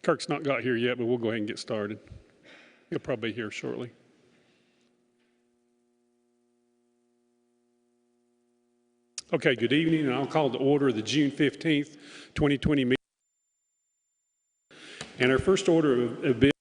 Kirk's not got here yet, but we'll go ahead and get started. He'll probably be here shortly. Okay, good evening, and I'll call to order the June 15th, 2020 meeting. And our first order of business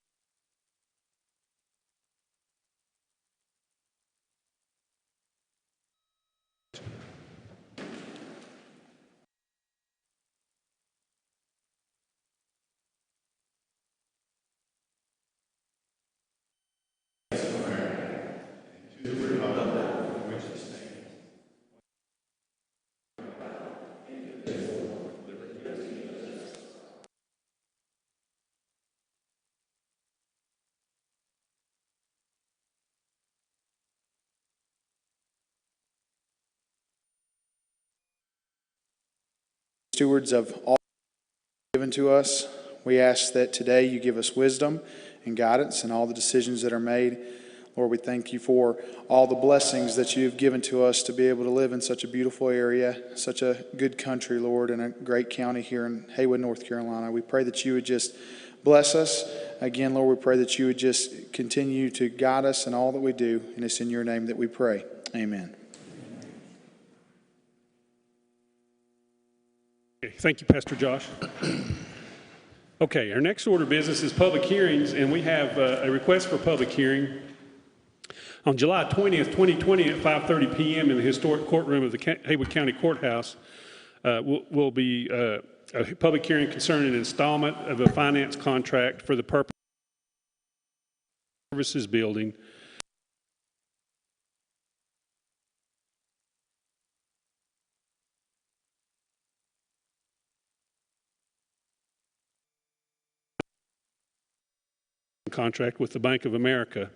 stewards of all given to us. We ask that today you give us wisdom and guidance in all the decisions that are made. Lord, we thank you for all the blessings that you've given to us to be able to live in such a beautiful area, such a good country, Lord, and a great county here in Haywood, North Carolina. We pray that you would just bless us. Again, Lord, we pray that you would just continue to guide us in all that we do, and it's in your name that we pray. Amen. Okay, thank you, Pastor Josh. Okay, our next order of business is public hearings, and we have a request for public hearing on July 20th, 2020 at 5:30 p.m. in the historic courtroom of the Haywood County Courthouse. Will be a public hearing concerning an installment of a finance contract for the purpose of services building. Contract with the Bank of America,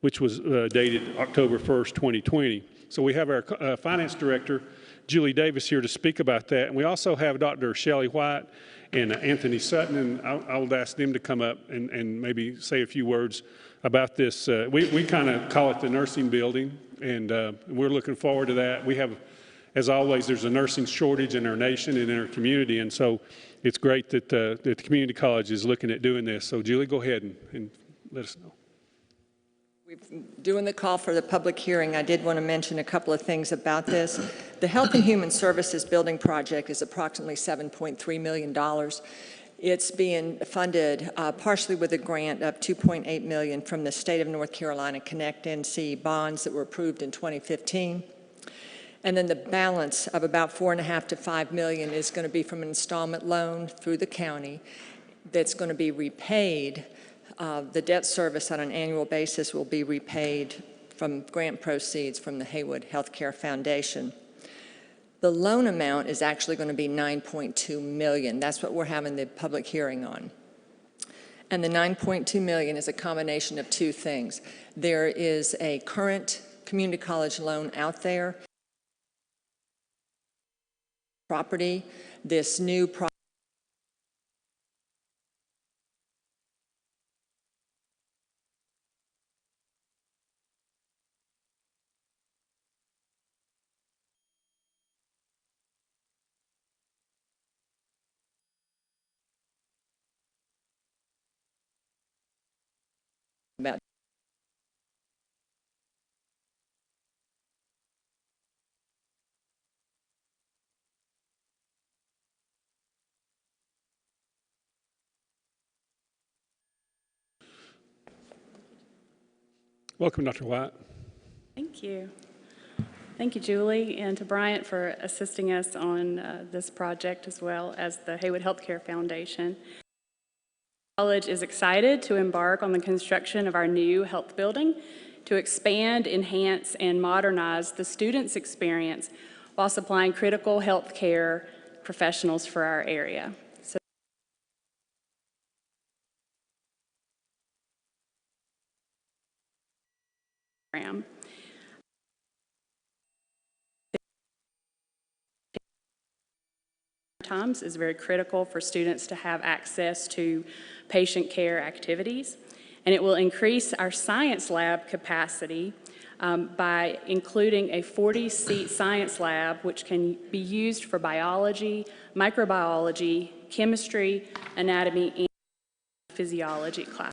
which was dated October 1st, 2020. So we have our finance director, Julie Davis, here to speak about that. And we also have Dr. Shelley White and Anthony Sutton, and I would ask them to come up and maybe say a few words about this. We kind of call it the nursing building, and we're looking forward to that. We have, as always, there's a nursing shortage in our nation and in our community, and so it's great that the community college is looking at doing this. So Julie, go ahead and let us know. Doing the call for the public hearing, I did want to mention a couple of things about this. The Health and Human Services building project is approximately $7.3 million. It's being funded partially with a grant of $2.8 million from the state of North Carolina Connect NC bonds that were approved in 2015. And then the balance of about $4.5 to $5 million is going to be from an installment loan through the county that's going to be repaid. The debt service on an annual basis will be repaid from grant proceeds from the Haywood Healthcare Foundation. The loan amount is actually going to be $9.2 million. That's what we're having the public hearing on. And the $9.2 million is a combination of two things. There is a current community college loan out there. Property, this new property about Welcome, Dr. White. Thank you. Thank you, Julie, and to Bryant for assisting us on this project, as well as the Haywood Healthcare Foundation. The college is excited to embark on the construction of our new health building to expand, enhance, and modernize the students' experience while supplying critical health care professionals for our area. Times is very critical for students to have access to patient care activities, and it will increase our science lab capacity by including a 40-seat science lab which can be used for biology, microbiology, chemistry, anatomy, and physiology class.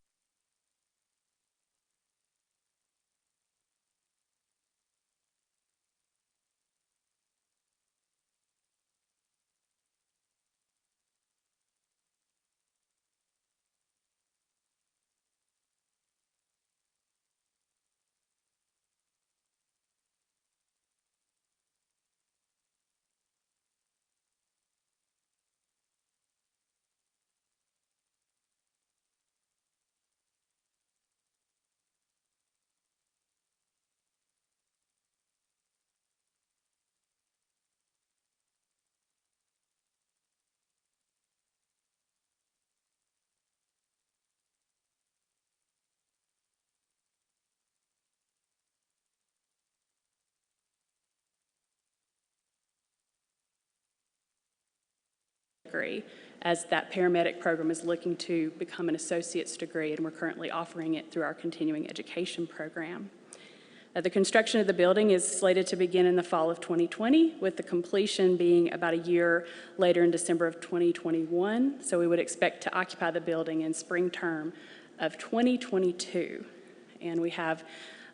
Degree, as that paramedic program is looking to become an associate's degree, and we're currently offering it through our continuing education program. The construction of the building is slated to begin in the fall of 2020, with the completion being about a year later in December of 2021. So we would expect to occupy the building in spring term of 2022. And we have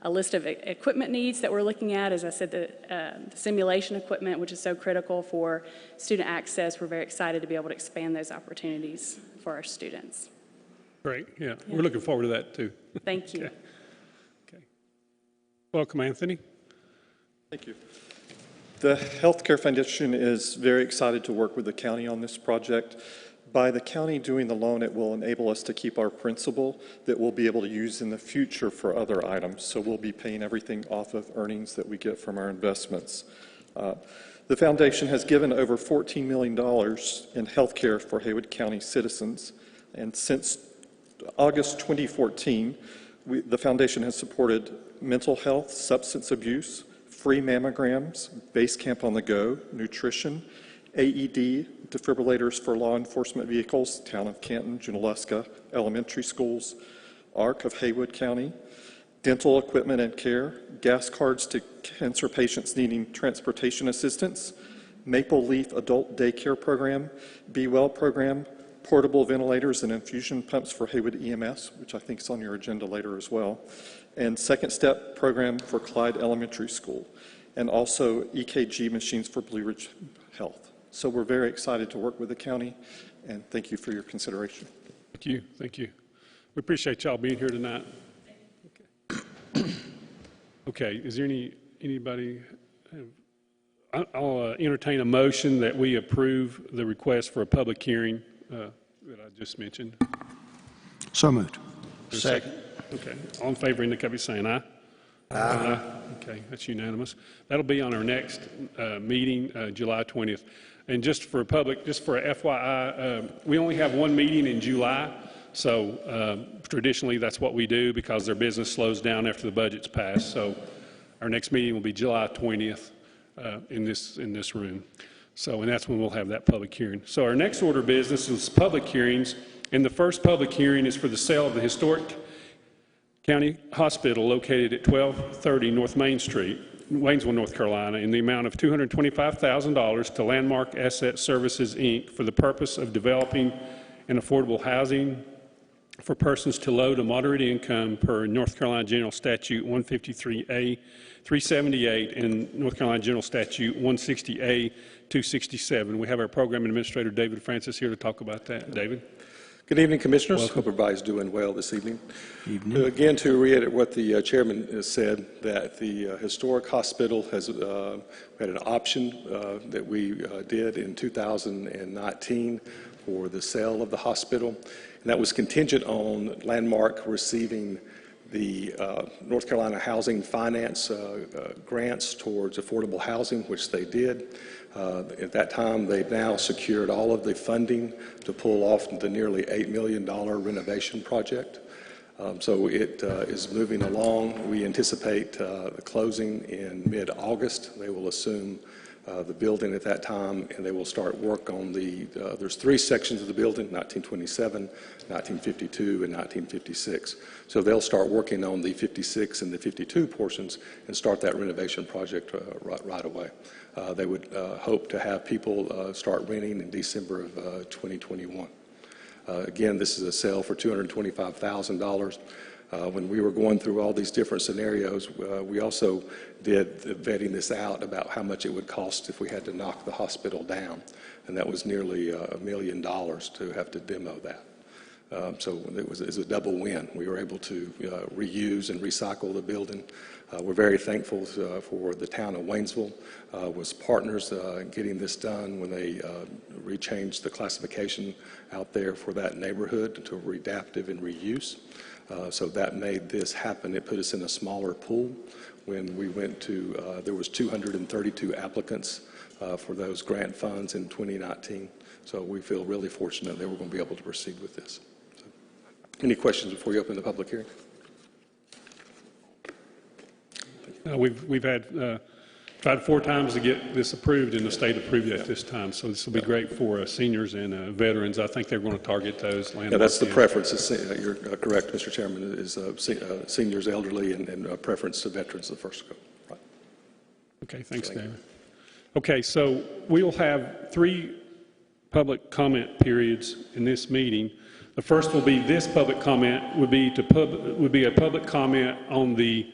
a list of equipment needs that we're looking at. As I said, the simulation equipment, which is so critical for student access. We're very excited to be able to expand those opportunities for our students. Great, yeah. We're looking forward to that too. Thank you. Okay. Welcome, Anthony. Thank you. The Healthcare Foundation is very excited to work with the county on this project. By the county doing the loan, it will enable us to keep our principal that we'll be able to use in the future for other items. So we'll be paying everything off of earnings that we get from our investments. The foundation has given over $14 million in health care for Haywood County citizens. And since August 2014, the foundation has supported mental health, substance abuse, free mammograms, base camp on the go, nutrition, AED, defibrillators for law enforcement vehicles, Town of Canton, Junaluska Elementary Schools, ARC of Haywood County, dental equipment and care, gas cards to cancer patients needing transportation assistance, Maple Leaf Adult Daycare Program, Be Well Program, portable ventilators and infusion pumps for Haywood EMS, which I think is on your agenda later as well, and Second Step Program for Clyde Elementary School, and also EKG machines for Blue Ridge Health. So we're very excited to work with the county, and thank you for your consideration. Thank you, thank you. We appreciate y'all being here tonight. Okay, okay. Is there anybody? I'll entertain a motion that we approve the request for a public hearing that I just mentioned. So moved. Second. Okay, all in favor indicate by saying aye. Aye. Okay, that's unanimous. That'll be on our next meeting, July 20th. And just for FYI, we only have one meeting in July, so traditionally that's what we do because their business slows down after the budget's passed. So our next meeting will be July 20th in this room. So, and that's when we'll have that public hearing. So our next order of business is public hearings, and the first public hearing is for the sale of the historic County Hospital located at 1230 North Main Street, Waynesville, North Carolina, in the amount of $225,000 to Landmark Asset Services, Inc. for the purpose of developing an affordable housing for persons to low to moderate income per North Carolina General Statute 153A 378 and North Carolina General Statute 160A 267. We have our program administrator, David Francis, here to talk about that. David? Good evening, Commissioners. Welcome. Hope everybody's doing well this evening. Evening. Again, to reiterate what the chairman has said, that the historic hospital has had an option that we did in 2019 for the sale of the hospital, and that was contingent on Landmark receiving the North Carolina Housing Finance grants towards affordable housing, which they did. At that time, they've now secured all of the funding to pull off the nearly $8 million renovation project. So it is moving along. We anticipate the closing in mid-August. They will assume the building at that time, and they will start work on there's three sections of the building, 1927, 1952, and 1956. So they'll start working on the 56 and the 52 portions and start that renovation project right away. They would hope to have people start renting in December of 2021. Again, this is a sale for $225,000. When we were going through all these different scenarios, we also did vetting this out about how much it would cost if we had to knock the hospital down, and that was nearly $1 million to have to demo that. So it was a double win. We were able to reuse and recycle the building. We're very thankful for the town of Waynesville was partners in getting this done when they rechanged the classification out there for that neighborhood to readaptive and reuse. So that made this happen. It put us in a smaller pool. When we went to, there was 232 applicants for those grant funds in 2019. So we feel really fortunate that we're going to be able to proceed with this. So, any questions before you open the public hearing? We've had tried 4 times to get this approved, and the state approved it at this time. So this will be great for seniors and veterans. I think they're going to target those landmarks. Yeah, that's the preference. You're correct, Mr. Chairman, is seniors, elderly, and preference to veterans the first go. Right. Okay, thanks, David. Okay, so we'll have 3 public comment periods in this meeting. The first will be this public comment would be a public comment on the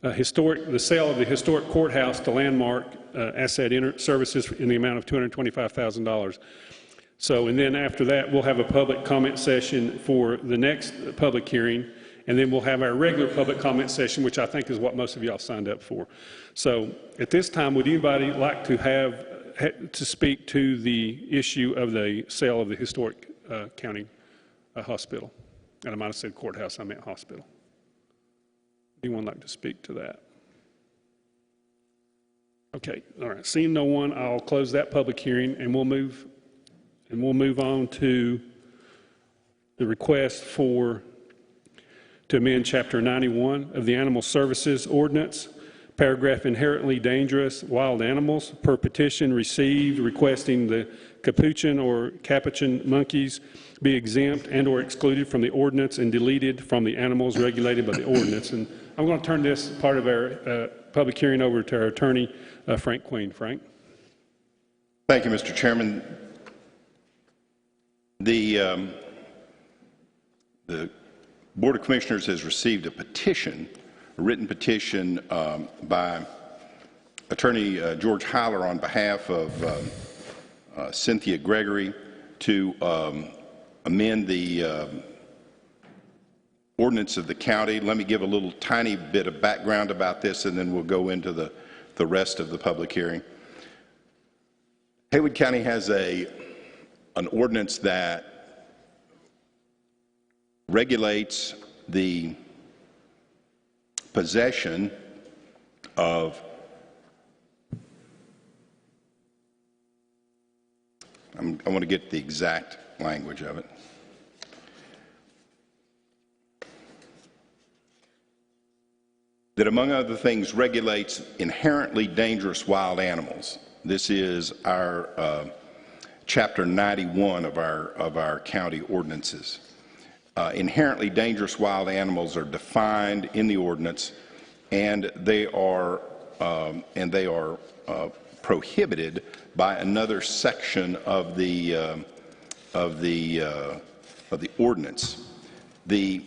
the sale of the historic courthouse to Landmark Asset Services in the amount of $225,000. So, and then after that, we'll have a public comment session for the next public hearing, and then we'll have our regular public comment session, which I think is what most of y'all signed up for. So, at this time, would anybody like to to speak to the issue of the sale of the historic county hospital? And I might have said courthouse, I meant hospital. Anyone like to speak to that? Okay, all right. Seeing no one, I'll close that public hearing, and we'll move on to the request to amend Chapter 91 of the Animal Services Ordinance, paragraph inherently dangerous wild animals, per petition received requesting the capuchin or capuchin monkeys be exempt and or excluded from the ordinance and deleted from the animals regulated by the ordinance. And I'm going to turn this part of our public hearing over to our attorney, Frank Queen. Frank. Thank you, Mr. Chairman. The Board of Commissioners has received a written petition by Attorney George Heiler on behalf of Cynthia Gregory to amend the ordinance of the county. Let me give a little tiny bit of background about this, and then we'll go into the rest of the public hearing. Haywood County has an ordinance that regulates the possession of I want to get the exact language of it. That, among other things, regulates inherently dangerous wild animals. This is our Chapter 91 of our county ordinances. Inherently dangerous wild animals are defined in the ordinance, and they are prohibited by another section of the ordinance. The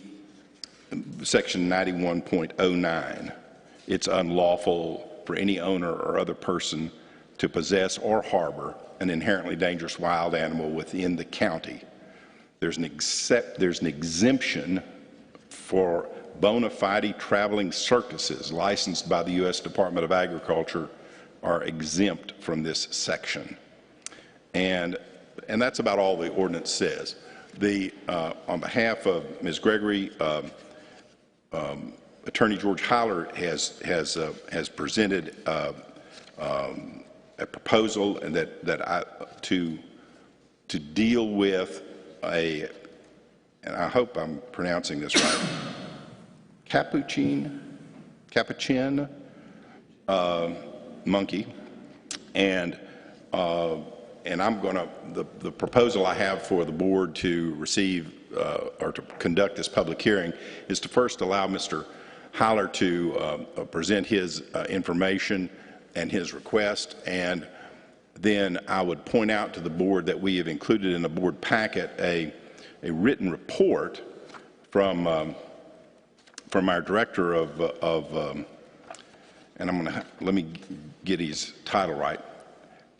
Section 91.09. It's unlawful for any owner or other person to possess or harbor an inherently dangerous wild animal within the county. There's an exemption for bona fide traveling circuses licensed by the U.S. Department of Agriculture are exempt from this section. And that's about all the ordinance says. On behalf of Ms. Gregory, Attorney George Heiler has presented a proposal and to deal with and I hope I'm pronouncing this right, capuchin monkey, and I'm going to the proposal I have for the board to receive or to conduct this public hearing is to first allow Mr. Heiler to present his information and his request, and then I would point out to the board that we have included in the board packet a written report from our director and let me get his title right,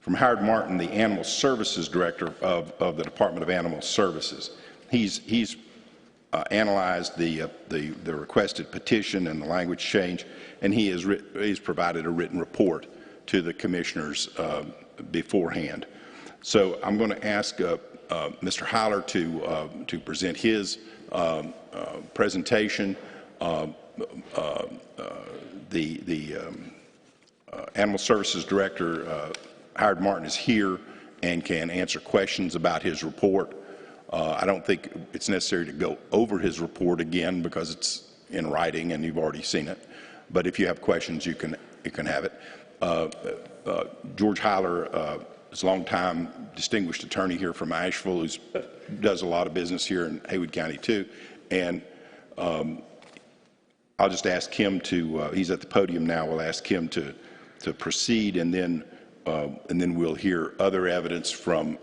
from Howard Martin, the Animal Services Director of the Department of Animal Services. He's analyzed the requested petition and the language change, and he's provided a written report to the commissioners beforehand. So I'm going to ask Mr. Heiler to present his presentation. The Animal Services Director, Howard Martin, is here and can answer questions about his report. I don't think it's necessary to go over his report again because it's in writing and you've already seen it. But if you have questions, you can have it. George Heiler is a longtime distinguished attorney here from Asheville, who does a lot of business here in Haywood County too. And I'll just ask him to, he's at the podium now, we'll ask him to proceed, and then we'll hear other evidence from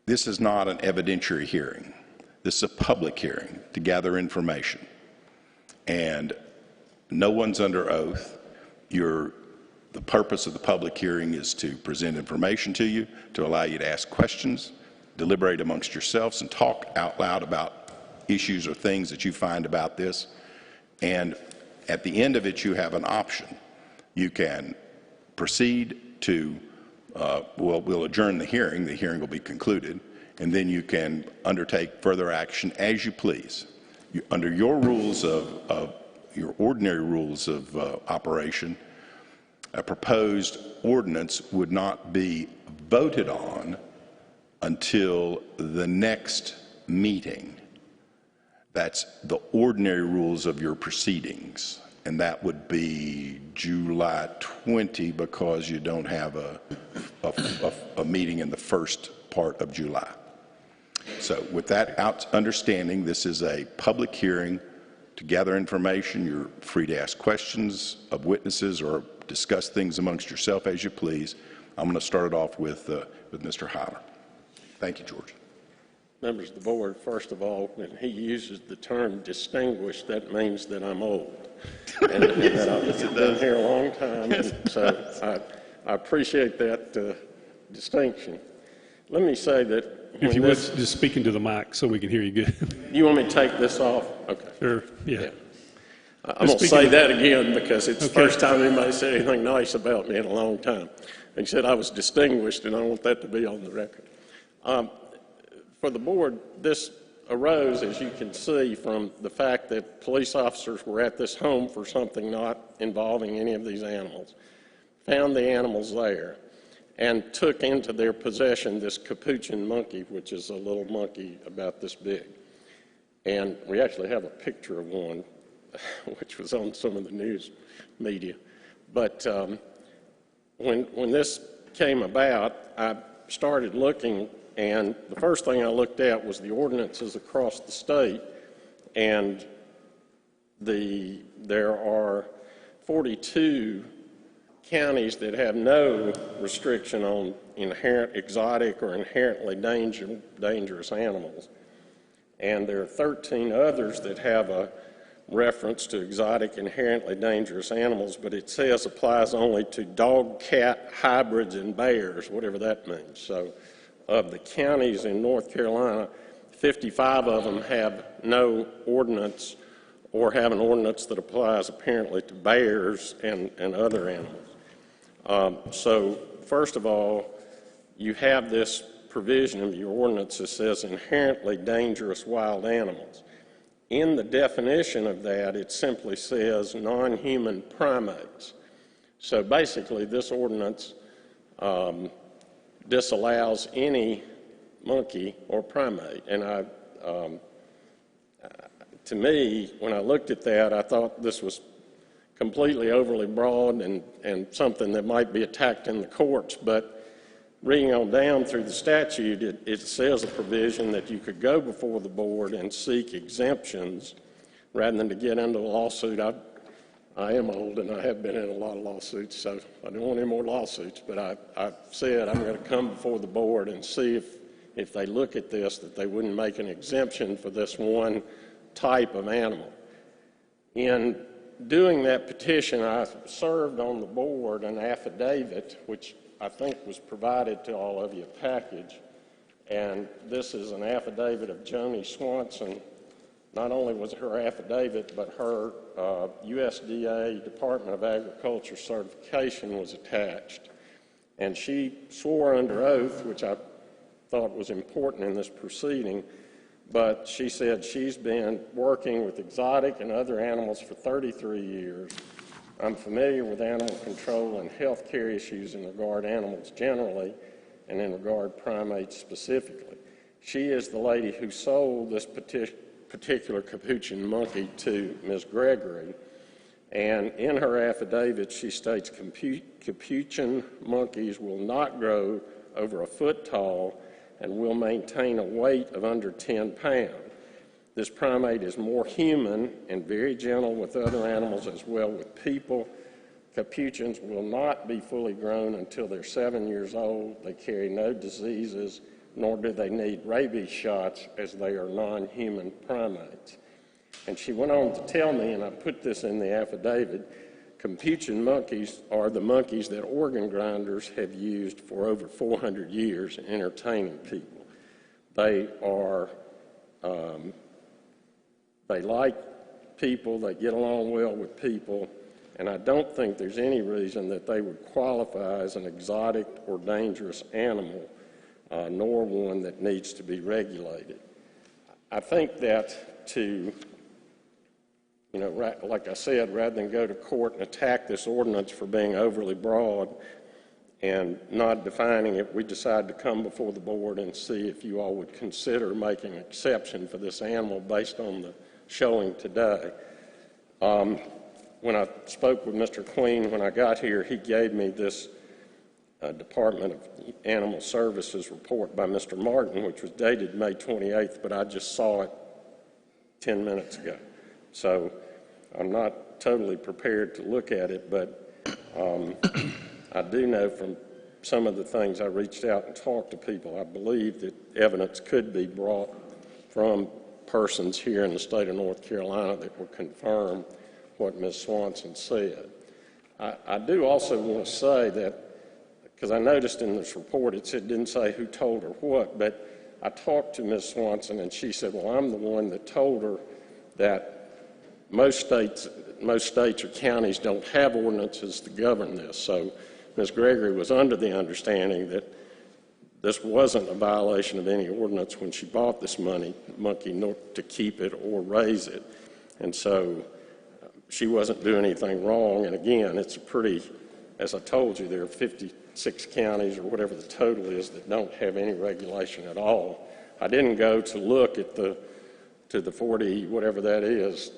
this is not an evidentiary hearing. This is a public hearing to gather information. And no one's under oath. The purpose of the public hearing is to present information to you, to allow you to ask questions, deliberate amongst yourselves, and talk out loud about issues or things that you find about this. And at the end of it, you have an option. You can proceed to, we'll adjourn the hearing will be concluded, and then you can undertake further action as you please. Under your rules your ordinary rules of operation, a proposed ordinance would not be voted on until the next meeting. That's the ordinary rules of your proceedings, and that would be July 20 because you don't have a meeting in the first part of July. So with that understanding, this is a public hearing to gather information. You're free to ask questions of witnesses or discuss things amongst yourself as you please. I'm going to start it off with Mr. Heiler. Thank you, George. Members of the board, first of all, when he uses the term distinguished, that means that I'm old and that I've been here a long time, and so I appreciate that distinction. Let me say that If you would, just speak into the mic so we can hear you good. You want me to take this off? Okay. Sure, yeah. I'm going to say that again because it's the first time anybody said anything nice about me in a long time. He said I was distinguished, and I want that to be on the record. For the board, this arose, as you can see, from the fact that police officers were at this home for something not involving any of these animals, found the animals there, and took into their possession this capuchin monkey, which is a little monkey about this big. And we actually have a picture of one, which was on some of the news media. But when this came about, I started looking, and the first thing I looked at was the ordinances across the state, and there are 42 counties that have no restriction on exotic or inherently dangerous animals. And there are 13 others that have a reference to exotic, inherently dangerous animals, but it says applies only to dog, cat, hybrids, and bears, whatever that means. So of the counties in North Carolina, 55 of them have no ordinance or have an ordinance that applies apparently to bears and other animals. So first of all, you have this provision of your ordinance that says inherently dangerous wild animals. In the definition of that, it simply says non-human primates. So basically, this ordinance disallows any monkey or primate. And to me, when I looked at that, I thought this was completely overly broad and something that might be attacked in the courts. But reading on down through the statute, it says a provision that you could go before the board and seek exemptions rather than to get into a lawsuit. I am old and I have been in a lot of lawsuits, so I don't want any more lawsuits. But I said I'm going to come before the board and see if they look at this, that they wouldn't make an exemption for this one type of animal. In doing that petition, I served on the board an affidavit, which I think was provided to all of you, a package. And this is an affidavit of Joni Swanson. Not only was it her affidavit, but her USDA Department of Agriculture certification was attached. And she swore under oath, which I thought was important in this proceeding, but she said she's been working with exotic and other animals for 33 years. I'm familiar with animal control and health care issues in regard to animals generally and in regard to primates specifically. She is the lady who sold this particular capuchin monkey to Ms. Gregory, and in her affidavit she states capuchin monkeys will not grow over a foot tall and will maintain a weight of under 10 pounds. This primate is more human and very gentle with other animals as well with people. Capuchins will not be fully grown until they're 7 years old. They carry no diseases, nor do they need rabies shots as they are non-human primates. And she went on to tell me, and I put this in the affidavit, capuchin monkeys are the monkeys that organ grinders have used for over 400 years in entertaining people. They are, they like people, they get along well with people, and I don't think there's any reason that they would qualify as an exotic or dangerous animal, nor one that needs to be regulated. I think that to, you know, like I said, rather than go to court and attack this ordinance for being overly broad and not defining it, we decided to come before the board and see if you all would consider making an exception for this animal based on the showing today. When I spoke with Mr. Queen when I got here, he gave me this Department of Animal Services report by Mr. Martin, which was dated May 28th, but I just saw it 10 minutes ago. So I'm not totally prepared to look at it, but I do know from some of the things I reached out and talked to people, I believe that evidence could be brought from persons here in the state of North Carolina that will confirm what Ms. Swanson said. I do also want to say that, because I noticed in this report it didn't say who told her what, but I talked to Ms. Swanson and she said, well, I'm the one that told her that most states or counties don't have ordinances to govern this. So Ms. Gregory was under the understanding that this wasn't a violation of any ordinance when she bought this monkey, nor to keep it or raise it. And so she wasn't doing anything wrong. And again, it's a pretty, as I told you, there are 56 counties or whatever the total is that don't have any regulation at all. I didn't go to look at to the 40, whatever that is,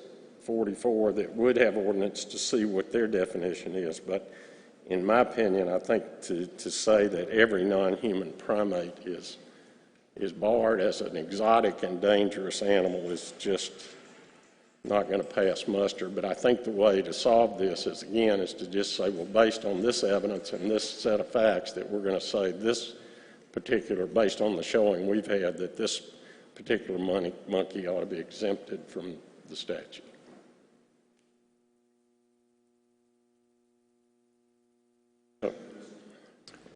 44 that would have ordinance to see what their definition is. But in my opinion, I think to say that every non-human primate is barred as an exotic and dangerous animal is just not going to pass muster. But I think the way to solve this is, again, is to just say, well, based on this evidence and this set of facts, that we're going to say this particular, based on the showing we've had, that this particular monkey ought to be exempted from the statute.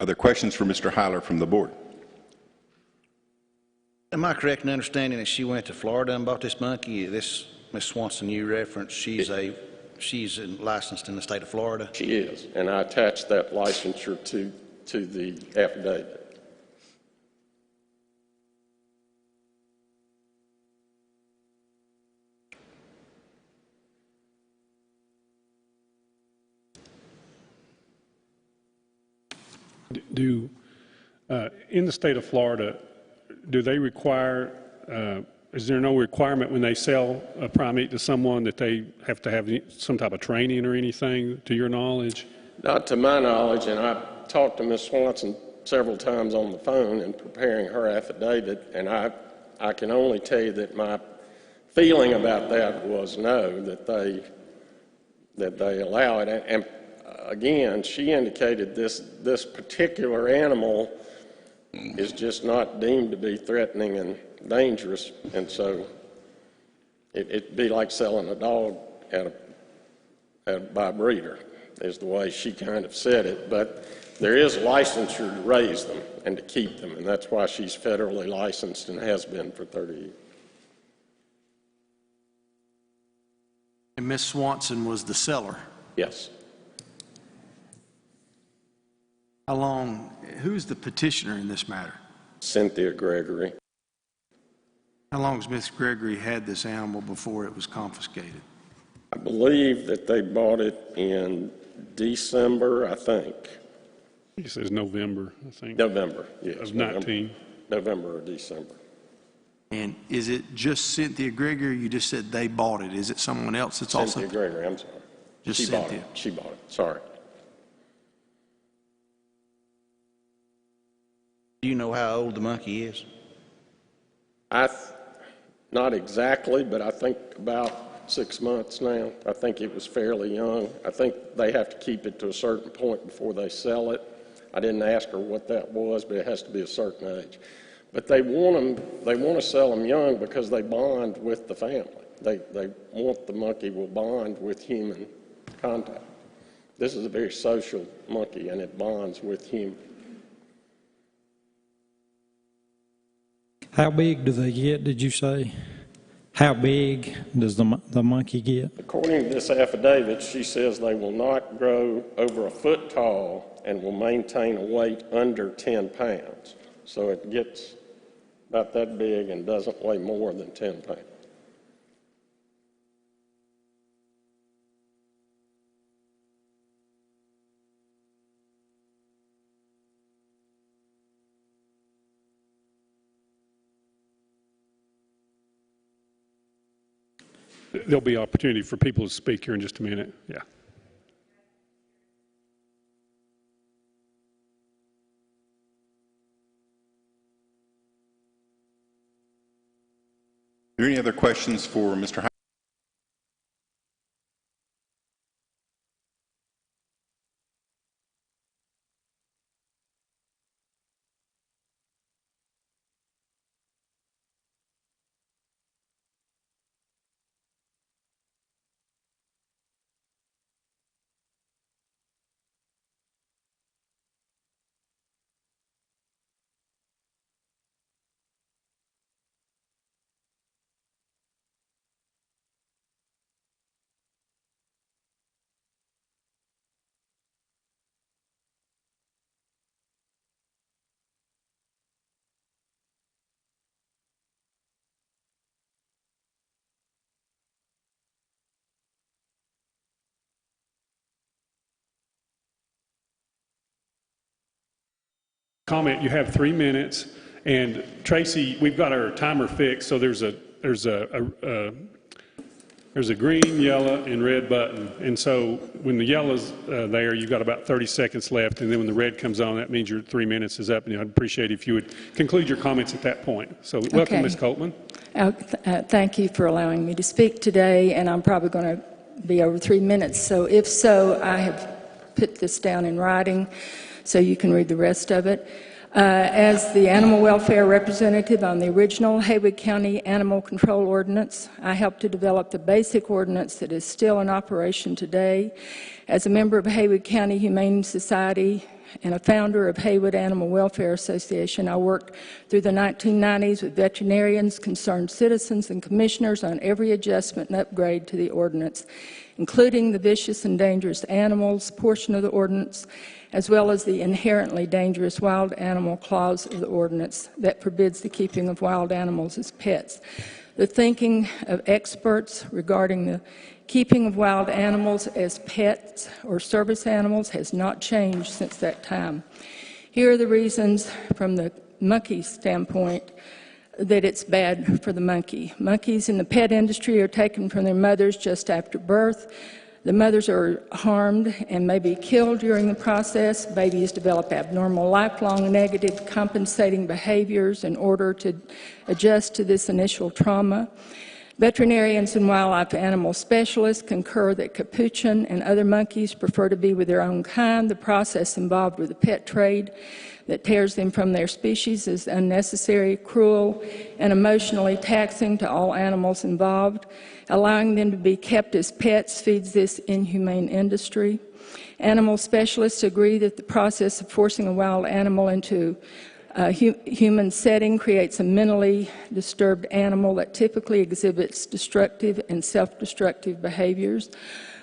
Other questions for Mr. Hyler from the board? Am I correct in understanding that she went to Florida and bought this monkey? This Ms. Swanson you referenced, she's licensed in the state of Florida? She is, and I attached that licensure to the affidavit. In the state of Florida, do they require, is there no requirement when they sell a primate to someone that they have to have some type of training or anything, to your knowledge? Not to my knowledge, and I've talked to Ms. Swanson several times on the phone in preparing her affidavit, and I can only tell you that my feeling about that was no, that they allow it. And again, she indicated this particular animal is just not deemed to be threatening and dangerous, and so it'd be like selling a dog by a breeder, is the way she kind of said it. But there is licensure to raise them and to keep them, and that's why she's federally licensed and has been for 30 years. And Ms. Swanson was the seller. Yes. How long, who's the petitioner in this matter? Cynthia Gregory. How long has Ms. Gregory had this animal before it was confiscated? I believe that they bought it in December, I think. He says November, I think. November, yes. Of 19. November or December. And is it just Cynthia Gregory? You just said they bought it. Is it someone else that's also? Cynthia Gregory, I'm sorry. Just she Cynthia. bought it. She bought it. Sorry. Do you know how old the monkey is? Not exactly, but I think about 6 months now. I think it was fairly young. I think they have to keep it to a certain point before they sell it. I didn't ask her what that was, but it has to be a certain age. But they want to sell them young because they bond with the family. They want the monkey will bond with human contact. This is a very social monkey, and it bonds with humans. How big do they get, did you say? How big does the monkey get? According to this affidavit, she says they will not grow over a foot tall and will maintain a weight under 10 pounds. So it gets about that big and doesn't weigh more than 10 pounds. There'll be opportunity for people to speak here in just a minute. Yeah. Are there any other questions for Mr. Haywood? Comment, you have 3 minutes, and Tracy, we've got our timer fixed, so there's a green, yellow, and red button, and so when the yellow's there, you've got about 30 seconds left, and then when the red comes on, that means your 3 minutes is up, and I'd appreciate if you would conclude your comments at that point. So welcome, Okay. Ms. Coltman. Thank you for allowing me to speak today, and I'm probably going to be over 3 minutes. So if so, I have put this down in writing so you can read the rest of it. As the animal welfare representative on the original Haywood County Animal Control Ordinance, I helped to develop the basic ordinance that is still in operation today. As a member of Haywood County Humane Society and a founder of Haywood Animal Welfare Association, I worked through the 1990s with veterinarians, concerned citizens, and commissioners on every adjustment and upgrade to the ordinance, including the vicious and dangerous animals portion of the ordinance, as well as the inherently dangerous wild animal clause of the ordinance that forbids the keeping of wild animals as pets. The thinking of experts regarding the keeping of wild animals as pets or service animals has not changed since that time. Here are the reasons from the monkey standpoint that it's bad for the monkey. Monkeys in the pet industry are taken from their mothers just after birth. The mothers are harmed and may be killed during the process. Babies develop abnormal, lifelong negative compensating behaviors in order to adjust to this initial trauma. Veterinarians and wildlife animal specialists concur that capuchin and other monkeys prefer to be with their own kind. The process involved with the pet trade that tears them from their species is unnecessary, cruel, and emotionally taxing to all animals involved. Allowing them to be kept as pets feeds this inhumane industry. Animal specialists agree that the process of forcing a wild animal into a human setting creates a mentally disturbed animal that typically exhibits destructive and self-destructive behaviors.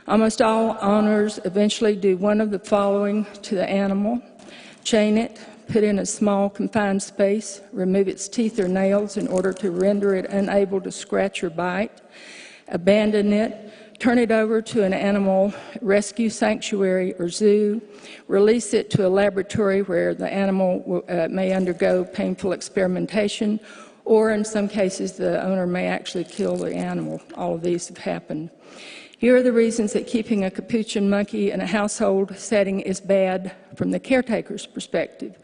Almost all owners eventually do one of the following to the animal: chain it, put in a small confined space, remove its teeth or nails in order to render it unable to scratch or bite, abandon it, turn it over to an animal rescue sanctuary or zoo, release it to a laboratory where the animal may undergo painful experimentation, or in some cases the owner may actually kill the animal. All of these have happened. Here are the reasons that keeping a capuchin monkey in a household setting is bad from the caretaker's perspective.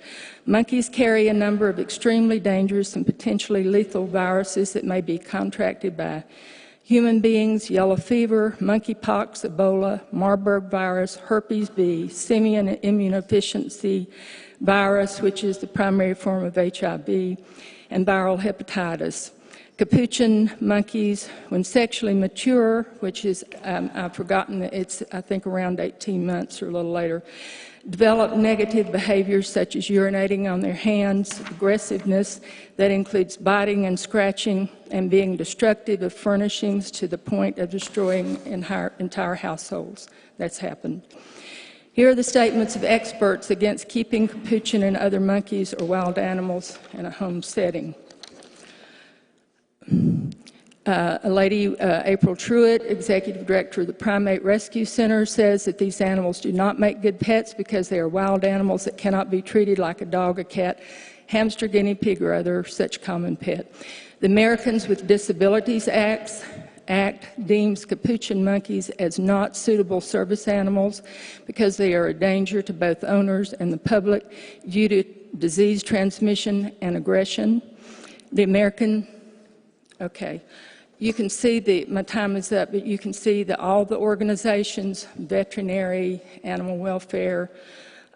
Monkeys carry a number of extremely dangerous and potentially lethal viruses that may be contracted by human beings: yellow fever, monkeypox, Ebola, Marburg virus, herpes B, simian immunodeficiency virus, which is the primary form of HIV, and viral hepatitis. Capuchin monkeys, when sexually mature, which is, I've forgotten, it's I think around 18 months or a little later, develop negative behaviors such as urinating on their hands, aggressiveness that includes biting and scratching, and being destructive of furnishings to the point of destroying entire households. That's happened. Here are the statements of experts against keeping capuchin and other monkeys or wild animals in a home setting. A lady, April Truitt, Executive Director of the Primate Rescue Center, says that these animals do not make good pets because they are wild animals that cannot be treated like a dog, a cat, hamster, guinea pig, or other such common pet. The Americans with Disabilities Act deems capuchin monkeys as not suitable service animals because they are a danger to both owners and the public due to disease transmission and aggression. The American Okay. You can see my time is up, but you can see that all the organizations, veterinary, animal welfare,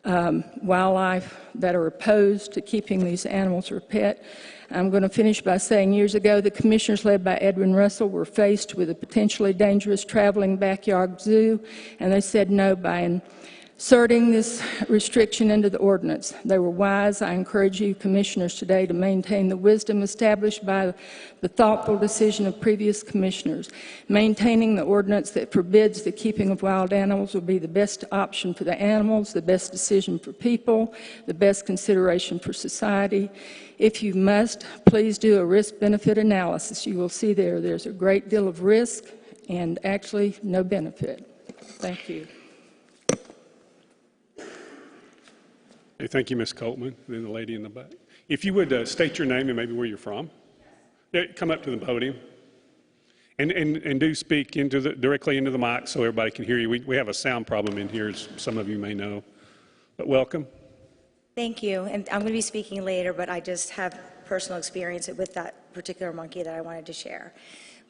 wildlife, that are opposed to keeping these animals or pet. I'm going to finish by saying years ago, the commissioners led by Edwin Russell were faced with a potentially dangerous traveling backyard zoo, and they said no by inserting this restriction into the ordinance. They were wise. I encourage you, commissioners, today to maintain the wisdom established by the thoughtful decision of previous commissioners. Maintaining the ordinance that forbids the keeping of wild animals will be the best option for the animals, the best decision for people, the best consideration for society. If you must, please do a risk-benefit analysis. You will see there's a great deal of risk and actually no benefit. Thank you. Hey, thank you, Ms. Coltman, then the lady in the back. If you would state your name and maybe where you're from. Yeah, come up to the podium. And do speak directly into the mic so everybody can hear you. We have a sound problem in here, as some of you may know. But welcome. Thank you. And I'm going to be speaking later, but I just have personal experience with that particular monkey that I wanted to share.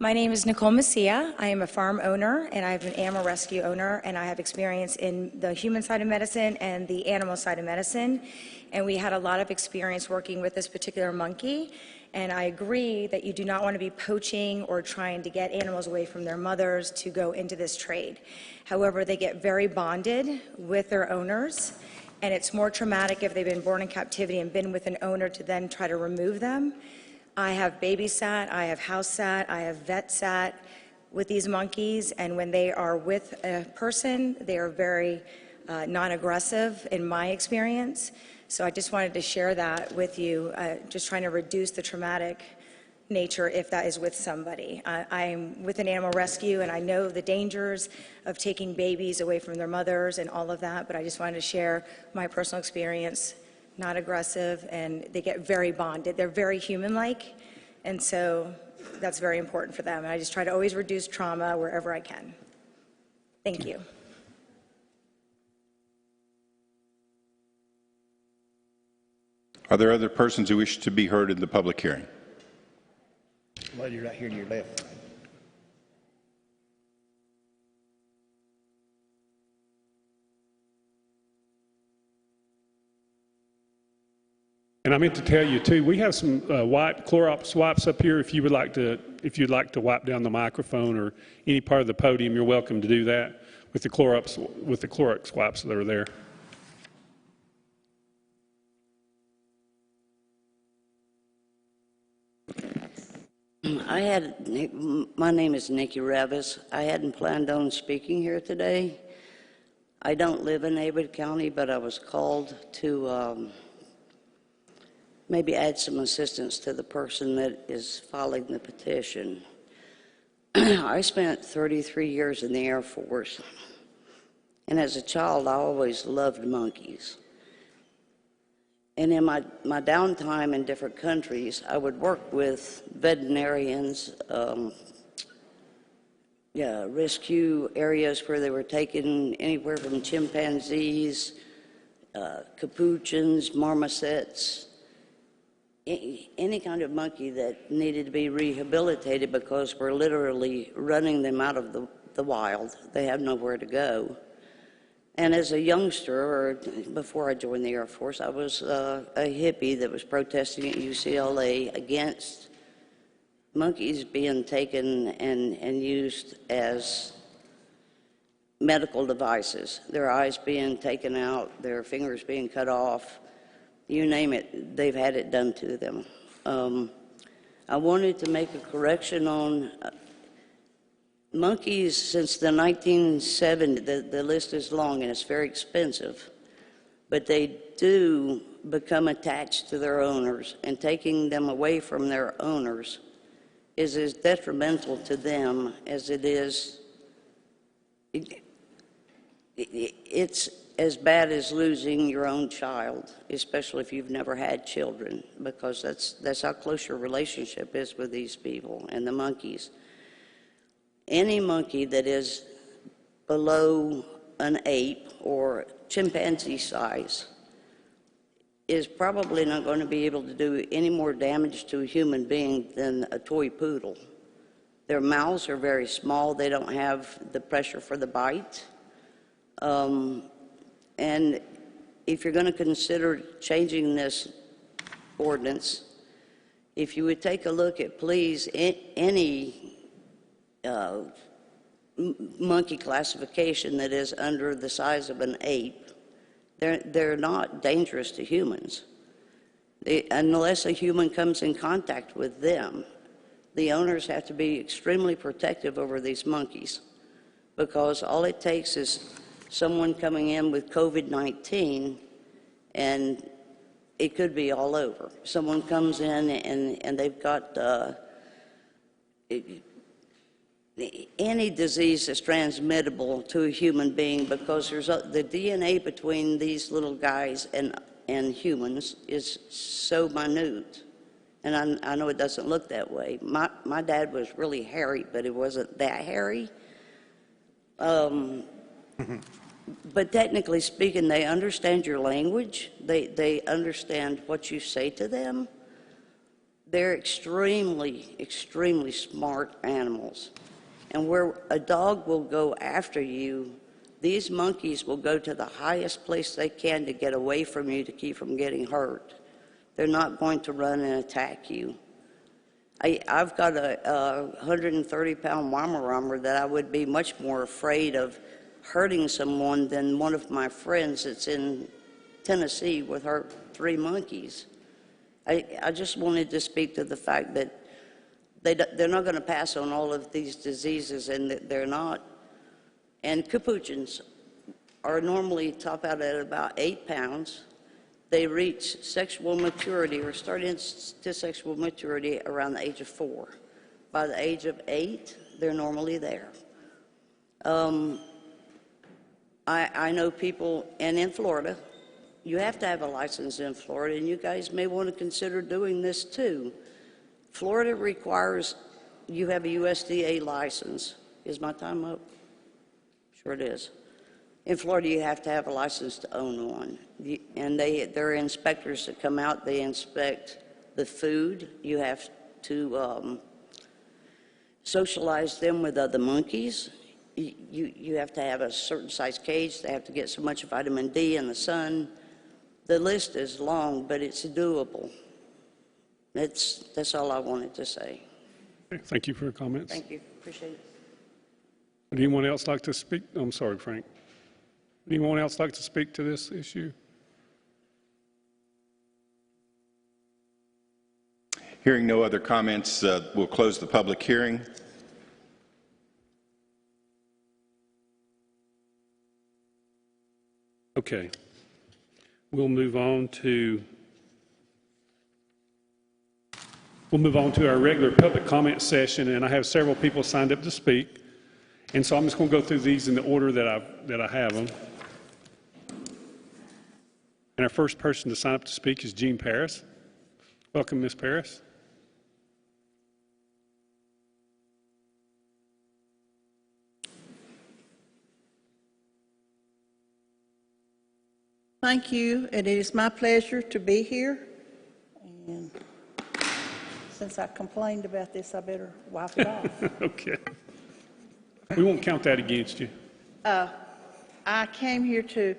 My name is Nicole Messia. I am a farm owner, and I'm an animal rescue owner, and I have experience in the human side of medicine and the animal side of medicine. And we had a lot of experience working with this particular monkey. And I agree that you do not want to be poaching or trying to get animals away from their mothers to go into this trade. However, they get very bonded with their owners, and it's more traumatic if they've been born in captivity and been with an owner to then try to remove them. I have babysat, I have house sat, I have vet sat with these monkeys, and when they are with a person, they are very non-aggressive in my experience. So I just wanted to share that with you, just trying to reduce the traumatic nature if that is with somebody. I'm with an animal rescue, and I know the dangers of taking babies away from their mothers and all of that, but I just wanted to share my personal experience. Not aggressive, and they get very bonded. They're very human-like, and so that's very important for them. And I just try to always reduce trauma wherever I can. Thank you. Are there other persons who wish to be heard in the public hearing? Lady right here to your left. And I meant to tell you too, we have some Clorox wipes up here. If you'd like to wipe down the microphone or any part of the podium, you're welcome to do that with the Clorox wipes that are there. My name is Nikki Revis. I hadn't planned on speaking here today. I don't live in Haywood County, but I was called to maybe add some assistance to the person that is filing the petition. I spent 33 years in the Air Force, and as a child, I always loved monkeys. And in my downtime in different countries, I would work with veterinarians, rescue areas where they were taking anywhere from chimpanzees, capuchins, marmosets, any kind of monkey that needed to be rehabilitated because we're literally running them out of the wild. They have nowhere to go. And as a youngster, or before I joined the Air Force, I was a hippie that was protesting at UCLA against monkeys being taken and used as medical devices. Their eyes being taken out, their fingers being cut off, you name it, they've had it done to them. I wanted to make a correction on monkeys. Since the 1970s, the list is long and it's very expensive, but they do become attached to their owners, and taking them away from their owners is as detrimental to them as it is. It's as bad as losing your own child, especially if you've never had children, because that's how close your relationship is with these people and the monkeys. Any monkey that is below an ape or chimpanzee size is probably not going to be able to do any more damage to a human being than a toy poodle. Their mouths are very small. They don't have the pressure for the bite. And if you're going to consider changing this ordinance, if you would take a look at, please, any monkey classification that is under the size of an ape, they're not dangerous to humans. Unless a human comes in contact with them, the owners have to be extremely protective over these monkeys, because all it takes is someone coming in with COVID-19 and it could be all over. Someone comes in and they've got any disease that's transmittable to a human being, because there's the DNA between these little guys and humans is so minute. And I know it doesn't look that way. My dad was really hairy, but it wasn't that hairy. But technically speaking, they understand your language. They understand what you say to them. They're extremely, extremely smart animals. And where a dog will go after you, these monkeys will go to the highest place they can to get away from you, to keep from getting hurt. They're not going to run and attack you. I've got a 130-pound Weimaraner that I would be much more afraid of hurting someone than one of my friends that's in Tennessee with her 3 monkeys. I just wanted to speak to the fact that they're not going to pass on all of these diseases, and they're not. And capuchins are normally top out at about 8 pounds. They reach sexual maturity, or start into sexual maturity, around the age of 4. By the age of 8, they're normally there. I know people, and in Florida, you have to have a license in Florida, and you guys may want to consider doing this too. Florida requires you have a USDA license. Is my time up? Sure it is. In Florida, you have to have a license to own one. And there are inspectors that come out, they inspect the food. You have to socialize them with other monkeys. You have to have a certain size cage. They have to get so much vitamin D in the sun. The list is long, but it's doable. That's all I wanted to say. Okay, thank you for your comments. Thank you. Appreciate it. Would anyone else like to speak? I'm sorry, Frank. Would anyone else like to speak to this issue? Hearing no other comments, we'll close the public hearing. Okay. We'll move on to our regular public comment session, and I have several people signed up to speak. And so I'm just going to go through these in the order that I have them. And our first person to sign up to speak is Jean Paris. Welcome, Ms. Paris. Thank you, and it is my pleasure to be here. And since I complained about this, I better wipe it off. Okay. We won't count that against you. I came here to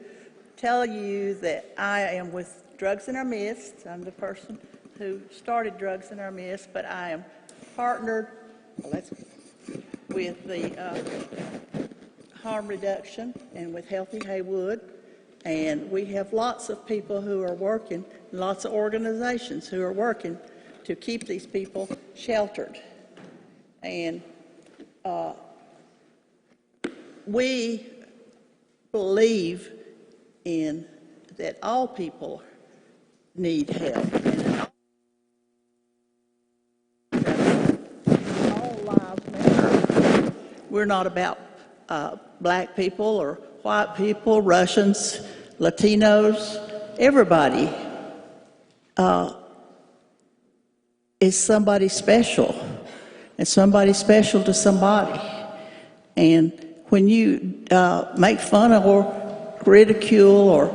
tell you that I am with Drugs in Our Midst. I'm the person who started Drugs in Our Midst, but I am partnered with the harm reduction and with Healthy Haywood. And we have lots of people who are working, lots of organizations who are working to keep these people sheltered. And we believe in that all people need help. And all lives matter. We're not about black people or white people, Russians, Latinos, everybody is somebody special, and somebody special to somebody. And when you make fun of or ridicule or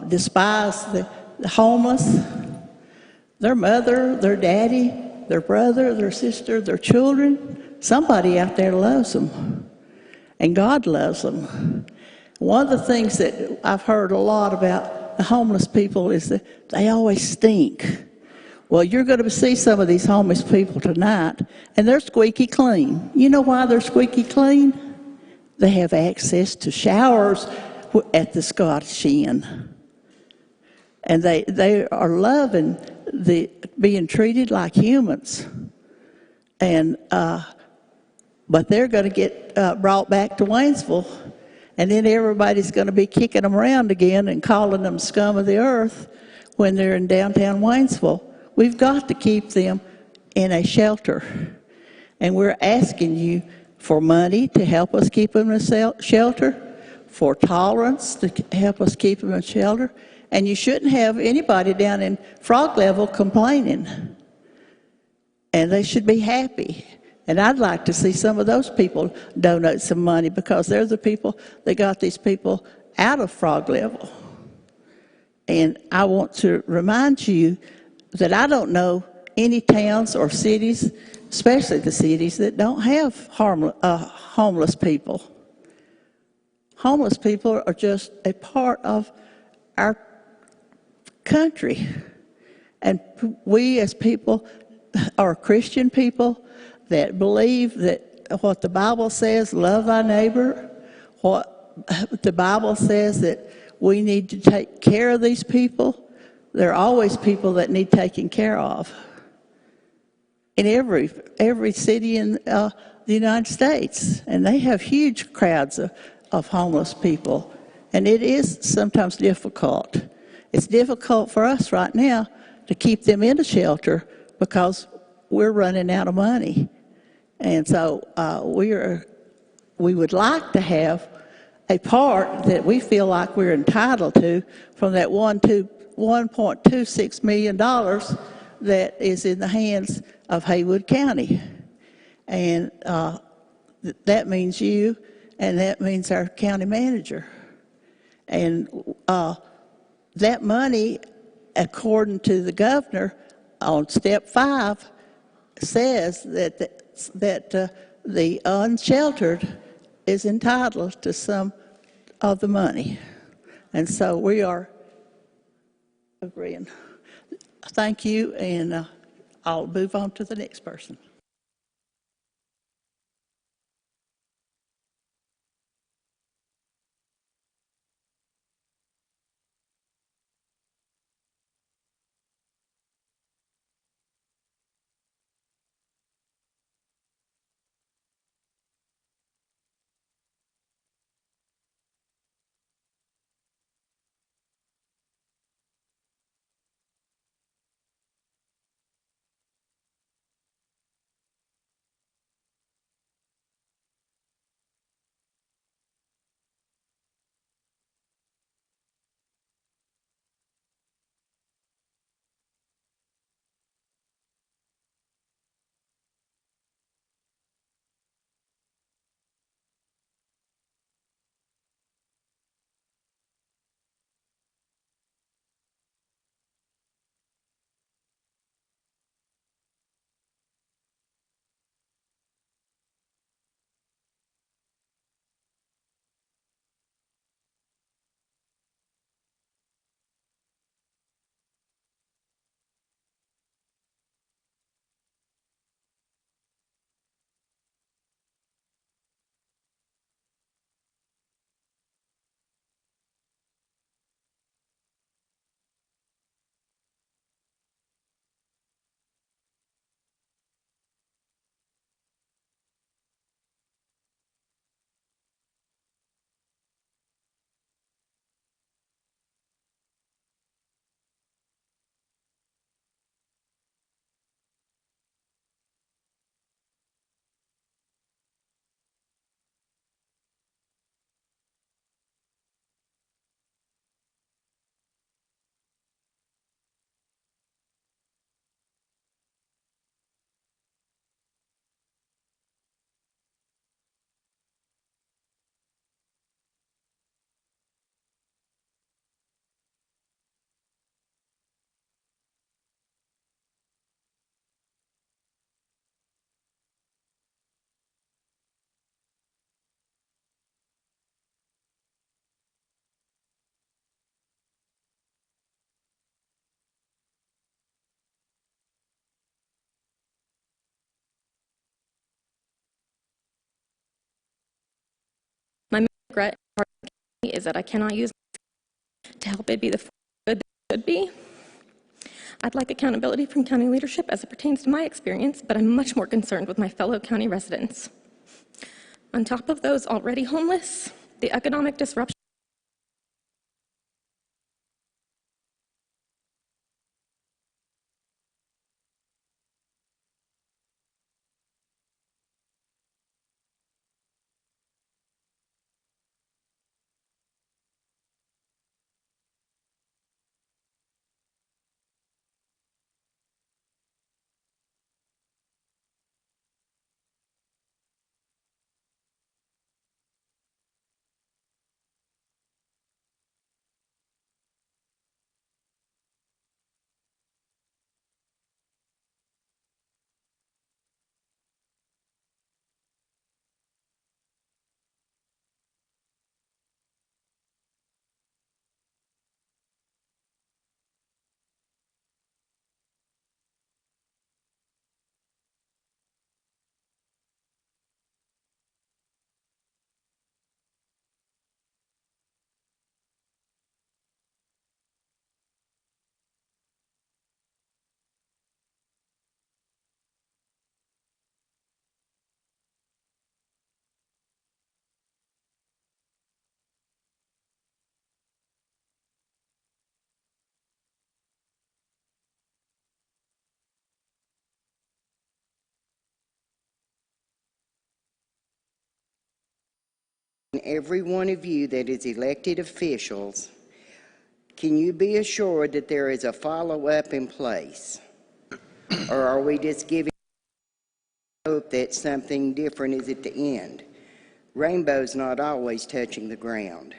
despise the homeless, their mother, their daddy, their brother, their sister, their children, somebody out there loves them, and God loves them. One of the things that I've heard a lot about the homeless people is that they always stink. Well, you're going to see some of these homeless people tonight, and they're squeaky clean. You know why they're squeaky clean? They have access to showers at the Scottish Inn. And they are loving being treated like humans. And but they're going to get brought back to Waynesville, and then everybody's going to be kicking them around again and calling them scum of the earth when they're in downtown Waynesville. We've got to keep them in a shelter, and we're asking you for money to help us keep them in a shelter, for tolerance to help us keep them in shelter, and you shouldn't have anybody down in Frog Level complaining, and they should be happy. And I'd like to see some of those people donate some money, because they're the people that got these people out of Frog Level. And I want to remind you that I don't know any towns or cities, especially the cities, that don't have homeless people. Homeless people are just a part of our country. And we as people are Christian people that believe that what the Bible says, love thy neighbor, what the Bible says that we need to take care of these people. There are always people that need taken care of in every city in the United States, and they have huge crowds of homeless people, and it is sometimes difficult. It's difficult for us right now to keep them in a shelter because we're running out of money, and so we would like to have a part that we feel like we're entitled to from that $1.26 million that is in the hands of Haywood County. And that means you, and that means our county manager. And that money, according to the governor, on step 5, says that the unsheltered is entitled to some of the money. And so we are agreeing. Thank you, and I'll move on to the next person. My main regret is that I cannot use to help it be the good that it should be. I'd like accountability from county leadership as it pertains to my experience, but I'm much more concerned with my fellow county residents. On top of those already homeless, the economic disruption every one of you that is elected officials, can you be assured that there is a follow-up in place? Or are we just giving hope that something different is at the end? Rainbow's not always touching the ground.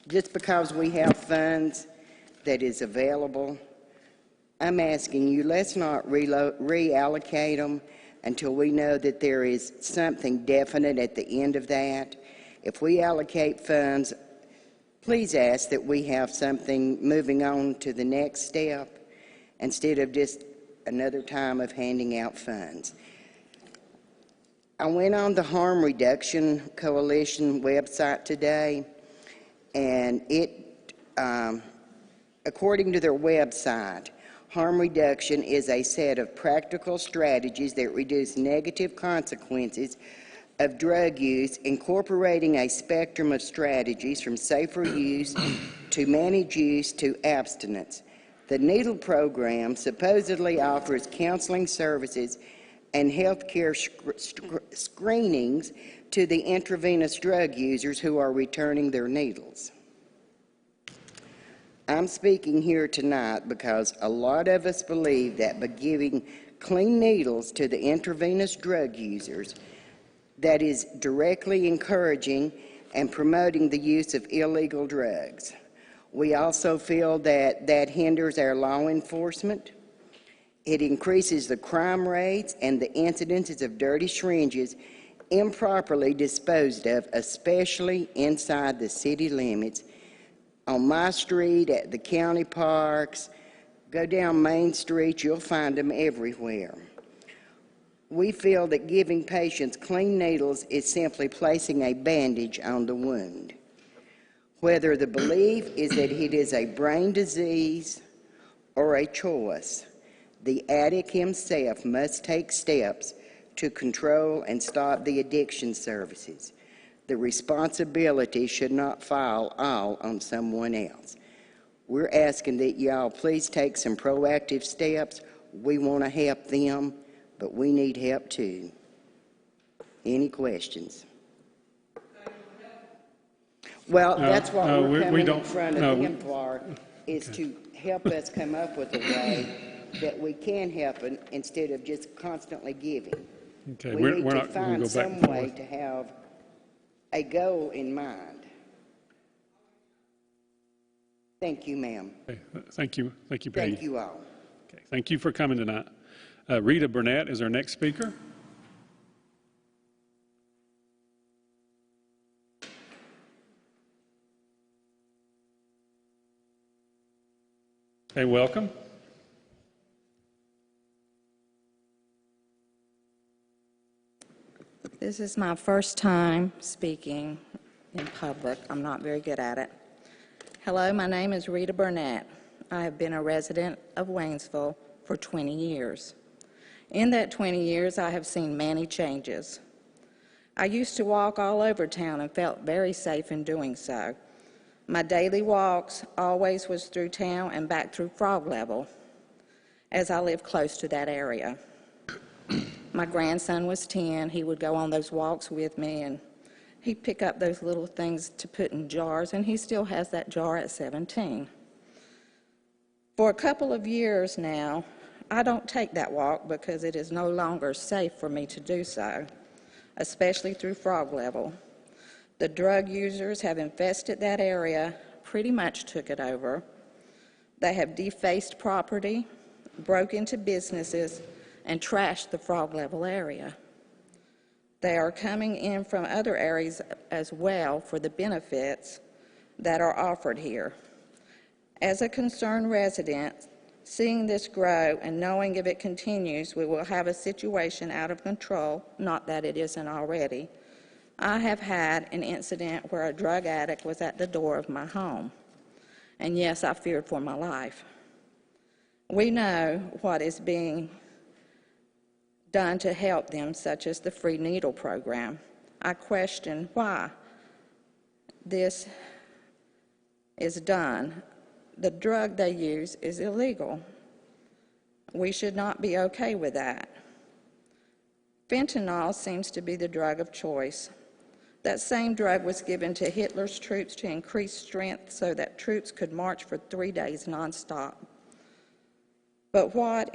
Just because we have funds that is available, I'm asking you, let's not reallocate them until we know that there is something definite at the end of that. If we allocate funds please ask that we have something moving on to the next step instead of just another time of handing out funds. I went on the Harm Reduction Coalition website today, and according to their website, harm reduction is a set of practical strategies that reduce negative consequences of drug use, incorporating a spectrum of strategies from safer use to managed use to abstinence. The Needle program supposedly offers counseling services and health care screenings to the intravenous drug users who are returning their needles. I'm speaking here tonight because a lot of us believe that by giving clean needles to the intravenous drug users, that is directly encouraging and promoting the use of illegal drugs. We also feel that that hinders our law enforcement. It increases the crime rates and the incidences of dirty syringes improperly disposed of, especially inside the city limits. On my street, at the county parks, go down Main Street, you'll find them everywhere. We feel that giving patients clean needles is simply placing a bandage on the wound. Whether the belief is that it is a brain disease or a choice, the addict himself must take steps to control and stop the addiction services. The responsibility should not fall all on someone else. We're asking that y'all please take some proactive steps. We want to help them, but we need help too. Any questions? Well, that's what we're coming in front of him for, is to help us come up with a way that we can help instead of just constantly giving. Okay, we need to find go some way to have a goal in mind. Thank you, ma'am. Okay, thank you, Peggy. Thank you all. Okay, thank you for coming tonight. Rita Burnett is our next speaker. Hey, welcome. This is my first time speaking in public. I'm not very good at it. Hello, my name is Rita Burnett. I have been a resident of Waynesville for 20 years. In that 20 years, I have seen many changes. I used to walk all over town and felt very safe in doing so. My daily walks always was through town and back through Frog Level, as I live close to that area. My grandson was 10. He would go on those walks with me, and he'd pick up those little things to put in jars, and he still has that jar at 17. For a couple of years now, I don't take that walk because it is no longer safe for me to do so, especially through Frog Level. The drug users have infested that area, pretty much took it over. They have defaced property, broke into businesses, and trashed the Frog Level area. They are coming in from other areas as well for the benefits that are offered here. As a concerned resident, seeing this grow and knowing if it continues, we will have a situation out of control, not that it isn't already. I have had an incident where a drug addict was at the door of my home. And yes, I feared for my life. We know what is being done to help them, such as the free needle program. I question why this is done. The drug they use is illegal. We should not be okay with that. Fentanyl seems to be the drug of choice. That same drug was given to Hitler's troops to increase strength so that troops could march for 3 days nonstop. But what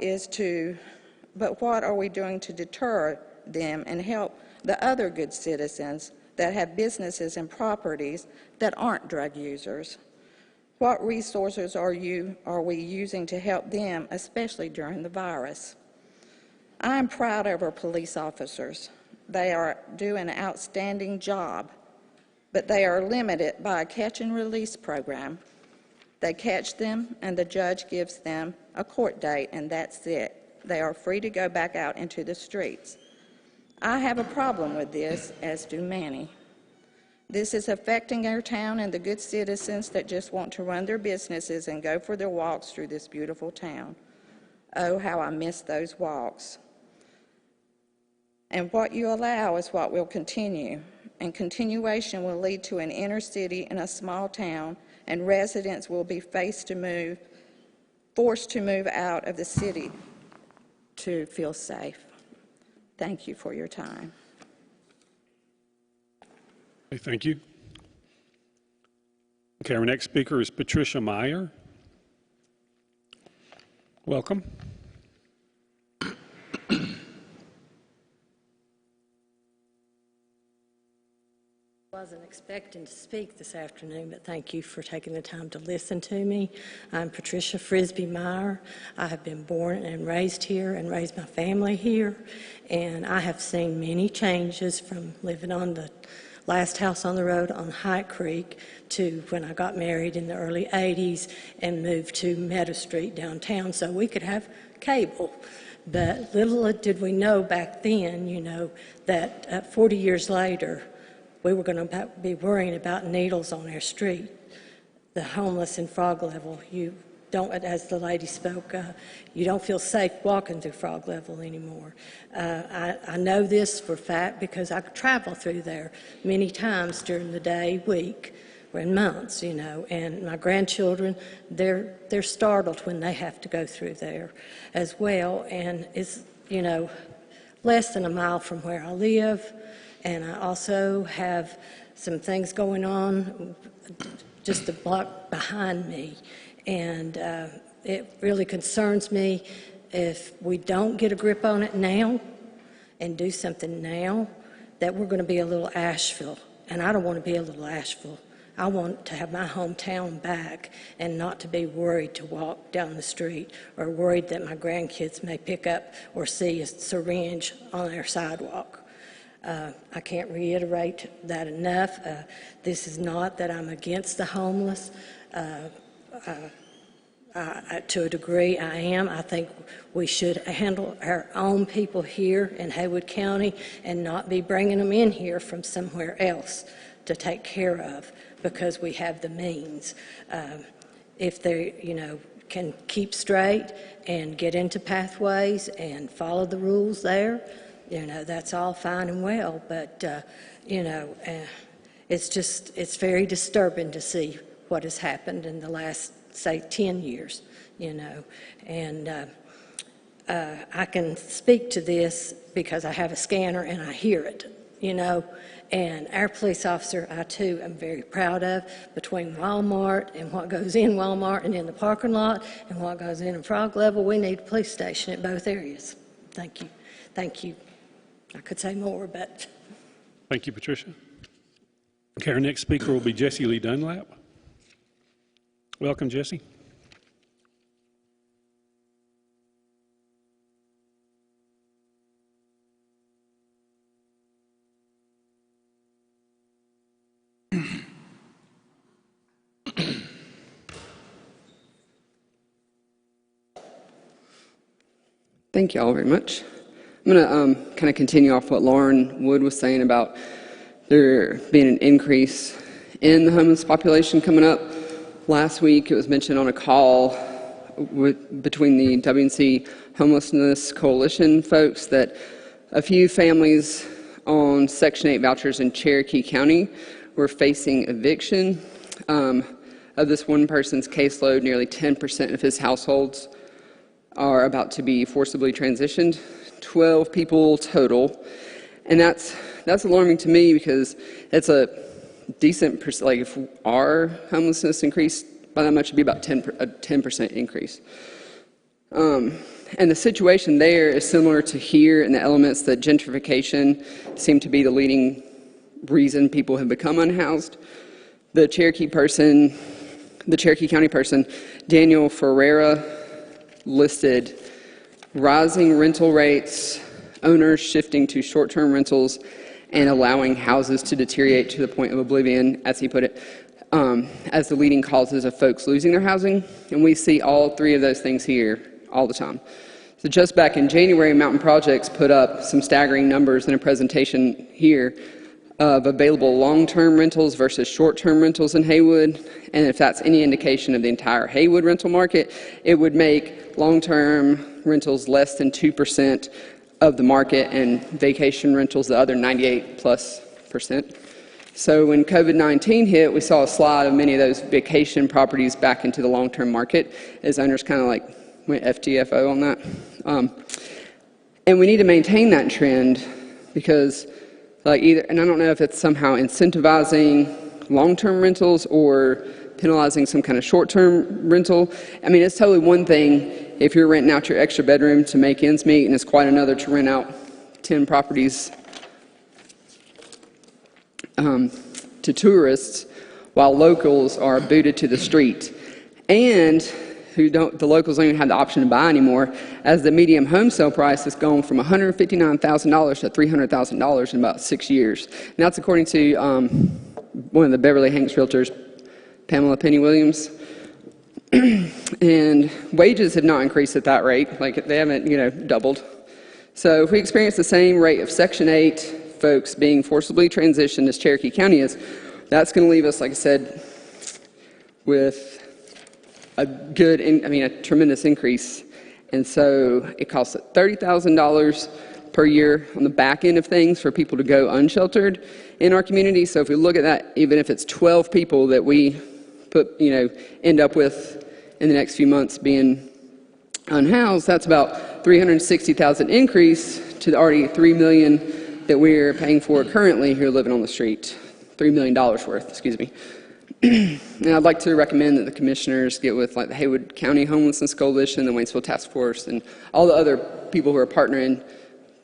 are we doing to deter them and help the other good citizens that have businesses and properties that aren't drug users? What resources are we using to help them, especially during the virus? I am proud of our police officers. They are doing an outstanding job, but they are limited by a catch and release program. They catch them, and the judge gives them a court date, and that's it. They are free to go back out into the streets. I have a problem with this, as do many. This is affecting our town and the good citizens that just want to run their businesses and go for their walks through this beautiful town. Oh, how I miss those walks. And what you allow is what will continue, and continuation will lead to an inner city in a small town, and residents will be forced to move out of the city to feel safe. Thank you for your time. Okay, thank you. Okay, our next speaker is Patricia Meyer. Welcome. Wasn't expecting to speak this afternoon, but thank you for taking the time to listen to me. I'm Patricia Frisbee Meyer. I have been born and raised here and raised my family here, and I have seen many changes from living on the last house on the road on High Creek to when I got married in the early 80s and moved to Meadow Street downtown so we could have cable. But little did we know back then, you know, that 40 years later, we were going to be worrying about needles on our street. The homeless in Frog Level, you don't, as the lady spoke, you don't feel safe walking through Frog Level anymore. I know this for a fact because I travel through there many times during the day, week, or in months, you know, and my grandchildren, they're startled when they have to go through there as well. And it's, you know, less than a mile from where I live. And I also have some things going on just a block behind me. And it really concerns me if we don't get a grip on it now and do something now, that we're going to be a little Asheville. And I don't want to be a little Asheville. I want to have my hometown back and not to be worried to walk down the street or worried that my grandkids may pick up or see a syringe on our sidewalk. I can't reiterate that enough. This is not that I'm against the homeless. To a degree, I am. I think we should handle our own people here in Haywood County and not be bringing them in here from somewhere else to take care of because we have the means. If they, you know, can keep straight and get into pathways and follow the rules there, you know, that's all fine and well, but, you know, it's very disturbing to see what has happened in the last, say, 10 years, you know. And I can speak to this because I have a scanner and I hear it, you know. And our police officer, I too am very proud of, between Walmart and what goes in Walmart and in the parking lot and what goes in Frog Level, we need a police station at both areas. Thank you. Thank you. I could say more, but... Thank you, Patricia. Okay, our next speaker will be Jessie Lee Dunlap. Welcome, Jessie. Thank you all very much. I'm going to kind of continue off what Lauren Wood was saying about there being an increase in the homeless population coming up. Last week it was mentioned on a call between the WNC Homelessness Coalition folks that a few families on Section 8 vouchers in Cherokee County were facing eviction. Of this one person's caseload, nearly 10% of his households are about to be forcibly transitioned. 12 people total, and that's alarming to me because it's a decent percent. Like if our homelessness increased by that much, it'd be about a 10% increase. And the situation there is similar to here in the elements that gentrification seem to be the leading reason people have become unhoused. The Cherokee County person, Daniel Ferreira, listed rising rental rates, owners shifting to short-term rentals, and allowing houses to deteriorate to the point of oblivion, as he put it, as the leading causes of folks losing their housing. And we see all three of those things here all the time. So just back in January, Mountain Projects put up some staggering numbers in a presentation here of available long-term rentals versus short-term rentals in Haywood. And if that's any indication of the entire Haywood rental market, it would make long-term rentals less than 2% of the market and vacation rentals the other 98+%. So when COVID-19 hit, we saw a slide of many of those vacation properties back into the long-term market as owners kind of like went FTFO on that. And we need to maintain that trend because and I don't know if it's somehow incentivizing long-term rentals or penalizing some kind of short-term rental. I mean, it's totally one thing if you're renting out your extra bedroom to make ends meet, and it's quite another to rent out 10 properties to tourists while locals are booted to the street. And the locals don't even have the option to buy anymore, as the median home sale price has gone from $159,000 to $300,000 in about 6 years. And that's according to one of the Beverly Hanks realtors, Pamela Penny Williams. And wages have not increased at that rate, like they haven't, doubled. So if we experience the same rate of Section 8 folks being forcibly transitioned as Cherokee County is, that's going to leave us, like I said, with a tremendous increase. And so it costs $30,000 per year on the back end of things for people to go unsheltered in our community. So if we look at that, even if it's 12 people that we end up with in the next few months being unhoused, that's about $360,000 increase to the already $3 million that we're paying for currently who are living on the street. $3 million worth, excuse me. And I'd like to recommend that the commissioners get with the Haywood County Homelessness Coalition, the Waynesville Task Force, and all the other people who are partnering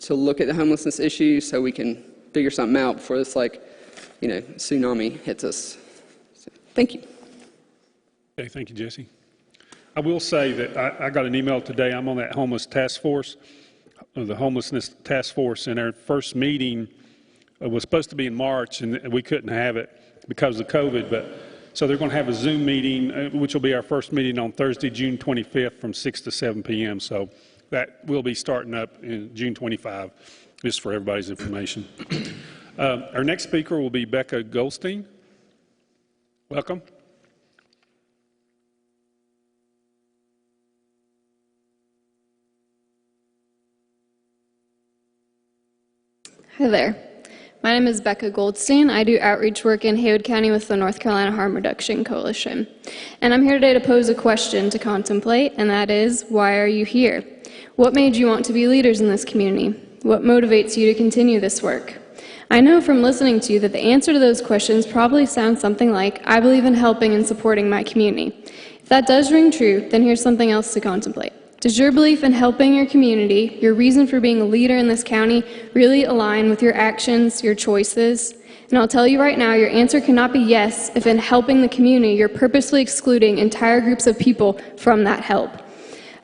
to look at the homelessness issue so we can figure something out before this tsunami hits us. So, thank you. Okay, thank you, Jesse. I will say that I got an email today. I'm on that homeless task force, the homelessness task force, and our first meeting was supposed to be in March, and we couldn't have it because of COVID, so they're going to have a Zoom meeting, which will be our first meeting on Thursday, June 25th from 6 to 7 p.m. So that will be starting up in June 25, just for everybody's information. Our next speaker will be Becca Goldstein. Welcome. Hi there. My name is Becca Goldstein. I do outreach work in Haywood County with the North Carolina Harm Reduction Coalition. And I'm here today to pose a question to contemplate, and that is, why are you here? What made you want to be leaders in this community? What motivates you to continue this work? I know from listening to you that the answer to those questions probably sounds something like, I believe in helping and supporting my community. If that does ring true, then here's something else to contemplate. Does your belief in helping your community, your reason for being a leader in this county, really align with your actions, your choices? And I'll tell you right now, your answer cannot be yes if in helping the community, you're purposely excluding entire groups of people from that help.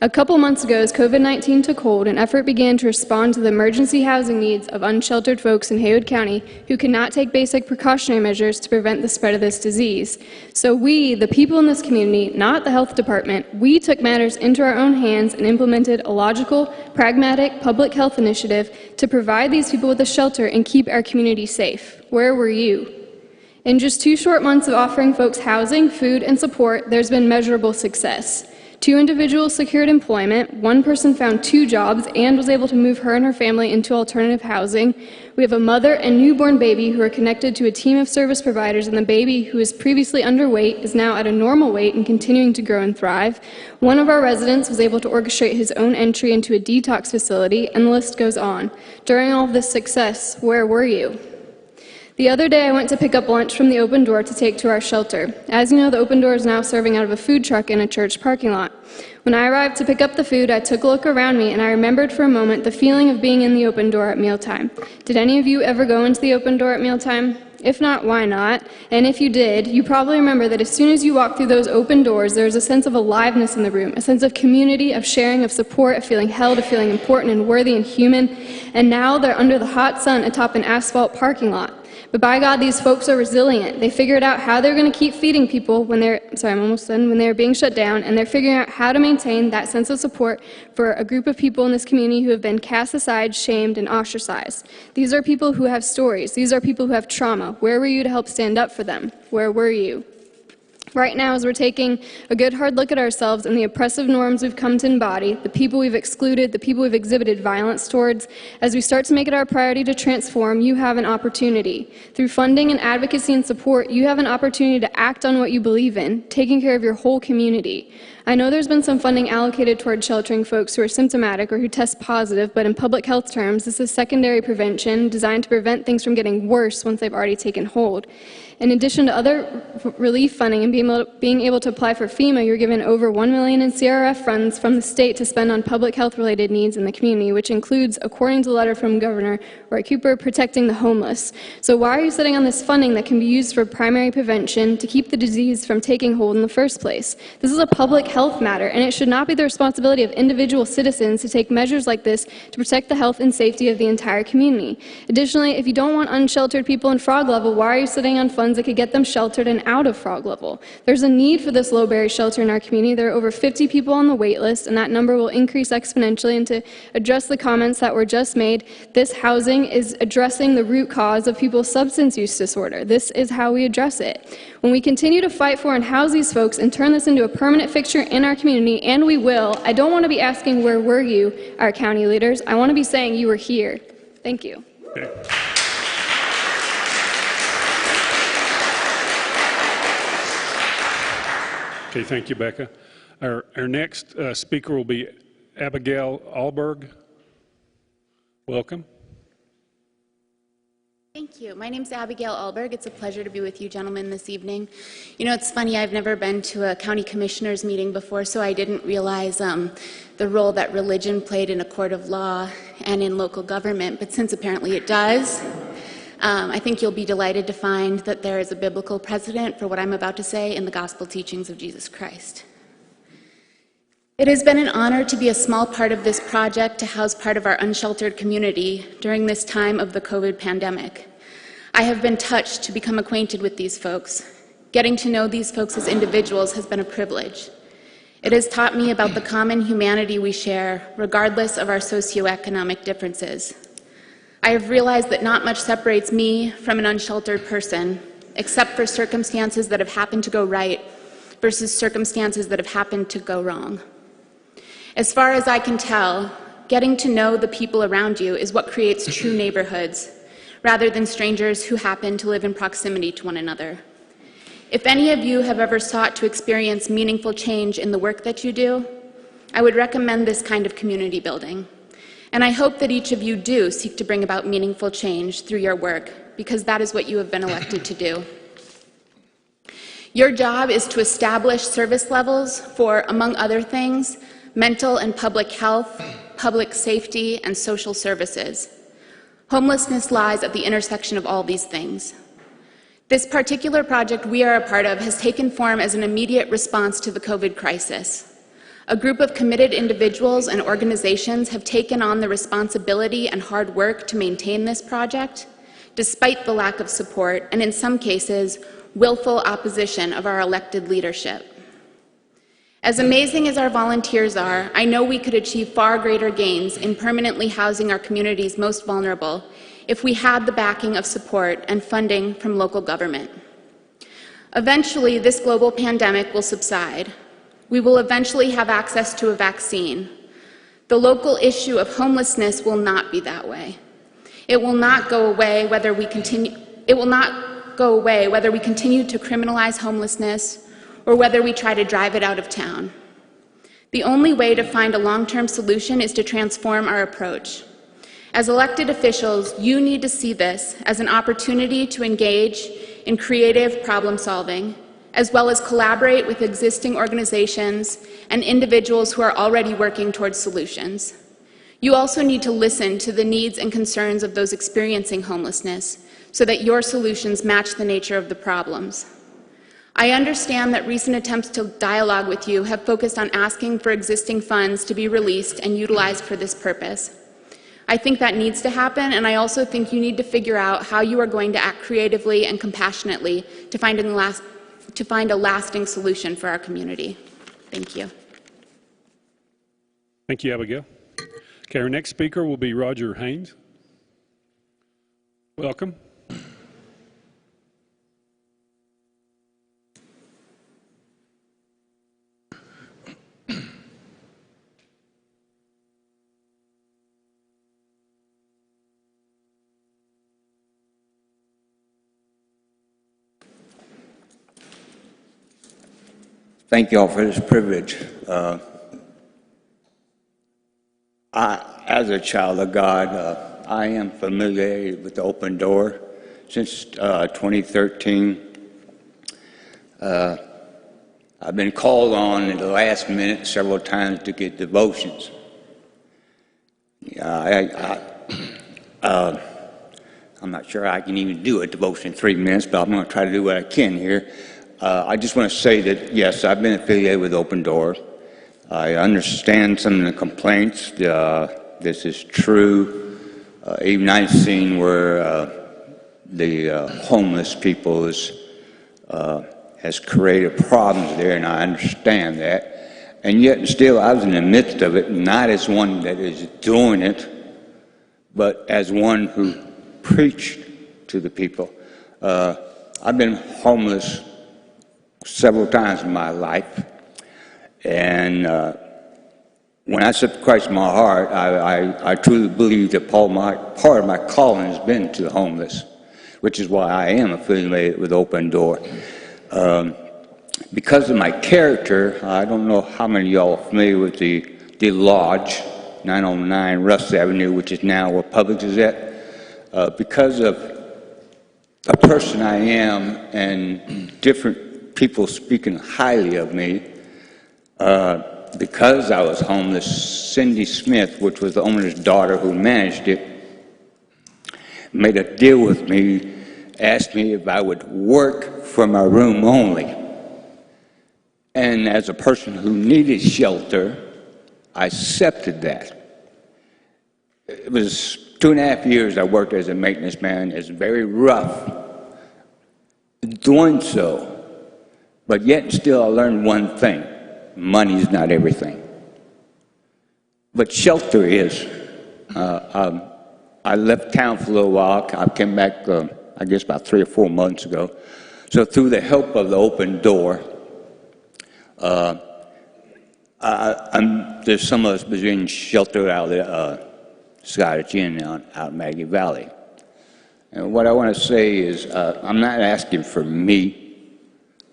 A couple months ago, as COVID-19 took hold, an effort began to respond to the emergency housing needs of unsheltered folks in Haywood County who cannot take basic precautionary measures to prevent the spread of this disease. So we, the people in this community, not the health department, we took matters into our own hands and implemented a logical, pragmatic public health initiative to provide these people with a shelter and keep our community safe. Where were you? In just 2 short months of offering folks housing, food, and support, there's been measurable success. 2 individuals secured employment, 1 person found 2 jobs and was able to move her and her family into alternative housing. We have a mother and newborn baby who are connected to a team of service providers, and the baby, who was previously underweight, is now at a normal weight and continuing to grow and thrive. One of our residents was able to orchestrate his own entry into a detox facility, and the list goes on. During all of this success, where were you? The other day, I went to pick up lunch from the Open Door to take to our shelter. As you know, the Open Door is now serving out of a food truck in a church parking lot. When I arrived to pick up the food, I took a look around me, and I remembered for a moment the feeling of being in the Open Door at mealtime. Did any of you ever go into the Open Door at mealtime? If not, why not? And if you did, you probably remember that as soon as you walk through those open doors, there was a sense of aliveness in the room, a sense of community, of sharing, of support, of feeling held, of feeling important and worthy and human. And now they're under the hot sun atop an asphalt parking lot. But by God, these folks are resilient. They figured out how they're going to keep feeding people when they're being shut down, and they're figuring out how to maintain that sense of support for a group of people in this community who have been cast aside, shamed, and ostracized. These are people who have stories. These are people who have trauma. Where were you to help stand up for them? Where were you? Right now, as we're taking a good hard look at ourselves and the oppressive norms we've come to embody, the people we've excluded, the people we've exhibited violence towards, as we start to make it our priority to transform, you have an opportunity. Through funding and advocacy and support, you have an opportunity to act on what you believe in, taking care of your whole community. I know there's been some funding allocated toward sheltering folks who are symptomatic or who test positive, but in public health terms, this is secondary prevention designed to prevent things from getting worse once they've already taken hold. In addition to other relief funding and being able to apply for FEMA, you're given over $1 million in CRF funds from the state to spend on public health-related needs in the community, which includes, according to the letter from Governor Roy Cooper, protecting the homeless. So why are you sitting on this funding that can be used for primary prevention to keep the disease from taking hold in the first place? This is a public health matter, and it should not be the responsibility of individual citizens to take measures like this to protect the health and safety of the entire community. Additionally, if you don't want unsheltered people in frog level, why are you sitting on funds that could get them sheltered and out of frog level? There's a need for this low-barrier shelter in our community. There are over 50 people on the wait list, and that number will increase exponentially. And to address the comments that were just made, this housing is addressing the root cause of people's substance use disorder. This is how we address it. When we continue to fight for and house these folks and turn this into a permanent fixture in our community, and we will, I don't want to be asking, where were you, our county leaders? I want to be saying you were here. Thank you. Okay. Okay, thank you, Becca. Our next speaker will be Abigail Alberg. Welcome. Thank you. My name is Abigail Alberg. It's a pleasure to be with you gentlemen this evening. You know, it's funny, I've never been to a county commissioners meeting before, so I didn't realize the role that religion played in a court of law and in local government, but since apparently it does, I think you'll be delighted to find that there is a biblical precedent for what I'm about to say in the gospel teachings of Jesus Christ. It has been an honor to be a small part of this project to house part of our unsheltered community during this time of the COVID pandemic. I have been touched to become acquainted with these folks. Getting to know these folks as individuals has been a privilege. It has taught me about the common humanity we share, regardless of our socioeconomic differences. I have realized that not much separates me from an unsheltered person, except for circumstances that have happened to go right versus circumstances that have happened to go wrong. As far as I can tell, getting to know the people around you is what creates true neighborhoods, rather than strangers who happen to live in proximity to one another. If any of you have ever sought to experience meaningful change in the work that you do, I would recommend this kind of community building. And I hope that each of you do seek to bring about meaningful change through your work, because that is what you have been elected to do. Your job is to establish service levels for, among other things, mental and public health, public safety, and social services. Homelessness lies at the intersection of all these things. This particular project we are a part of has taken form as an immediate response to the COVID crisis. A group of committed individuals and organizations have taken on the responsibility and hard work to maintain this project, despite the lack of support, and in some cases, willful opposition of our elected leadership. As amazing as our volunteers are, I know we could achieve far greater gains in permanently housing our community's most vulnerable if we had the backing of support and funding from local government. Eventually, this global pandemic will subside. We will eventually have access to a vaccine. The local issue of homelessness will not be that way. It will not go away whether we continue to criminalize homelessness or whether we try to drive it out of town. The only way to find a long-term solution is to transform our approach. As elected officials, you need to see this as an opportunity to engage in creative problem solving, as well as collaborate with existing organizations and individuals who are already working towards solutions. You also need to listen to the needs and concerns of those experiencing homelessness, so that your solutions match the nature of the problems. I understand that recent attempts to dialogue with you have focused on asking for existing funds to be released and utilized for this purpose. I think that needs to happen, and I also think you need to figure out how you are going to act creatively and compassionately to find a lasting solution for our community. Thank you. Thank you, Abigail. Okay, our next speaker will be Roger Haynes. Welcome. Thank you all for this privilege. As a child of God, I am familiar with the open door since 2013. I've been called on in the last minute several times to get devotions. I'm not sure I can even do a devotion in 3 minutes, but I'm going to try to do what I can here. I just want to say that, yes, I've been affiliated with Open Door. I understand some of the complaints. This is true. Even I've seen where the homeless people has created problems there, and I understand that. And yet still I was in the midst of it, not as one that is doing it, but as one who preached to the people. I've been homeless several times in my life, and when I accepted Christ in my heart, I truly believe that part of my calling has been to the homeless, which is why I am affiliated with Open Door. Because of my character, I don't know how many of y'all are familiar with the Lodge, 909 Russ Avenue, which is now where Publix is at. Because of a person I am and different people speaking highly of me, because I was homeless, Cindy Smith, which was the owner's daughter who managed it, made a deal with me, asked me if I would work for my room only. And as a person who needed shelter, I accepted that. It was 2.5 years I worked as a maintenance man. It's very rough doing so, but yet still I learned one thing: money is not everything, but shelter is. I left town for a little while. I came back, I guess about 3 or 4 months ago. So through the help of the Open Door, there's some of us being sheltered out of Scottish Inn out in Maggie Valley. And what I want to say is, I'm not asking for me.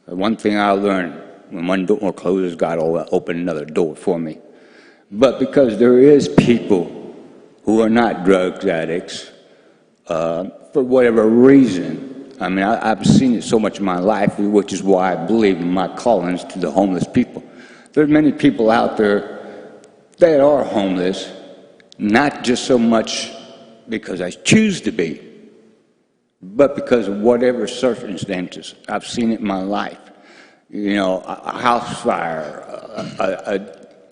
One thing I learned: when one door closes, God will open another door for me. But because there is people who are not drug addicts, for whatever reason, I mean, I've seen it so much in my life, which is why I believe in my callings to the homeless people. There are many people out there that are homeless, not just so much because I choose to be, but because of whatever circumstances. I've seen it in my life. You know, a house fire,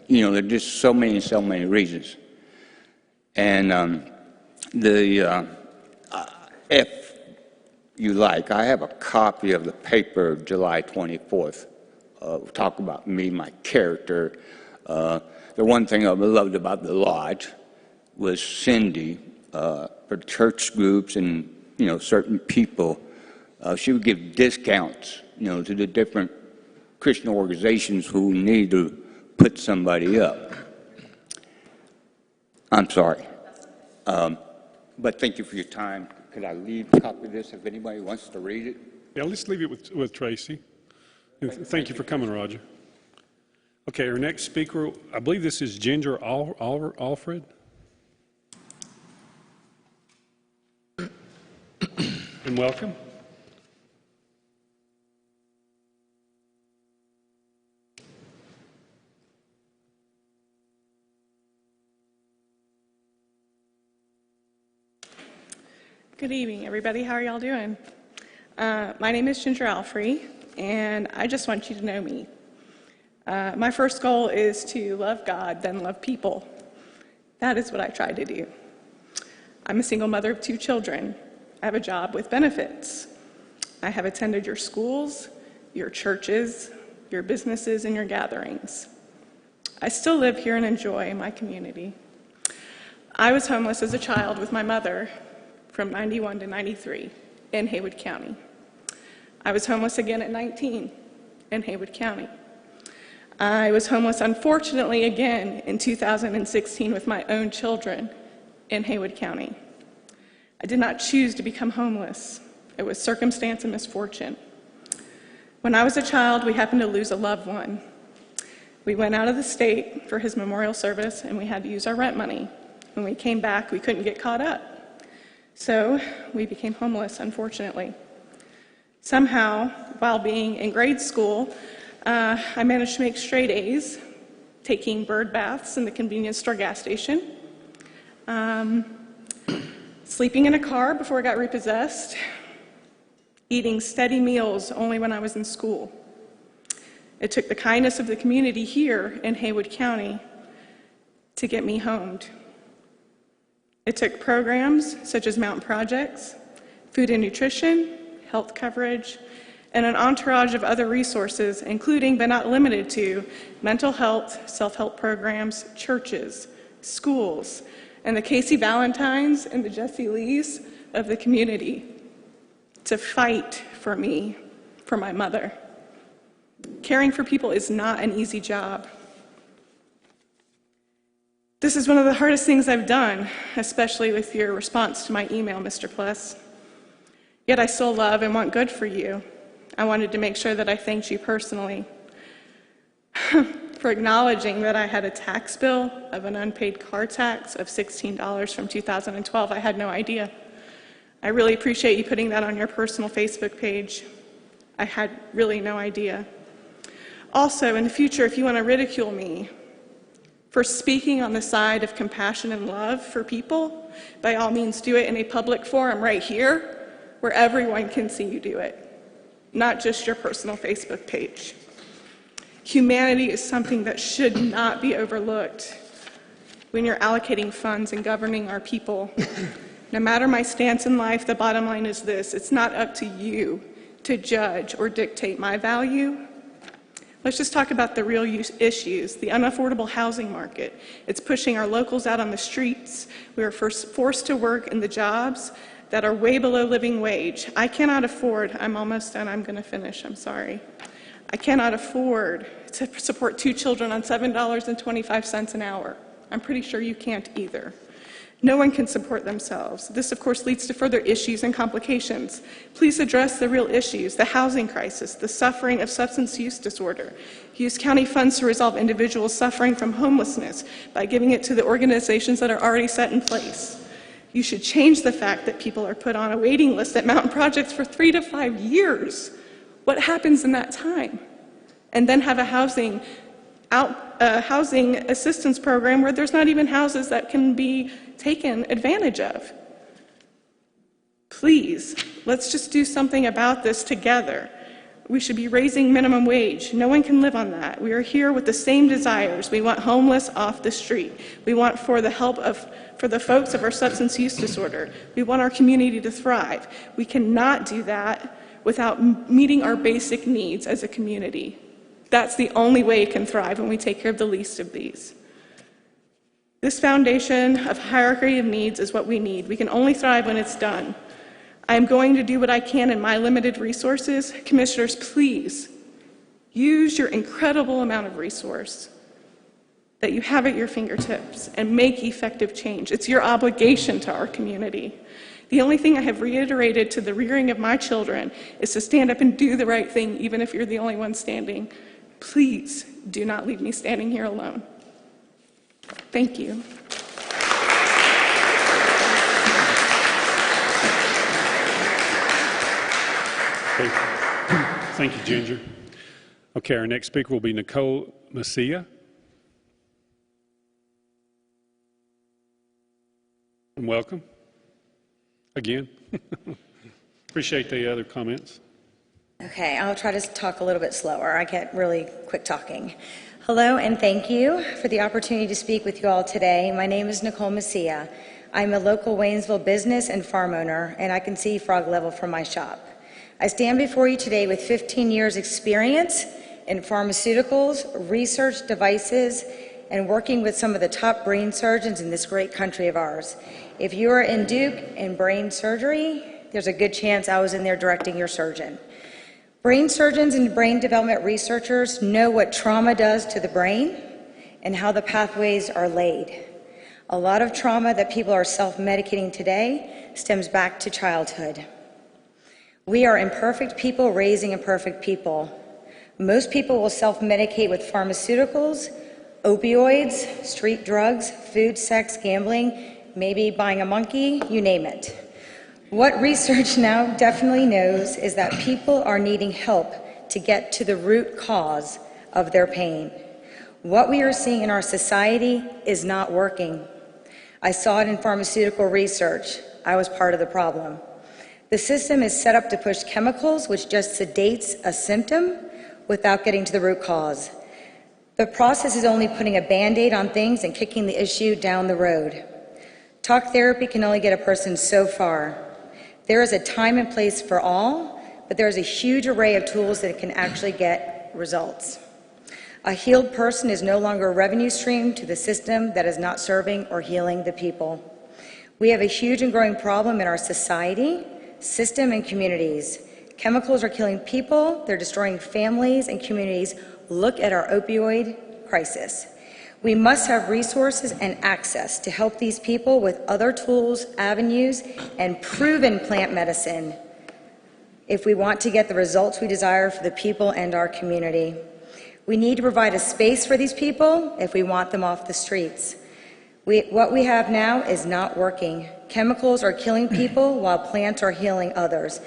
you know, there are just so many reasons. And if you like, I have a copy of the paper of July 24th, talk about me, my character. The one thing I loved about the Lodge was Cindy, for church groups and, you know, certain people. She would give discounts, you know, to the different Christian organizations who need to put somebody up. I'm sorry. But thank you for your time. Could I leave a copy of this if anybody wants to read it? Yeah, let's leave it with Tracy. Thank you for coming, Roger. Okay, our next speaker, I believe this is Ginger Alfred. And welcome. Good evening, everybody. How are y'all doing? My name is Ginger Alfrey, and I just want you to know me. My first goal is to love God, then love people. That is what I try to do. I'm a single mother of 2 children. I have a job with benefits. I have attended your schools, your churches, your businesses, and your gatherings. I still live here and enjoy my community. I was homeless as a child with my mother from 91 to 93 in Haywood County. I was homeless again at 19 in Haywood County. I was homeless, unfortunately, again in 2016 with my own children in Haywood County. I did not choose to become homeless. It was circumstance and misfortune. When I was a child, we happened to lose a loved one. We went out of the state for his memorial service, and we had to use our rent money. When we came back, we couldn't get caught up. So we became homeless, unfortunately. Somehow, while being in grade school, I managed to make straight A's, taking bird baths in the convenience store gas station, sleeping in a car before I got repossessed, eating steady meals only when I was in school. It took the kindness of the community here in Haywood County to get me homed. It took programs such as Mountain Projects, food and nutrition, health coverage, and an entourage of other resources, including but not limited to mental health, self-help programs, churches, schools, and the Casey Valentines and the Jesse Lees of the community to fight for me, for my mother. Caring for people is not an easy job. This is one of the hardest things I've done, especially with your response to my email, Mr. Pless. Yet I still love and want good for you. I wanted to make sure that I thanked you personally for acknowledging that I had a tax bill of an unpaid car tax of $16 from 2012. I had no idea. I really appreciate you putting that on your personal Facebook page. I had really no idea. Also, in the future, if you want to ridicule me for speaking on the side of compassion and love for people, by all means do it in a public forum right here where everyone can see you do it, not just your personal Facebook page. Humanity is something that should not be overlooked when you're allocating funds and governing our people. No matter my stance in life, the bottom line is this: it's not up to you to judge or dictate my value. Let's just talk about the real issues. The unaffordable housing market. It's pushing our locals out on the streets. We are forced to work in the jobs that are way below living wage. I cannot afford, I'm almost done, I'm gonna finish, I'm sorry. I cannot afford to support 2 children on $7.25 an hour. I'm pretty sure you can't either. No one can support themselves. This, of course, leads to further issues and complications. Please address the real issues: the housing crisis, the suffering of substance use disorder. Use county funds to resolve individuals suffering from homelessness by giving it to the organizations that are already set in place. You should change the fact that people are put on a waiting list at Mountain Projects for 3 to 5 years. What happens in that time? And then have a housing assistance program where there's not even houses that can be taken advantage of. Please, let's just do something about this together. We should be raising minimum wage. No one can live on that. We are here with the same desires. We want homeless off the street. We want for the folks of our substance use disorder. We want our community to thrive. We cannot do that without meeting our basic needs as a community. That's the only way it can thrive, when we take care of the least of these. This foundation of hierarchy of needs is what we need. We can only thrive when it's done. I am going to do what I can in my limited resources. Commissioners, please use your incredible amount of resource that you have at your fingertips and make effective change. It's your obligation to our community. The only thing I have reiterated to the rearing of my children is to stand up and do the right thing, even if you're the only one standing. Please do not leave me standing here alone. Thank you. Thank you, Ginger. Okay, our next speaker will be Nicole Messia. And welcome. Again. Appreciate the other comments. Okay, I'll try to talk a little bit slower. I get really quick talking. Hello, and thank you for the opportunity to speak with you all today. My name is Nicole Messia. I'm a local Waynesville business and farm owner, and I can see frog level from my shop. I stand before you today with 15 years experience in pharmaceuticals, research devices, and working with some of the top brain surgeons in this great country of ours. If you are in Duke in brain surgery, there's a good chance I was in there directing your surgeon. Brain surgeons and brain development researchers know what trauma does to the brain and how the pathways are laid. A lot of trauma that people are self-medicating today stems back to childhood. We are imperfect people raising imperfect people. Most people will self-medicate with pharmaceuticals, opioids, street drugs, food, sex, gambling, maybe buying a monkey, you name it. What research now definitely knows is that people are needing help to get to the root cause of their pain. What we are seeing in our society is not working. I saw it in pharmaceutical research. I was part of the problem. The system is set up to push chemicals, which just sedates a symptom without getting to the root cause. The process is only putting a Band-Aid on things and kicking the issue down the road. Talk therapy can only get a person so far. There is a time and place for all, but there is a huge array of tools that can actually get results. A healed person is no longer a revenue stream to the system that is not serving or healing the people. We have a huge and growing problem in our society, system, and communities. Chemicals are killing people, they're destroying families and communities. Look at our opioid crisis. We must have resources and access to help these people with other tools, avenues, and proven plant medicine if we want to get the results we desire for the people and our community. We need to provide a space for these people if we want them off the streets. What we have now is not working. Chemicals are killing people while plants are healing others.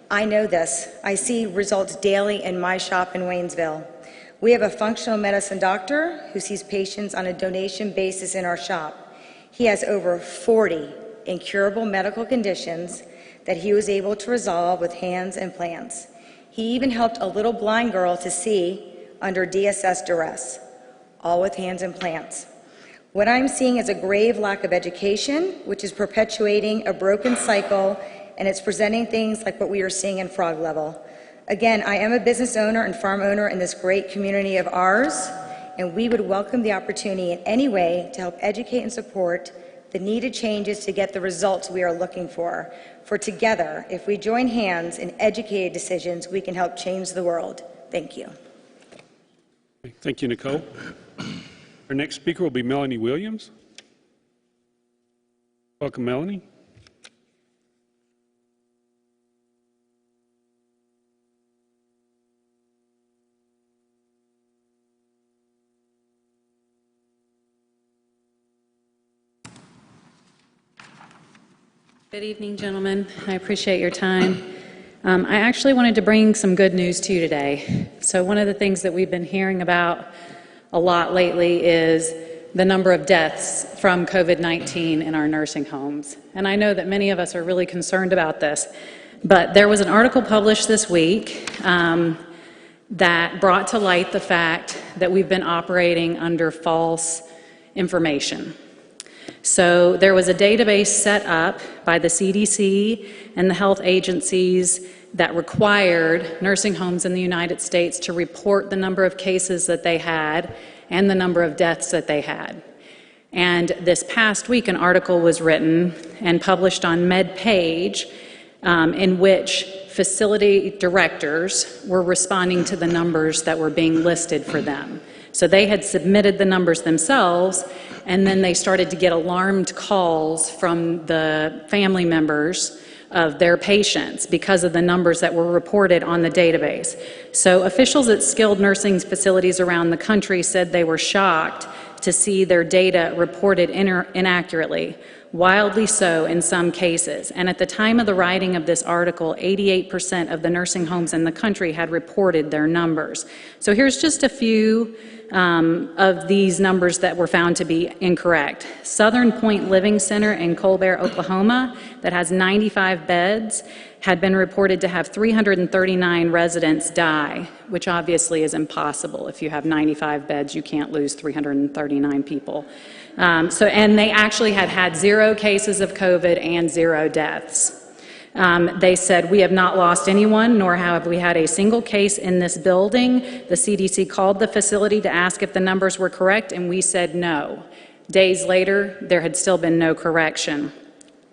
I know this. I see results daily in my shop in Waynesville. We have a functional medicine doctor who sees patients on a donation basis in our shop. He has over 40 incurable medical conditions that he was able to resolve with hands and plants. He even helped a little blind girl to see under DSS duress, all with hands and plants. What I'm seeing is a grave lack of education, which is perpetuating a broken cycle, and it's presenting things like what we are seeing in frog level. Again, I am a business owner and farm owner in this great community of ours, and we would welcome the opportunity in any way to help educate and support the needed changes to get the results we are looking for. For together, if we join hands in educated decisions, we can help change the world. Thank you. Thank you, Nicole. Our next speaker will be Melanie Williams. Welcome, Melanie. Good evening, gentlemen. I appreciate your time. I actually wanted to bring some good news to you today. So one of the things that we've been hearing about a lot lately is the number of deaths from COVID-19 in our nursing homes. And I know that many of us are really concerned about this, but there was an article published this week that brought to light the fact that we've been operating under false information. So there was a database set up by the CDC and the health agencies that required nursing homes in the United States to report the number of cases that they had and the number of deaths that they had. And this past week, an article was written and published on MedPage in which facility directors were responding to the numbers that were being listed for them. So they had submitted the numbers themselves, and then they started to get alarmed calls from the family members of their patients because of the numbers that were reported on the database. So officials at skilled nursing facilities around the country said they were shocked to see their data reported inaccurately. wildly so in some cases. And at the time of the writing of this article, 88% of the nursing homes in the country had reported their numbers. So here's just a few of these numbers that were found to be incorrect. Southern Point Living Center in Colbert, Oklahoma, that has 95 beds, had been reported to have 339 residents die, which obviously is impossible. If you have 95 beds, you can't lose 339 people. And they actually had 0 cases of COVID and 0 deaths. They said, "We have not lost anyone, nor have we had a single case in this building." The CDC called the facility to ask if the numbers were correct, and we said no. Days later, there had still been no correction.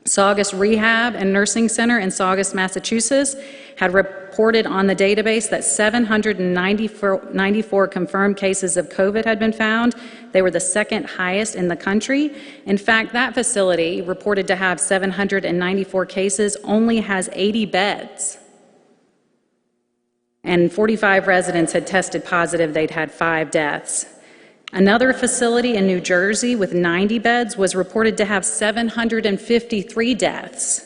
Saugus Rehab and Nursing Center in Saugus, Massachusetts, had reported on the database that 794 confirmed cases of COVID had been found. They were the second highest in the country. In fact, that facility, reported to have 794 cases, only has 80 beds. And 45 residents had tested positive. They'd had 5 deaths. Another facility in New Jersey with 90 beds was reported to have 753 deaths.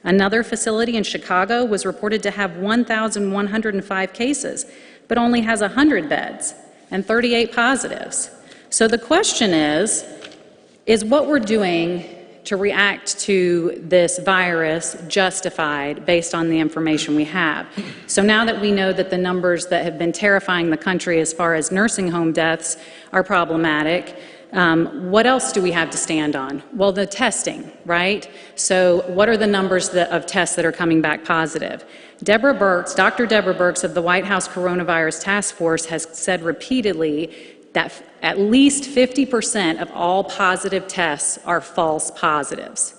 Another facility in Chicago was reported to have 1,105 cases, but only has 100 beds and 38 positives. So the question is what we're doing to react to this virus justified based on the information we have? So now that we know that the numbers that have been terrifying the country as far as nursing home deaths are problematic, what else do we have to stand on? Well, the testing, right? So what are the numbers of tests that are coming back positive? Dr. Deborah Birx of the White House Coronavirus Task Force has said repeatedly that at least 50% of all positive tests are false positives.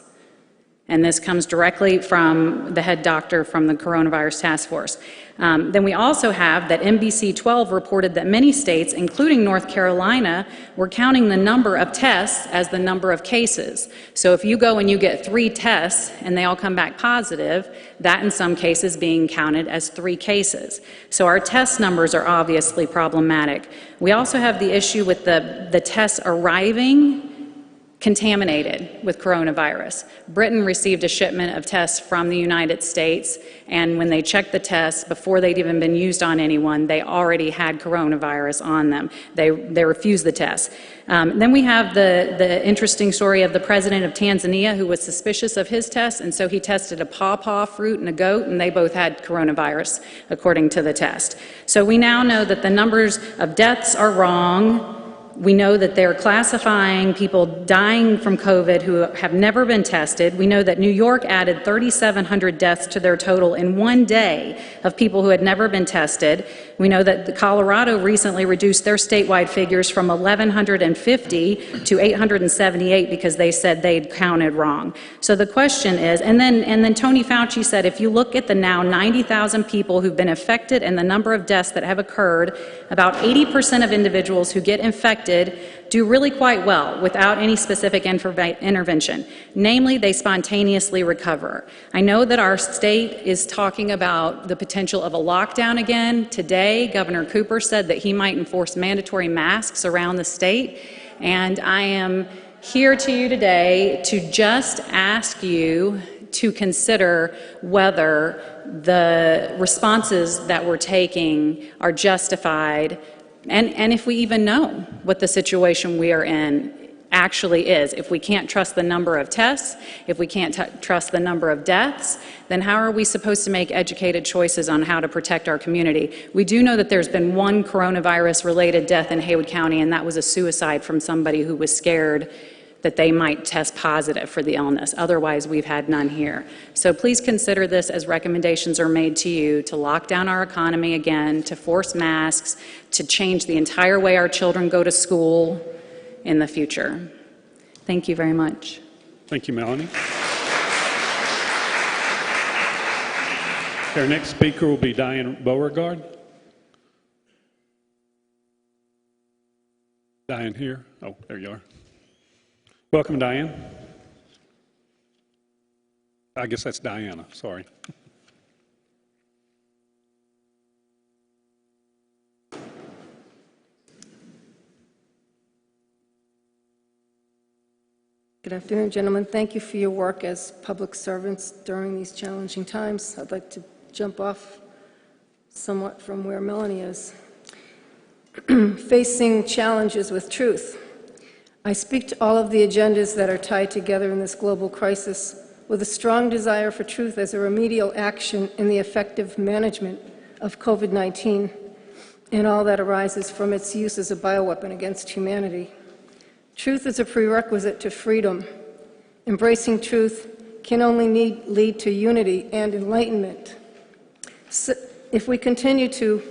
And this comes directly from the head doctor from the Coronavirus Task Force. Then we also have that NBC 12 reported that many states, including North Carolina, were counting the number of tests as the number of cases. So if you go and you get 3 tests and they all come back positive, that in some cases being counted as 3 cases. So our test numbers are obviously problematic. We also have the issue with the tests arriving contaminated with coronavirus. Britain received a shipment of tests from the United States, and when they checked the tests, before they'd even been used on anyone, they already had coronavirus on them. They refused the test. Then we have the interesting story of the president of Tanzania who was suspicious of his test, and so he tested a pawpaw fruit and a goat, and they both had coronavirus, according to the test. So we now know that the numbers of deaths are wrong. We know that they're classifying people dying from COVID who have never been tested. We know that New York added 3,700 deaths to their total in one day of people who had never been tested. We know that Colorado recently reduced their statewide figures from 1,150 to 878 because they said they'd counted wrong. So the question is, and then Tony Fauci said, if you look at the now 90,000 people who've been affected and the number of deaths that have occurred, about 80% of individuals who get infected do really quite well without any specific intervention. Namely, they spontaneously recover. I know that our state is talking about the potential of a lockdown again. Today, Governor Cooper said that he might enforce mandatory masks around the state. And I am here to you today to just ask you to consider whether the responses that we're taking are justified, and if we even know what the situation we are in actually is. If we can't trust the number of tests, if we can't trust the number of deaths, then how are we supposed to make educated choices on how to protect our community? We do know that there's been one coronavirus-related death in Haywood County, and that was a suicide from somebody who was scared that they might test positive for the illness. Otherwise, we've had none here. So please consider this as recommendations are made to you to lock down our economy again, to force masks, to change the entire way our children go to school in the future. Thank you very much. Thank you, Melanie. Our next speaker will be Diane Beauregard. Diane here? Oh, there you are. Welcome, Diane. I guess that's Diana, sorry. Good afternoon, gentlemen. Thank you for your work as public servants during these challenging times. I'd like to jump off somewhat from where Melanie is. Facing challenges with truth. I speak to all of the agendas that are tied together in this global crisis with a strong desire for truth as a remedial action in the effective management of COVID-19 and all that arises from its use as a bioweapon against humanity. Truth is a prerequisite to freedom. Embracing truth can only lead to unity and enlightenment. So if we continue to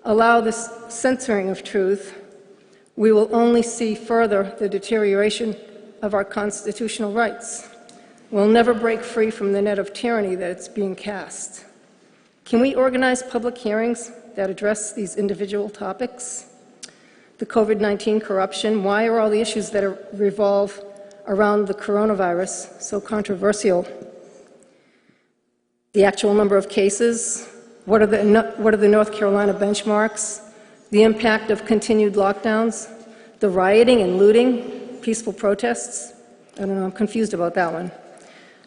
allow this censoring of truth, we will only see further the deterioration of our constitutional rights. We'll never break free from the net of tyranny that it's being cast. Can we organize public hearings that address these individual topics? The COVID-19 corruption, why are all the issues that revolve around the coronavirus so controversial? The actual number of cases, what are the North Carolina benchmarks, the impact of continued lockdowns, the rioting and looting, peaceful protests? I don't know, I'm confused about that one.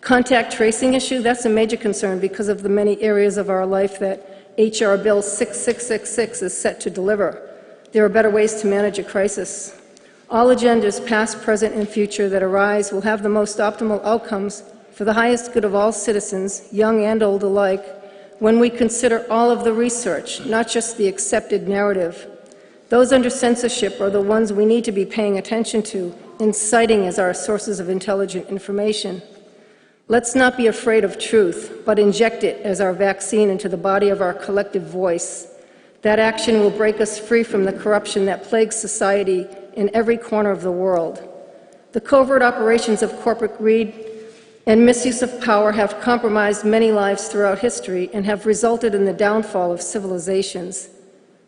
Contact tracing issue, that's a major concern because of the many areas of our life that HR Bill 6666 is set to deliver. There are better ways to manage a crisis. All agendas, past, present, and future, that arise will have the most optimal outcomes for the highest good of all citizens, young and old alike, when we consider all of the research, not just the accepted narrative. Those under censorship are the ones we need to be paying attention to, and citing as our sources of intelligent information. Let's not be afraid of truth, but inject it as our vaccine into the body of our collective voice. That action will break us free from the corruption that plagues society in every corner of the world. The covert operations of corporate greed and misuse of power have compromised many lives throughout history and have resulted in the downfall of civilizations.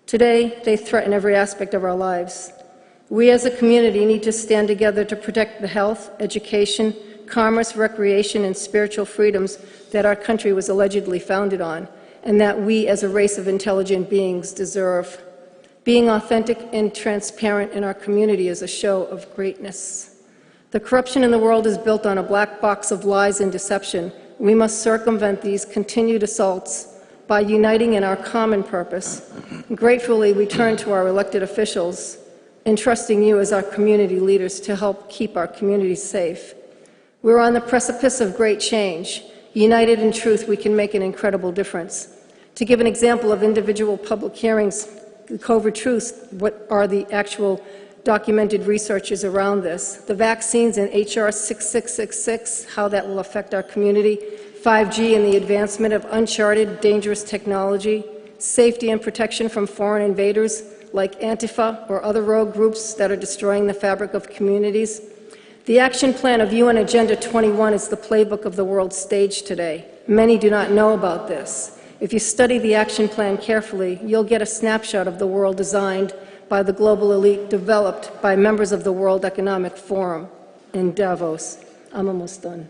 Today, they threaten every aspect of our lives. We as a community need to stand together to protect the health, education, commerce, recreation, and spiritual freedoms that our country was allegedly founded on, and that we as a race of intelligent beings deserve. Being authentic and transparent in our community is a show of greatness. The corruption in the world is built on a black box of lies and deception. We must circumvent these continued assaults by uniting in our common purpose. Gratefully, we turn to our elected officials, entrusting you as our community leaders to help keep our communities safe. We're on the precipice of great change. United in truth, we can make an incredible difference. To give an example of individual public hearings, the covert truths, what are the actual documented researches around this? The vaccines and HR 6666, how that will affect our community, 5G and the advancement of uncharted, dangerous technology, safety and protection from foreign invaders like Antifa or other rogue groups that are destroying the fabric of communities. The action plan of UN Agenda 21 is the playbook of the world stage today. Many do not know about this. If you study the action plan carefully, you'll get a snapshot of the world designed by the global elite, developed by members of the World Economic Forum in Davos. I'm almost done.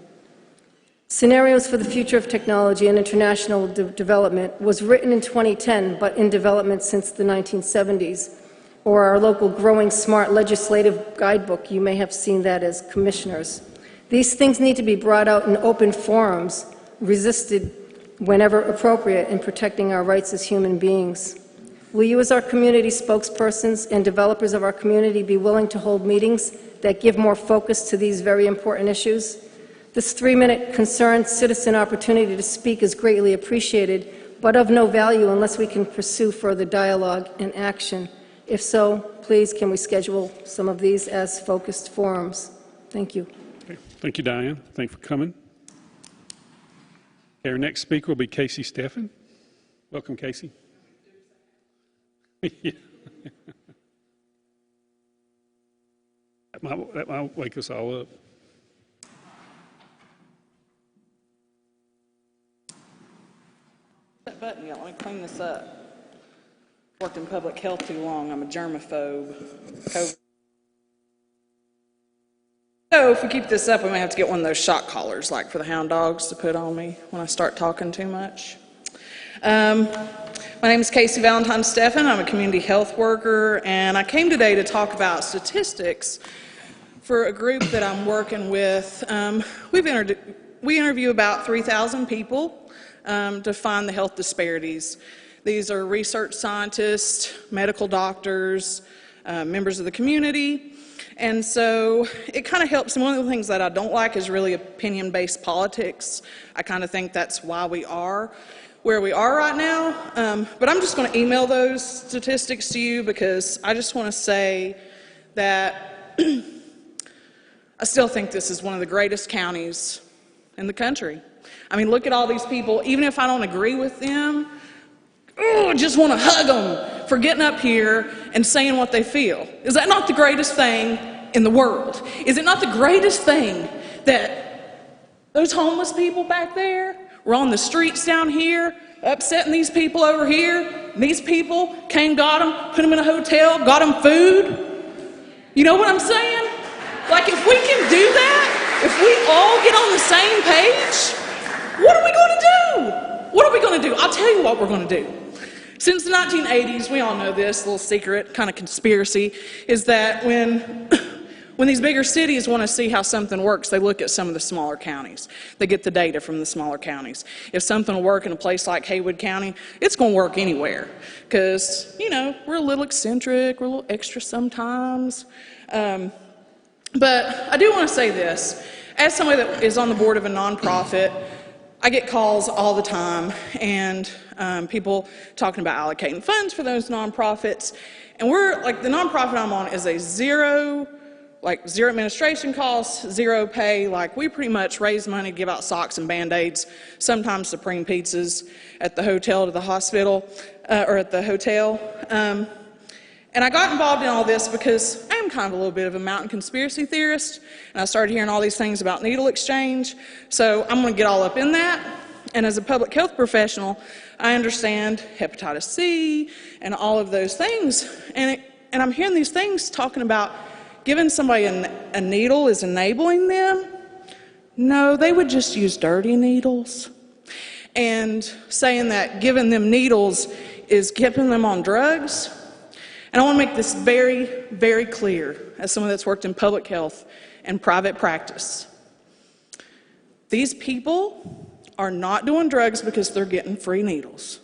Scenarios for the Future of Technology and International Development was written in 2010, but in development since the 1970s. Or our local Growing Smart legislative guidebook, you may have seen that as commissioners. These things need to be brought out in open forums, resisted whenever appropriate, in protecting our rights as human beings. Will you, as our community spokespersons and developers of our community, be willing to hold meetings that give more focus to these very important issues? This 3-minute concerned citizen opportunity to speak is greatly appreciated, but of no value unless we can pursue further dialogue and action. If so, please, can we schedule some of these as focused forums? Thank you. Okay. Thank you, Diane. Thanks for coming. Okay, our next speaker will be Casey Steffen. Welcome, Casey. Yeah. That might wake us all up. That button yet. Let me clean this up. Worked in public health too long. I'm a germaphobe. COVID. So if we keep this up, we may have to get one of those shock collars, like for the hound dogs, to put on me when I start talking too much. My name is Casey Valentine Steffen. I'm a community health worker, and I came today to talk about statistics for a group that I'm working with. We interview about 3,000 people to find the health disparities. These are research scientists, medical doctors, members of the community. And so it kind of helps. And one of the things that I don't like is really opinion-based politics. I kind of think that's why we are where we are right now. But I'm just going to email those statistics to you because I just want to say that I still think this is one of the greatest counties in the country. I mean, look at all these people. Even if I don't agree with them, I just want to hug them for getting up here and saying what they feel. Is that not the greatest thing in the world? Is it not the greatest thing that those homeless people back there were on the streets down here, upsetting these people over here? These people came, got them, put them in a hotel, got them food. You know what I'm saying? Like, if we can do that, if we all get on the same page, what are we going to do? What are we going to do? I'll tell you what we're going to do. Since the 1980s, we all know this little secret, kind of conspiracy, is that when these bigger cities want to see how something works, they look at some of the smaller counties. They get the data from the smaller counties. If something will work in a place like Haywood County, it's going to work anywhere. Because, you know, we're a little eccentric, we're a little extra sometimes. But I do want to say this. As somebody that is on the board of a nonprofit, I get calls all the time, and people talking about allocating funds for those nonprofits. And we're, like, the nonprofit I'm on is a zero administration costs, zero pay. Like, we pretty much raise money, give out socks and Band-Aids, sometimes Supreme pizzas at the hotel to the hospital, or at the hotel. And I got involved in all this because I am kind of a little bit of a mountain conspiracy theorist, and I started hearing all these things about needle exchange, so I'm going to get all up in that. And as a public health professional, I understand hepatitis C and all of those things, and I'm hearing these things talking about giving somebody a needle is enabling them. No, they would just use dirty needles. And saying that giving them needles is keeping them on drugs. And I want to make this very, very clear as someone that's worked in public health and private practice. These people are not doing drugs because they're getting free needles.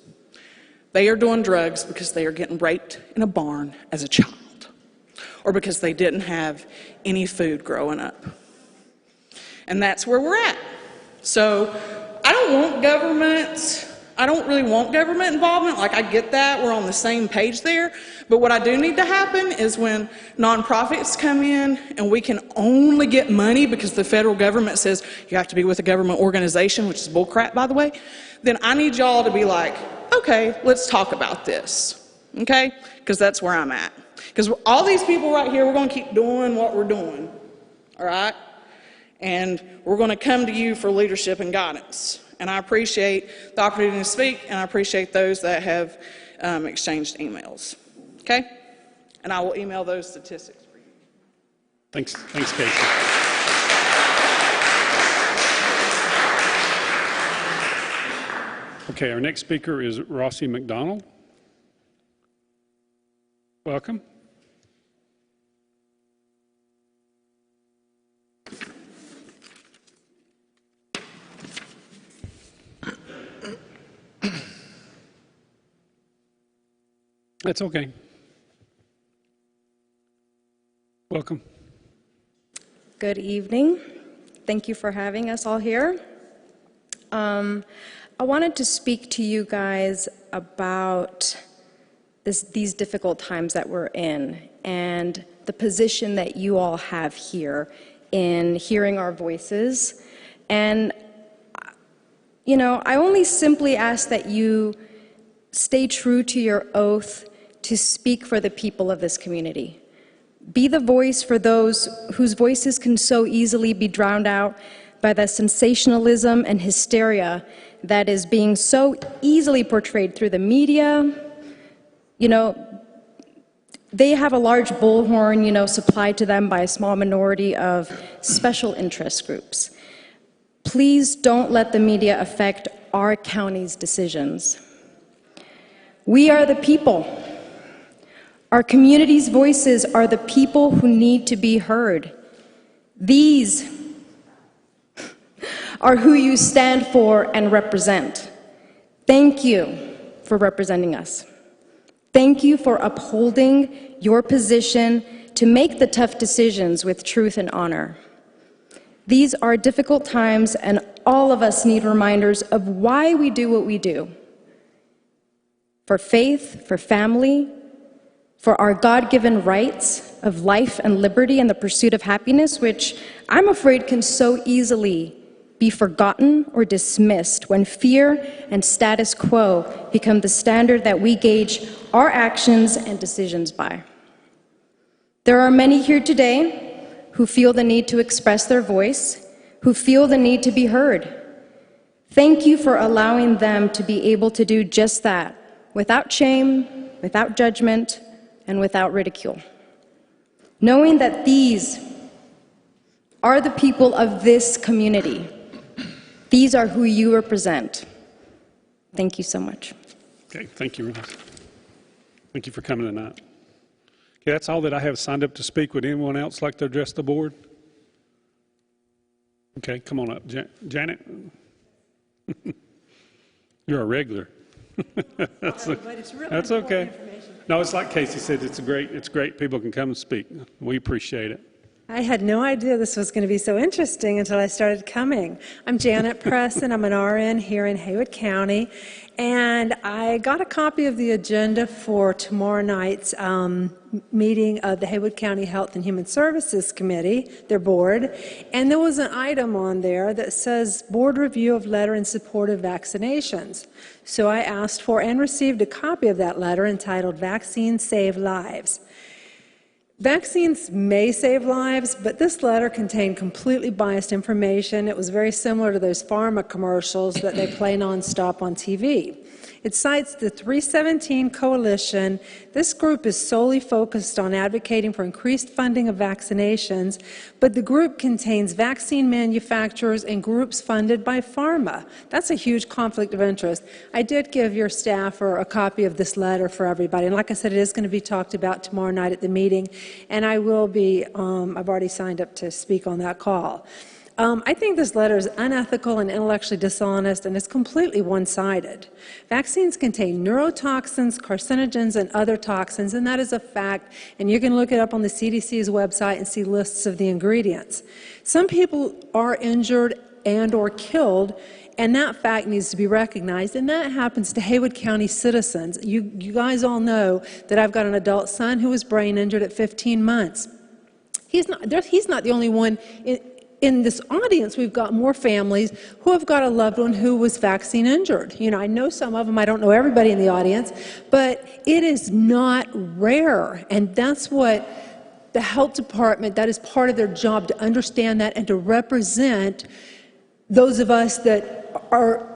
They are doing drugs because they are getting raped in a barn as a child, or because they didn't have any food growing up. And that's where we're at. So I don't want government. I don't really want government involvement. Like, I get that. We're on the same page there. But what I do need to happen is when nonprofits come in and we can only get money because the federal government says you have to be with a government organization, which is bullcrap, by the way, then I need y'all to be like, okay, let's talk about this, okay? Because that's where I'm at. Because all these people right here, we're going to keep doing what we're doing, all right? And we're going to come to you for leadership and guidance. And I appreciate the opportunity to speak, and I appreciate those that have exchanged emails. Okay? And I will email those statistics for you. Thanks, Casey. Okay, our next speaker is Rossi McDonald. Welcome. That's okay. Welcome. Good evening. Thank you for having us all here. I wanted to speak to you guys about these difficult times that we're in and the position that you all have here in hearing our voices. And, you know, I only simply ask that you stay true to your oath to speak for the people of this community. Be the voice for those whose voices can so easily be drowned out by the sensationalism and hysteria that is being so easily portrayed through the media. You know, they have a large bullhorn, you know, supplied to them by a small minority of special interest groups. Please don't let the media affect our county's decisions. We are the people. Our community's voices are the people who need to be heard. These are who you stand for and represent. Thank you for representing us. Thank you for upholding your position to make the tough decisions with truth and honor. These are difficult times, and all of us need reminders of why we do what we do. For faith, for family, for our God-given rights of life and liberty and the pursuit of happiness, which I'm afraid can so easily be forgotten or dismissed when fear and status quo become the standard that we gauge our actions and decisions by. There are many here today who feel the need to express their voice, who feel the need to be heard. Thank you for allowing them to be able to do just that, without shame, without judgment, and without ridicule. Knowing that these are the people of this community. These are who you represent. Thank you so much. Okay, thank you, Rose. Thank you for coming tonight. Okay, that's all that I have signed up to speak. Would anyone else like to address the board? Okay, come on up. Janet? You're a regular. That's okay. No, it's like Casey said, it's great people can come and speak. We appreciate it. I had no idea this was going to be so interesting until I started coming. I'm Janet Preston. I'm an RN here in Haywood County, and I got a copy of the agenda for tomorrow night's meeting of the Haywood County Health and Human Services Committee, their board, and there was an item on there that says board review of letter in support of vaccinations. So I asked for and received a copy of that letter entitled Vaccines Save Lives. Vaccines may save lives, but this letter contained completely biased information. It was very similar to those pharma commercials that they play nonstop on TV. It cites the 317 Coalition. This group is solely focused on advocating for increased funding of vaccinations, but the group contains vaccine manufacturers and groups funded by pharma. That's a huge conflict of interest. I did give your staffer a copy of this letter for everybody, and like I said, it is going to be talked about tomorrow night at the meeting, and I will be, I've already signed up to speak on that call. I think this letter is unethical and intellectually dishonest, and it's completely one-sided. Vaccines contain neurotoxins, carcinogens, and other toxins, and that is a fact, and you can look it up on the CDC's website and see lists of the ingredients. Some people are injured and or killed, and that fact needs to be recognized, and that happens to Haywood County citizens. You guys all know that I've got an adult son who was brain injured at 15 months. He's not the only one. In this audience, we've got more families who have got a loved one who was vaccine injured. You know, I know some of them, I don't know everybody in the audience, but it is not rare, and that's what the health department, that is part of their job, to understand that and to represent those of us that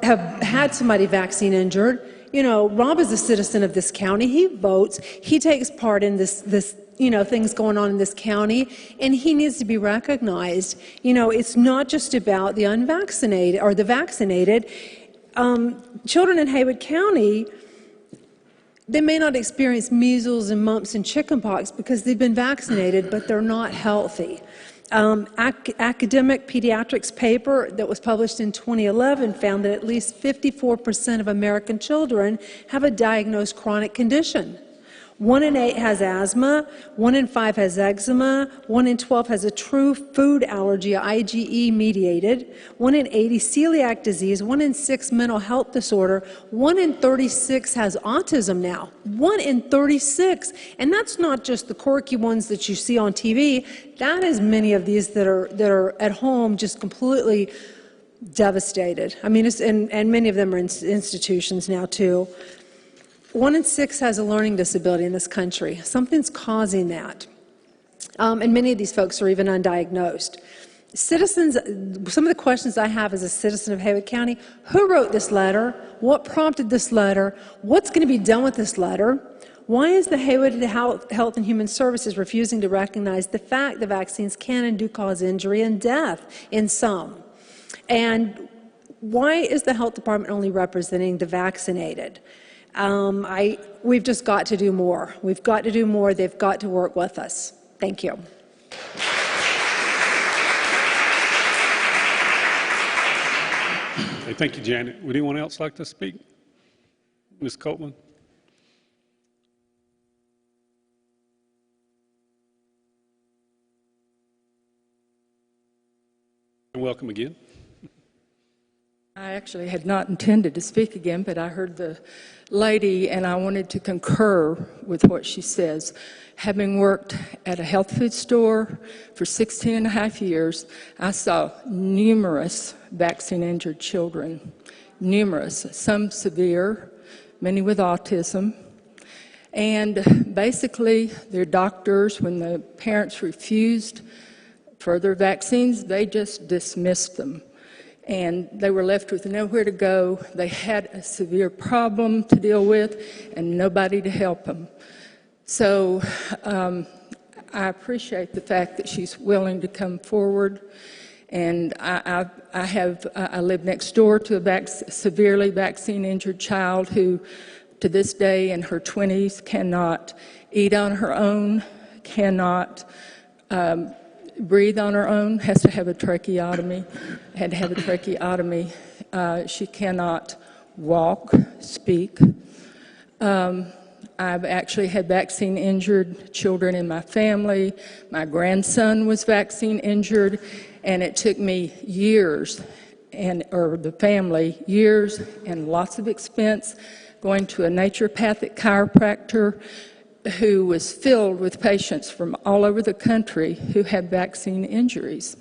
have had somebody vaccine injured. You know, Rob is a citizen of this county. He votes. He takes part in this things going on in this county, and he needs to be recognized. You know, it's not just about the unvaccinated or the vaccinated. Children in Haywood County, they may not experience measles and mumps and chickenpox because they've been vaccinated, but they're not healthy. Academic Pediatrics paper that was published in 2011 found that at least 54% of American children have a diagnosed chronic condition. 1 in 8 has asthma, 1 in 5 has eczema, 1 in 12 has a true food allergy, IgE mediated, 1 in 80 celiac disease, 1 in 6 mental health disorder, 1 in 36 has autism now. 1 in 36. And that's not just the quirky ones that you see on TV. That is many of these that are at home just completely devastated. I mean, and many of them are in institutions now too. 1 in 6 has a learning disability in this country. Something's causing that. And many of these folks are even undiagnosed. Citizens, some of the questions I have as a citizen of Haywood County: who wrote this letter? What prompted this letter? What's going to be done with this letter? Why is the Haywood Health and Human Services refusing to recognize the fact that vaccines can and do cause injury and death in some? And why is the health department only representing the vaccinated? We've just got to do more. We've got to do more. They've got to work with us. Thank you. Okay, thank you, Janet. Would anyone else like to speak? Ms. Copeland? And welcome again. I actually had not intended to speak again, but I heard the lady and I wanted to concur with what she says. Having worked at a health food store for 16 and a half years, I saw numerous vaccine-injured children, numerous, some severe, many with autism. And basically, their doctors, when the parents refused further vaccines, they just dismissed them. And they were left with nowhere to go. They had a severe problem to deal with and nobody to help them. So I appreciate the fact that she's willing to come forward. And I live next door to a severely vaccine-injured child who, to this day in her 20s, cannot eat on her own, cannot breathe on her own, has to have a tracheotomy, had to have a tracheotomy. She cannot walk, speak. I've actually had vaccine-injured children in my family. My grandson was vaccine-injured, and it took me years, or the family, years and lots of expense going to a naturopathic chiropractor who was filled with patients from all over the country who had vaccine injuries.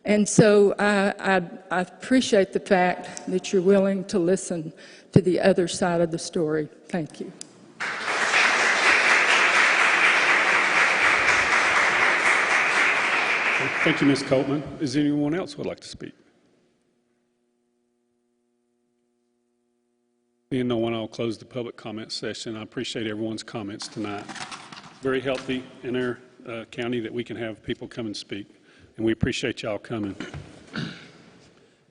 And so I appreciate the fact that you're willing to listen to the other side of the story. Thank you. Thank you, Ms. Copeland. Is there anyone else who would like to speak? Being no one, I'll close the public comment session. I appreciate everyone's comments tonight. It's very healthy in our county that we can have people come and speak, and we appreciate y'all coming.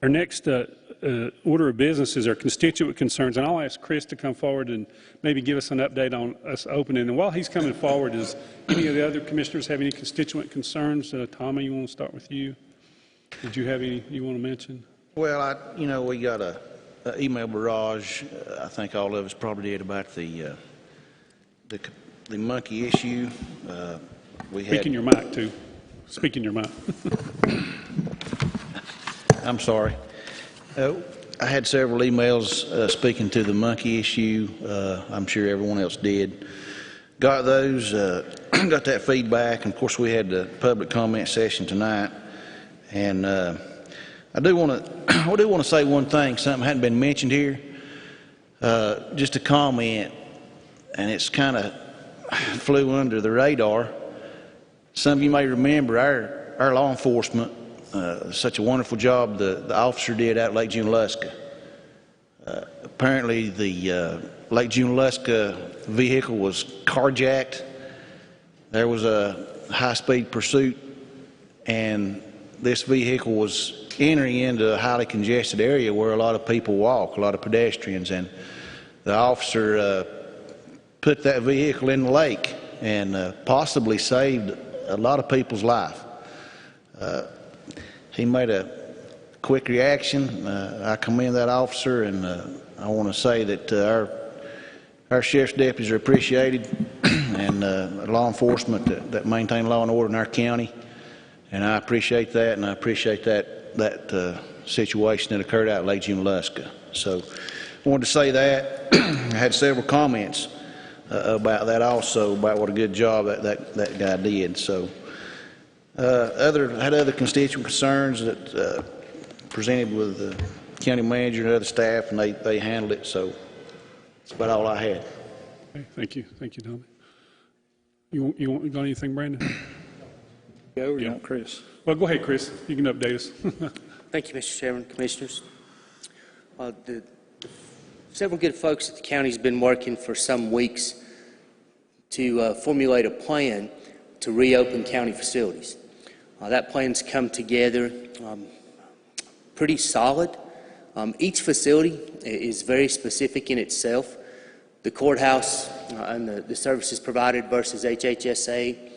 Our next order of business is our constituent concerns, and I'll ask Chris to come forward and maybe give us an update on us opening. And while he's coming forward, does any of the other commissioners have any constituent concerns? Tommy, you want to start with you? Did you have any you want to mention? Well, we got a email barrage. I think all of us probably did about the monkey issue. Speak in your mic, too. Speak in your mic. I'm sorry. I had several emails speaking to the monkey issue. I'm sure everyone else did. Got those, got that feedback, and of course we had the public comment session tonight. And I do want to say one thing, something hadn't been mentioned here. Just a comment, and it's kind of flew under the radar. Some of you may remember our law enforcement, such a wonderful job the officer did out at Lake Junaluska. Apparently the Lake Junaluska vehicle was carjacked. There was a high-speed pursuit, and this vehicle was entering into a highly congested area where a lot of people walk, a lot of pedestrians, and the officer put that vehicle in the lake and possibly saved a lot of people's life. He made a quick reaction. I commend that officer, and I want to say that our sheriff's deputies are appreciated, and law enforcement that maintain law and order in our county. And I appreciate that, and I appreciate that situation that occurred out at Lake Junaluska. So I wanted to say that. I had several comments about that also, about what a good job that guy did. So had other constituent concerns that presented with the county manager and other staff, and they handled it. So that's about all I had. Okay, thank you, Tommy. You got anything, Brandon? Yeah, Chris. Well, go ahead, Chris. You can update us. Thank you, Mr. Chairman, Commissioners. Several good folks at the county has been working for some weeks to formulate a plan to reopen county facilities. That plan's come together pretty solid. Each facility is very specific in itself. The courthouse and the services provided versus HHSA,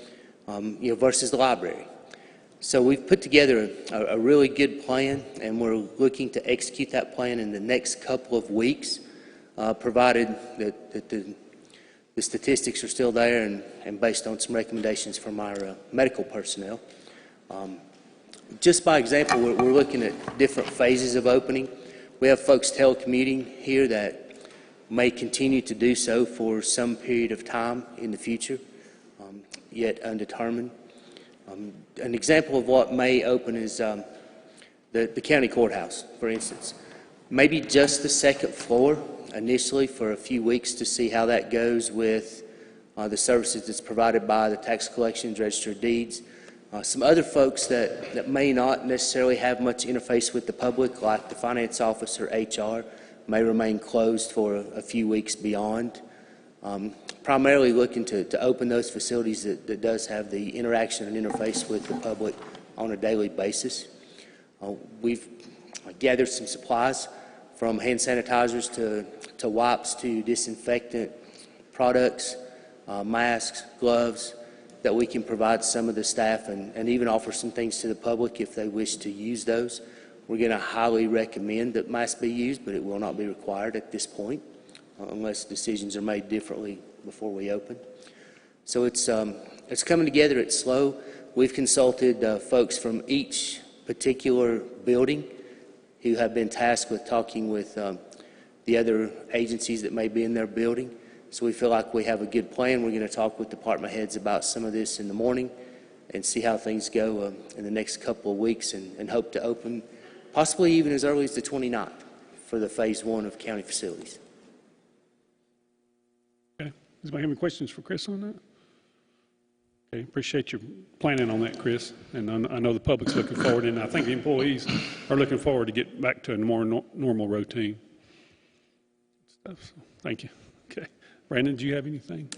versus the library. So we've put together a really good plan, and we're looking to execute that plan in the next couple of weeks, provided that the statistics are still there and based on some recommendations from our medical personnel. Just by example, we're looking at different phases of opening. We have folks telecommuting here that may continue to do so for some period of time in the future, yet undetermined. An example of what may open is the county courthouse, for instance. Maybe just the second floor initially for a few weeks to see how that goes with the services that's provided by the tax collections, register of deeds. Some other folks that may not necessarily have much interface with the public, like the finance office or HR, may remain closed for a few weeks beyond. Primarily looking to open those facilities that does have the interaction and interface with the public on a daily basis. We've gathered some supplies from hand sanitizers to wipes to disinfectant products, masks, gloves, that we can provide some of the staff and even offer some things to the public if they wish to use those. We're going to highly recommend that masks be used, but it will not be required at this point unless decisions are made differently before we open. So it's coming together. It's slow. We've consulted folks from each particular building who have been tasked with talking with the other agencies that may be in their building. So we feel like we have a good plan. We're going to talk with department heads about some of this in the morning and see how things go in the next couple of weeks and hope to open possibly even as early as the 29th for the phase 1 of county facilities. Okay. Does anybody have any questions for Chris on that? Okay, appreciate your planning on that, Chris. And I know the public's looking forward, and I think the employees are looking forward to get back to a more normal routine. So, thank you. Okay. Brandon, do you have anything?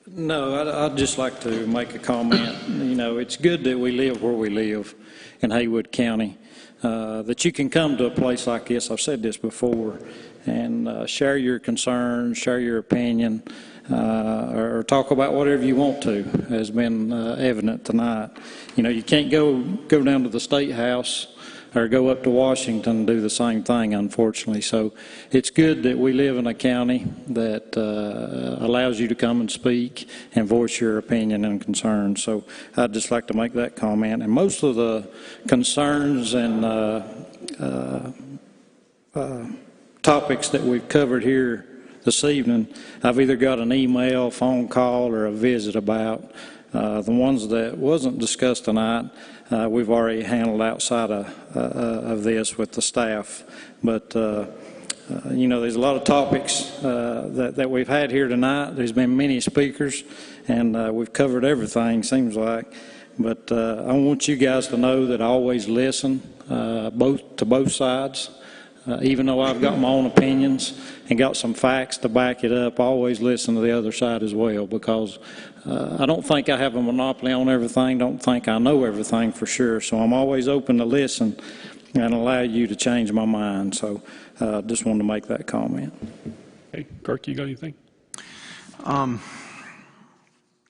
No, I'd just like to make a comment. You know, it's good that we live where we live in Haywood County, that you can come to a place like this, I've said this before, and share your concerns, share your opinion, or talk about whatever you want to, has been evident tonight. You know, you can't go down to the State House or go up to Washington and do the same thing, unfortunately. So it's good that we live in a county that allows you to come and speak and voice your opinion and concerns. So I'd just like to make that comment. And most of the concerns and topics that we've covered here this evening, I've either got an email, phone call, or a visit about. The ones that wasn't discussed tonight, we've already handled outside of this with the staff. But, you know, there's a lot of topics that we've had here tonight. There's been many speakers, and we've covered everything, seems like. But I want you guys to know that I always listen to both sides. Even though I've got my own opinions and got some facts to back it up, I always listen to the other side as well, because I don't think I have a monopoly on everything, don't think I know everything for sure. So I'm always open to listen and allow you to change my mind. So just wanted to make that comment. Hey, Kirk, you got anything?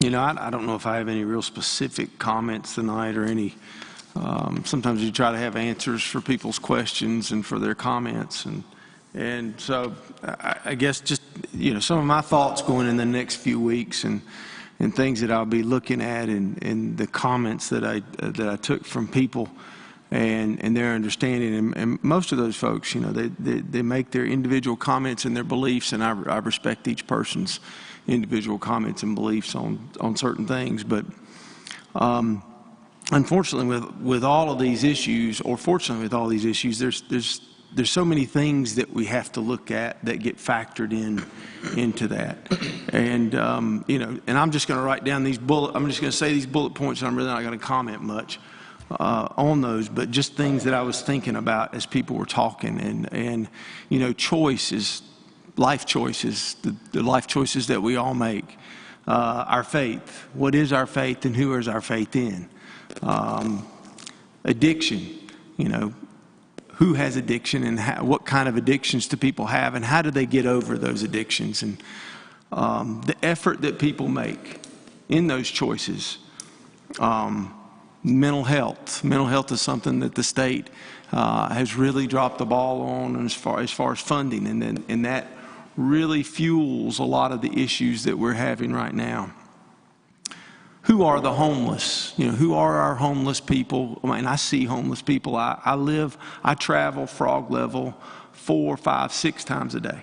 You know, I don't know if I have any real specific comments tonight or any. Sometimes you try to have answers for people's questions and for their comments, and so I guess just, you know, some of my thoughts going in the next few weeks and things that I'll be looking at and the comments that I took from people and their understanding, and most of those folks, you know, they make their individual comments and their beliefs, and I respect each person's individual comments and beliefs on certain things, but unfortunately, with all of these issues, or fortunately with all these issues, there's so many things that we have to look at that get factored into that. And you know, and I'm just going to write down I'm just going to say these bullet points, and I'm really not going to comment much on those, but just things that I was thinking about as people were talking, and you know, choices, life choices, the life choices that we all make. Our faith. What is our faith, and who is our faith in? Addiction, you know, who has addiction, and what kind of addictions do people have, and how do they get over those addictions, and the effort that people make in those choices, Mental health. Mental health is something that the state has really dropped the ball on as far as funding, and that really fuels a lot of the issues that we're having right now. Who are the homeless? You know, who are our homeless people? I mean, I see homeless people. I travel frog level 4, 5, 6 times a day.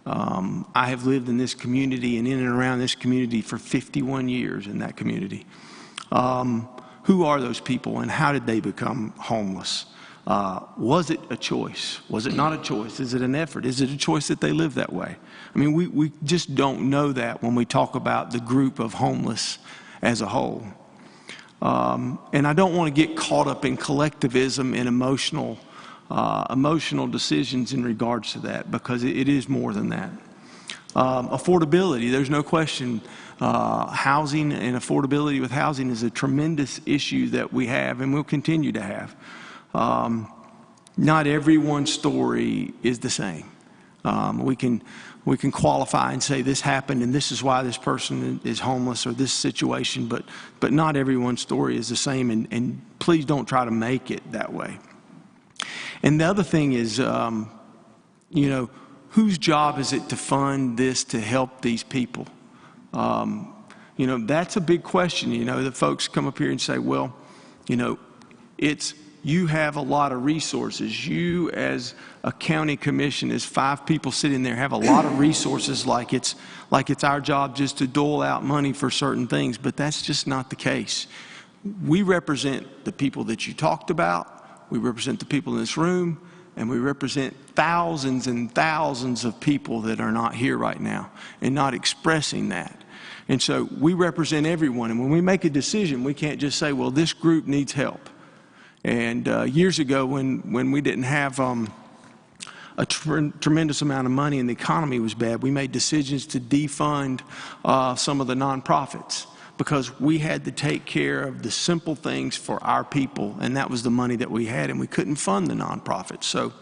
I have lived in this community and in and around this community for 51 years in that community. Who are those people and how did they become homeless? Was it a choice? Was it not a choice? Is it an effort? Is it a choice that they live that way? I mean, we just don't know that when we talk about the group of homeless as a whole. And I don't want to get caught up in collectivism and emotional decisions in regards to that, because it is more than that. Affordability, there's no question. Housing and affordability with housing is a tremendous issue that we have and will continue to have. Not everyone's story is the same. We can qualify and say this happened and this is why this person is homeless or this situation, but not everyone's story is the same, and please don't try to make it that way. And the other thing is, you know, whose job is it to fund this to help these people? You know, that's a big question. You know, the folks come up here and say, well, you know, you have a lot of resources. You as a county commission, as 5 people sitting there, have a lot of resources, like it's our job just to dole out money for certain things, but that's just not the case. We represent the people that you talked about. We represent the people in this room, and we represent thousands and thousands of people that are not here right now and not expressing that. And so we represent everyone, and when we make a decision, we can't just say, well, this group needs help. And years ago, when we didn't have a tremendous amount of money and the economy was bad, we made decisions to defund some of the nonprofits, because we had to take care of the simple things for our people, and that was the money that we had, and we couldn't fund the nonprofits. So,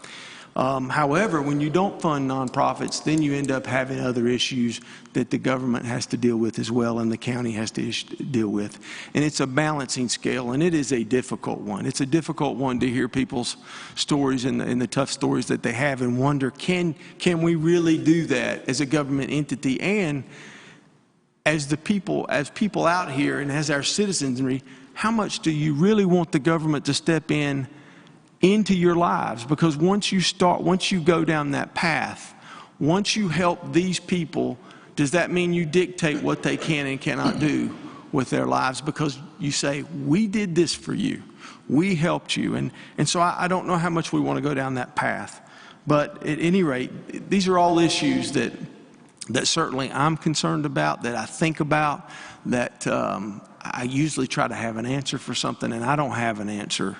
however, when you don't fund nonprofits, then you end up having other issues that the government has to deal with as well, and the county has to deal with. And it's a balancing scale, and it is a difficult one. It's a difficult one to hear people's stories and the tough stories that they have, and wonder, can we really do that as a government entity? And as people out here and as our citizenry, how much do you really want the government to step into your lives? Because once you go down that path, once you help these people, does that mean you dictate what they can and cannot do with their lives? Because you say, we did this for you, we helped you. And so I don't know how much we want to go down that path. But at any rate, these are all issues that certainly I'm concerned about, that I think about, that I usually try to have an answer for something, and I don't have an answer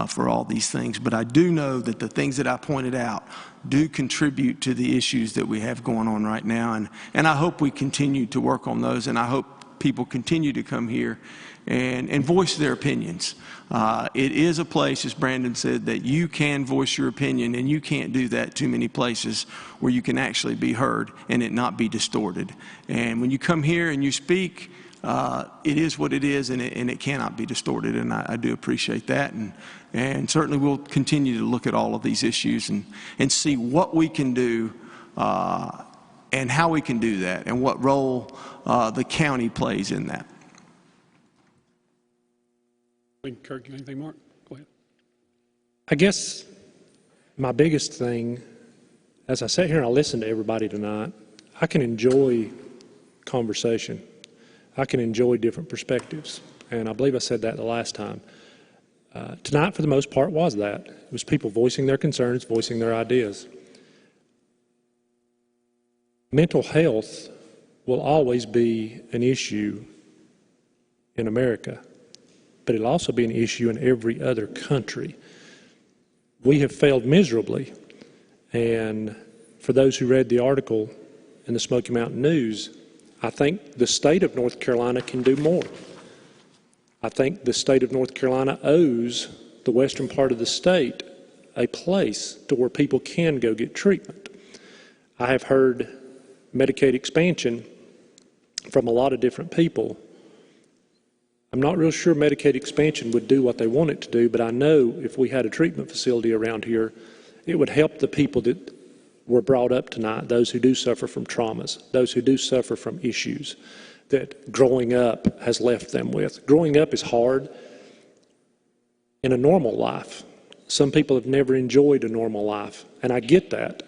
for all these things. But I do know that the things that I pointed out do contribute to the issues that we have going on right now. And I hope we continue to work on those, and I hope people continue to come here and voice their opinions. It is a place, as Brandon said, that you can voice your opinion, and you can't do that too many places where you can actually be heard and it not be distorted. And when you come here and you speak, it is what it is, and it cannot be distorted, and I do appreciate that. And certainly we'll continue to look at all of these issues and see what we can do and how we can do that, and what role the county plays in that. Kirk, anything more? Go ahead. I guess my biggest thing, as I sat here and I listened to everybody tonight, I can enjoy conversation. I can enjoy different perspectives. And I believe I said that the last time. Tonight, for the most part, was that. It was people voicing their concerns, voicing their ideas. Mental health will always be an issue in America, but it'll also be an issue in every other country. We have failed miserably, and for those who read the article in the Smoky Mountain News, I think the state of North Carolina can do more. I think the state of North Carolina owes the western part of the state a place to where people can go get treatment. I have heard Medicaid expansion from a lot of different people. I'm not real sure Medicaid expansion would do what they want it to do, but I know if we had a treatment facility around here, it would help the people that were brought up tonight, those who do suffer from traumas, those who do suffer from issues that growing up has left them with. Growing up is hard in a normal life. Some people have never enjoyed a normal life, and I get that.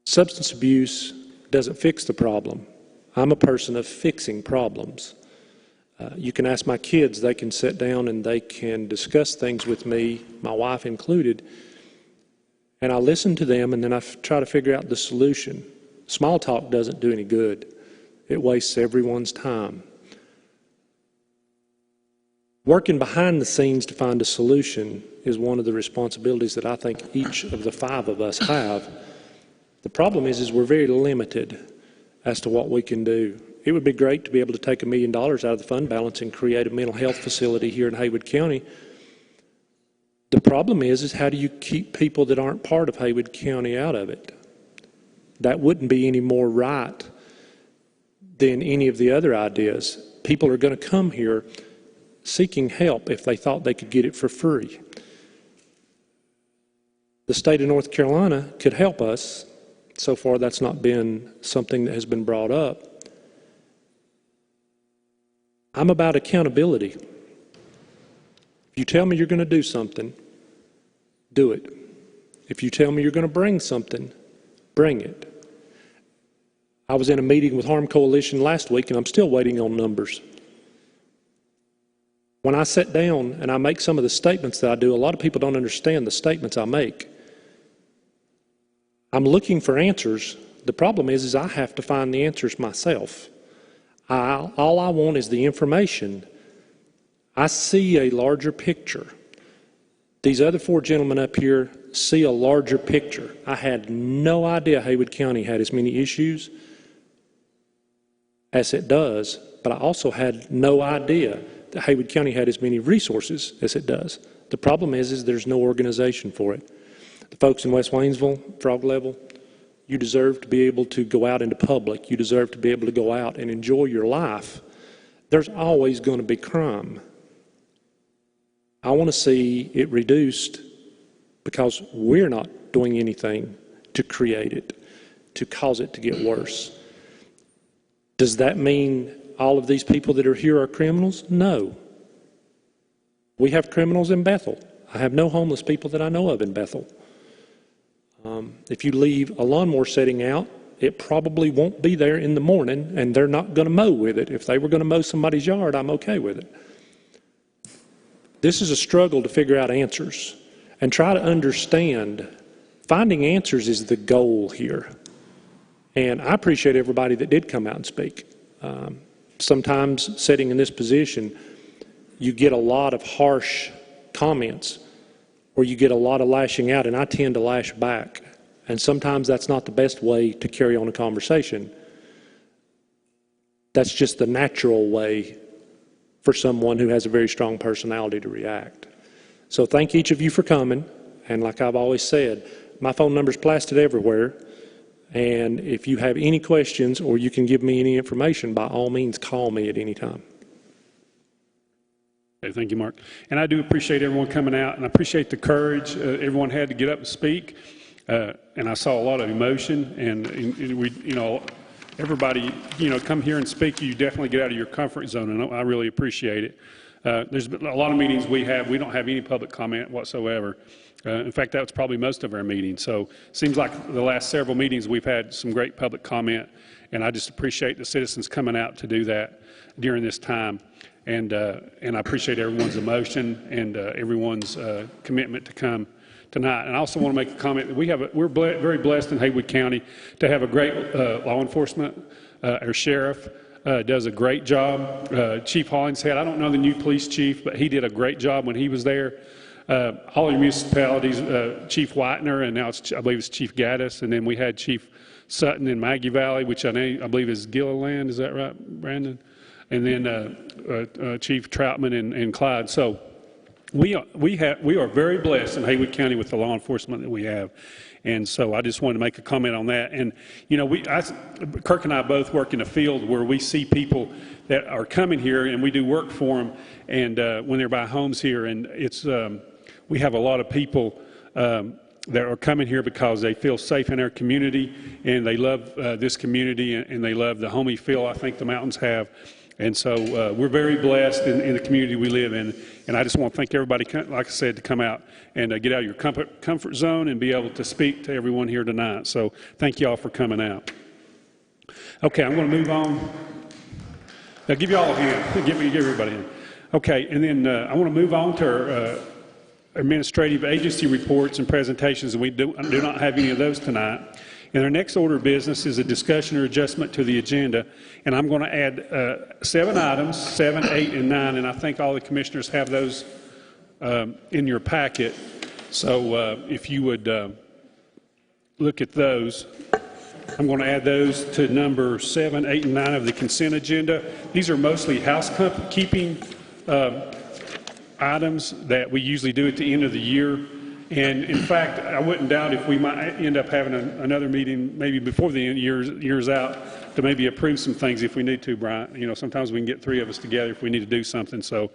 Substance abuse doesn't fix the problem. I'm a person of fixing problems. You can ask my kids, they can sit down and they can discuss things with me, my wife included, and I listen to them and then I try to figure out the solution. Small talk doesn't do any good. It wastes everyone's time. Working behind the scenes to find a solution is one of the responsibilities that I think each of the 5 of us have. The problem is we're very limited as to what we can do. It would be great to be able to take $1 million out of the fund balance and create a mental health facility here in Haywood County. The problem is how do you keep people that aren't part of Haywood County out of it? That wouldn't be any more right than any of the other ideas. People are going to come here seeking help if they thought they could get it for free. The state of North Carolina could help us. So far, that's not been something that has been brought up. I'm about accountability. If you tell me you're going to do something, do it. If you tell me you're going to bring something, bring it. I was in a meeting with Harm Coalition last week, and I'm still waiting on numbers. When I sit down and I make some of the statements that I do, a lot of people don't understand the statements I make. I'm looking for answers. The problem is I have to find the answers myself. All I want is the information. I see a larger picture. These other 4 gentlemen up here see a larger picture. I had no idea Haywood County had as many issues as it does, but I also had no idea that Haywood County had as many resources as it does. The problem is there's no organization for it. The folks in West Waynesville, Frog Level, you deserve to be able to go out into public. You deserve to be able to go out and enjoy your life. There's always going to be crime. I want to see it reduced because we're not doing anything to create it, to cause it to get worse. Does that mean all of these people that are here are criminals? No. We have criminals in Bethel. I have no homeless people that I know of in Bethel. If you leave a lawnmower setting out, it probably won't be there in the morning, and they're not going to mow with it. If they were going to mow somebody's yard, I'm okay with it. This is a struggle to figure out answers and try to understand. Finding answers is the goal here. And I appreciate everybody that did come out and speak. Sometimes sitting in this position, you get a lot of harsh comments or you get a lot of lashing out, and I tend to lash back. And sometimes that's not the best way to carry on a conversation. That's just the natural way for someone who has a very strong personality to react. So thank each of you for coming. And like I've always said, my phone number's plastered everywhere. And if you have any questions or you can give me any information, by all means, call me at any time. Okay, thank you, Mark. And I do appreciate everyone coming out, and I appreciate the courage everyone had to get up and speak. And I saw a lot of emotion, and we, everybody, come here and speak. You definitely get out of your comfort zone, and I really appreciate it. There's been a lot of meetings we don't have any public comment whatsoever. In fact, that was probably most of our meetings. So it seems like the last several meetings we've had some great public comment, and I just appreciate the citizens coming out to do that during this time. And I appreciate everyone's emotion and everyone's commitment to come tonight. And I also want to make a comment that we're very blessed in Haywood County to have a great law enforcement. Our sheriff does a great job. Chief Hollingshead, I don't know the new police chief, but he did a great job when he was there. All the municipalities, Chief Whitener, and now I believe it's Chief Gaddis, and then we had Chief Sutton in Maggie Valley, which I believe is Gilliland. Is that right, Brandon? And then Chief Troutman in Clyde. So we are very blessed in Haywood County with the law enforcement that we have. And so I just wanted to make a comment on that. And, you know, Kirk and I both work in a field where we see people that are coming here, and we do work for them, and when they're by homes here. And it's, we have a lot of people that are coming here because they feel safe in our community, and they love this community, and they love the homey feel I think the mountains have. And so we're very blessed in the community we live in. And I just want to thank everybody, like I said, to come out and get out of your comfort zone and be able to speak to everyone here tonight. So thank you all for coming out. Okay, I'm going to move on. I'll give you all a hand. Give everybody a hand. Okay, and then I want to move on to our administrative agency reports and presentations, and we do not have any of those tonight. And our next order of business is a discussion or adjustment to the agenda, and I'm going to add 7 items, 7, 8, and 9, and I think all the commissioners have those in your packet. So if you would look at those, I'm going to add those to number 7, 8, and 9 of the consent agenda. These are mostly housekeeping items that we usually do at the end of the year. And in fact, I wouldn't doubt if we might end up having another meeting maybe before the end year's out to maybe approve some things if we need to, Brian. You know, sometimes we can get 3 of us together if we need to do something. So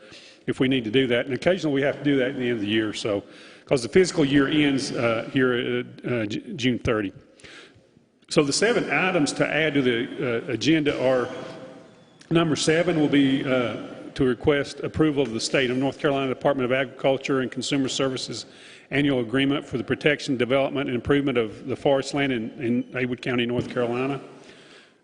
if we need to do that, and occasionally we have to do that at the end of the year. So because the fiscal year ends here June 30. So the 7 items to add to the agenda are: number 7 will be to request approval of the State of North Carolina Department of Agriculture and Consumer Services annual agreement for the protection, development, and improvement of the forest land in Haywood County, North Carolina.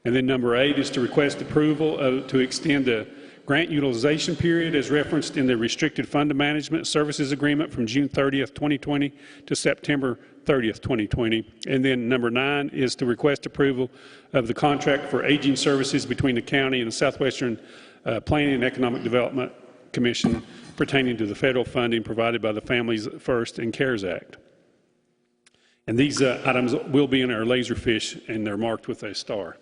And then number 8 is to request approval to extend the grant utilization period as referenced in the Restricted Fund Management Services Agreement from June 30th, 2020 to September 30th, 2020. And then number 9 is to request approval of the contract for aging services between the county and the Southwestern Planning and Economic Development Commission pertaining to the federal funding provided by the Families First and CARES Act. And these items will be in our Laserfish, and they're marked with a star.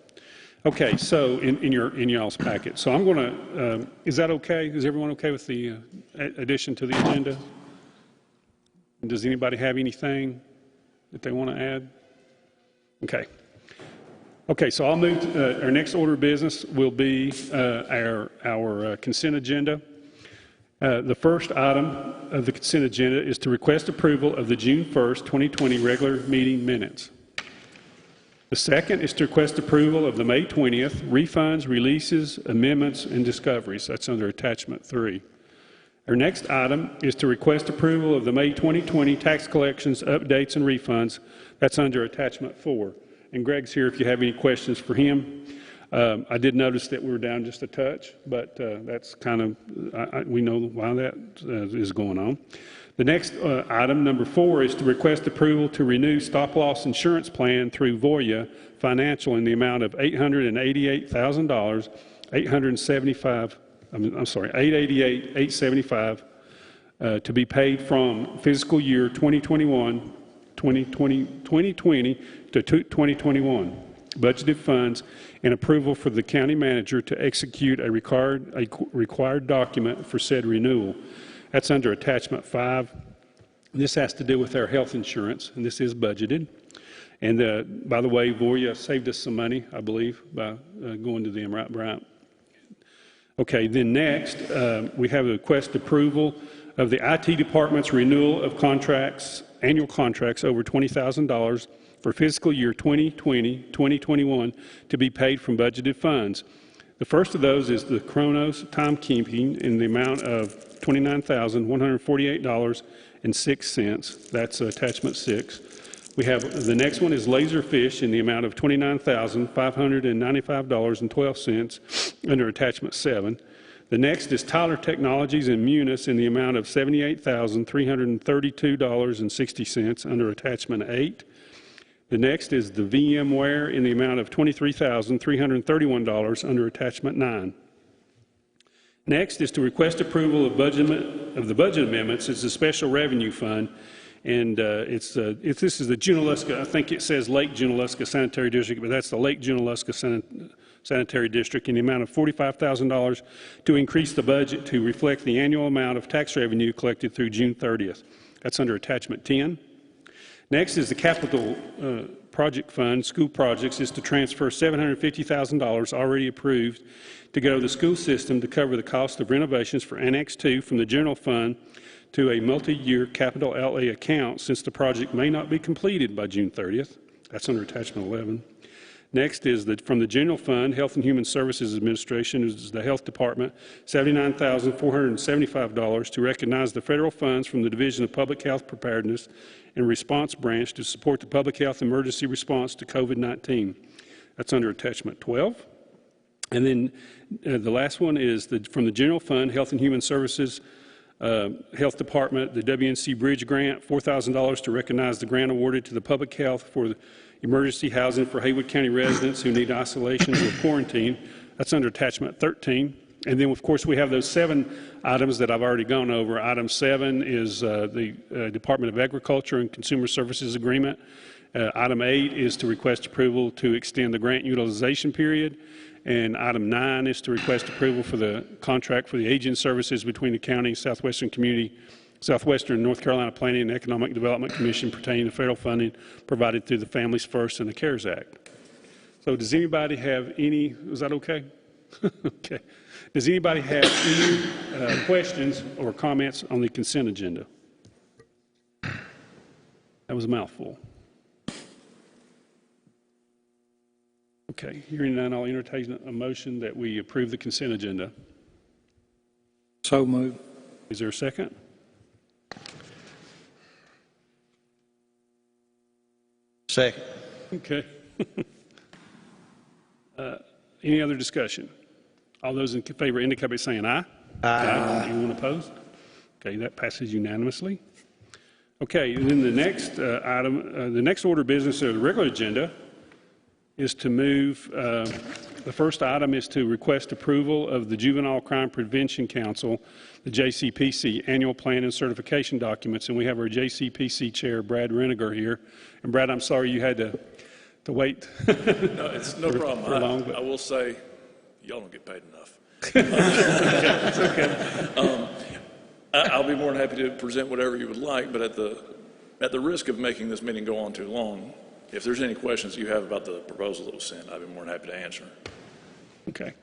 Okay, so in y'all's packet. So I'm going to, is that okay? Is everyone okay with the addition to the agenda? Does anybody have anything that they want to add? Okay. Okay, so I'll move to, our next order of business will be our consent agenda. The first item of the consent agenda is to request approval of the June 1st, 2020 regular meeting minutes. The second is to request approval of the May 20th refunds, releases, amendments, and discoveries. That's under attachment 3. Our next item is to request approval of the May 2020 tax collections, updates, and refunds. That's under attachment 4. And Greg's here if you have any questions for him. I did notice that we were down just a touch, but that's kind of, we know why that is going on. The next item, number 4, is to request approval to renew stop-loss insurance plan through Voya Financial in the amount of $888,000, $888,875 to be paid from fiscal year 2020 to 2021 budgeted funds, and approval for the county manager to execute a required document for said renewal. That's under attachment 5. This has to do with our health insurance, and this is budgeted. And by the way, Voya saved us some money, I believe, by going to them, right, Brian? Okay, then next, we have a request approval of the IT department's renewal of contracts, annual contracts over $20,000 for fiscal year 2020-2021 to be paid from budgeted funds. The first of those is the Kronos timekeeping in the amount of $29,148.06. That's attachment 6. We have the next one is Laserfish in the amount of $29,595.12 under attachment 7. The next is Tyler Technologies and Munis in the amount of $78,332.60 under attachment 8. The next is the VMware in the amount of $23,331 under attachment 9. Next is to request approval of the budget amendments as the special revenue fund And this is the Junaluska, I think it says Lake Junaluska Sanitary District, but that's the Lake Junaluska Sanitary District, in the amount of $45,000 to increase the budget to reflect the annual amount of tax revenue collected through June 30th. That's under attachment 10. Next is the capital project fund, school projects, is to transfer $750,000 already approved to go to the school system to cover the cost of renovations for Annex 2 from the general fund to a multi-year capital outlay account, since the project may not be completed by June 30th. That's under attachment 11. Next is from the general fund, Health and Human Services Administration, is the Health Department, $79,475 to recognize the federal funds from the Division of Public Health Preparedness and Response Branch to support the public health emergency response to COVID-19. That's under attachment 12. And then the last one is from the general fund, Health and Human Services Health Department, the WNC Bridge Grant, $4,000 to recognize the grant awarded to the public health for emergency housing for Haywood County residents who need isolation or quarantine. That's under attachment 13. And then, of course, we have those 7 items that I've already gone over. Item 7 is the Department of Agriculture and Consumer Services Agreement. Item 8 is to request approval to extend the grant utilization period. And item 9 is to request approval for the contract for the agent services between the county and Southwestern North Carolina Planning and Economic Development Commission pertaining to federal funding provided through the Families First and the CARES Act. So does anybody have any, is that okay? Okay. Does anybody have any questions or comments on the consent agenda? That was a mouthful. Okay, hearing none, I'll entertain a motion that we approve the consent agenda. So moved. Is there a second? Second. Okay. Any other discussion? All those in favor indicate by saying aye. Aye. Anyone opposed? Okay, that passes unanimously. Okay, and then the next item, the next order of business of the regular agenda is to move, the first item is to request approval of the Juvenile Crime Prevention Council, the JCPC, annual plan and certification documents. And we have our JCPC chair, Brad Reniger, here. And Brad, I'm sorry you had to wait. No, it's no problem. For long, I will say, y'all don't get paid enough. It's okay. I'll be more than happy to present whatever you would like, but at the risk of making this meeting go on too long, if there's any questions you have about the proposal that was sent, I'd be more than happy to answer. Okay. Does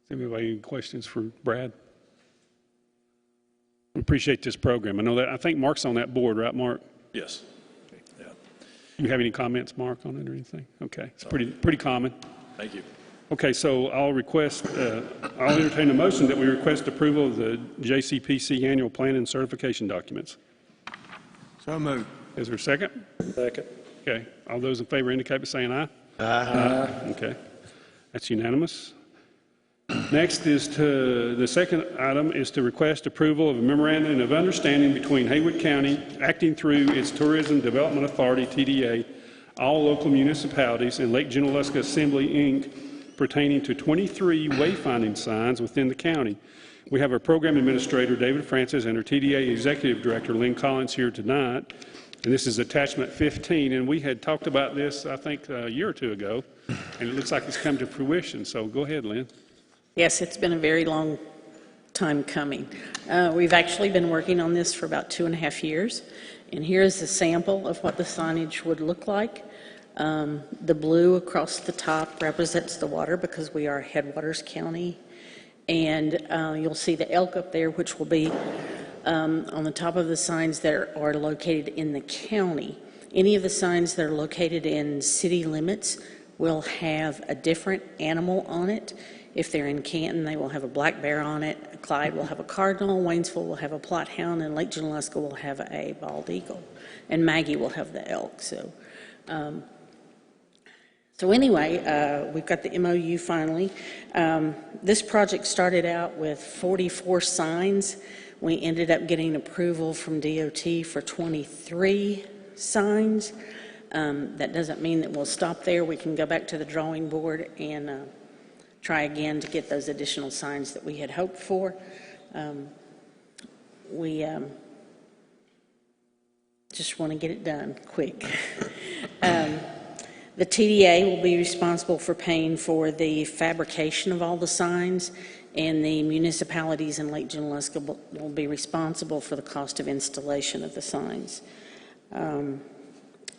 anybody have any questions for Brad? We appreciate this program. I know that, I think Mark's on that board, right, Mark? Yes. Yeah. You have any comments, Mark, on it or anything? Okay. It's pretty common. Thank you. Okay, so I'll entertain a motion that we request approval of the JCPC annual plan and certification documents. So moved. Is there a second? Second. Okay. All those in favor indicate by saying aye. Aye. Okay. That's unanimous. Next is the second item is to request approval of a memorandum of understanding between Haywood County, acting through its Tourism Development Authority, TDA, all local municipalities, and Lake Junaluska Assembly, Inc., pertaining to 23 wayfinding signs within the county. We have our program administrator, David Francis, and our TDA executive director, Lynn Collins, here tonight. And this is attachment 15. And we had talked about this, I think, a year or two ago. And it looks like it's come to fruition. So go ahead, Lynn. Yes, it's been a very long time coming. We've actually been working on this for about 2.5 years. And here is a sample of what the signage would look like. The blue across the top represents the water because we are a headwaters county. And you'll see the elk up there, which will be on the top of the signs that are located in the county. Any of the signs that are located in city limits will have a different animal on it. If they're in Canton, they will have a black bear on it. Clyde will have a cardinal. Waynesville will have a plot hound. And Lake Junaluska will have a bald eagle. And Maggie will have the elk. So anyway, we've got the MOU finally. This project started out with 44 signs. We ended up getting approval from DOT for 23 signs. That doesn't mean that we'll stop there. We can go back to the drawing board and try again to get those additional signs that we had hoped for. just want to get it done quick. The TDA will be responsible for paying for the fabrication of all the signs, and the municipalities in Lake Junaluska will be responsible for the cost of installation of the signs.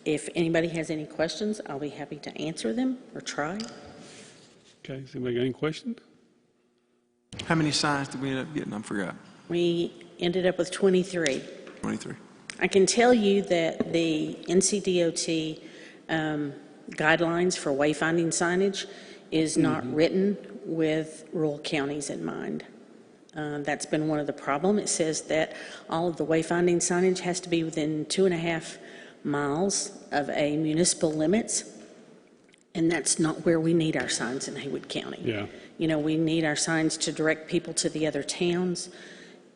If anybody has any questions, I'll be happy to answer them or try. Okay, has anybody got any questions? How many signs did we end up getting? I forgot. We ended up with 23. 23. I can tell you that the NCDOT guidelines for wayfinding signage is not written with rural counties in mind. That's been one of the problems. It says that all of the wayfinding signage has to be within 2.5 miles of a municipal limits, and that's not where we need our signs in Haywood County. Yeah. You know, we need our signs to direct people to the other towns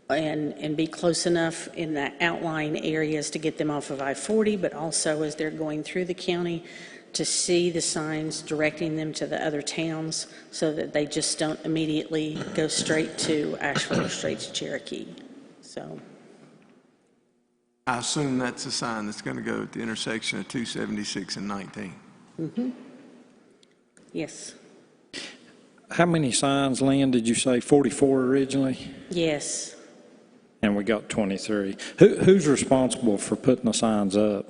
and be close enough in the outlying areas to get them off of I-40, but also as they're going through the county to see the signs directing them to the other towns so that they just don't immediately go straight to Asheville or straight to Cherokee. So I assume that's a sign that's going to go at the intersection of 276 and 19. Mm-hmm. Yes. How many signs, Lynn, did you say? 44 originally? Yes. And we got 23. Who's responsible for putting the signs up?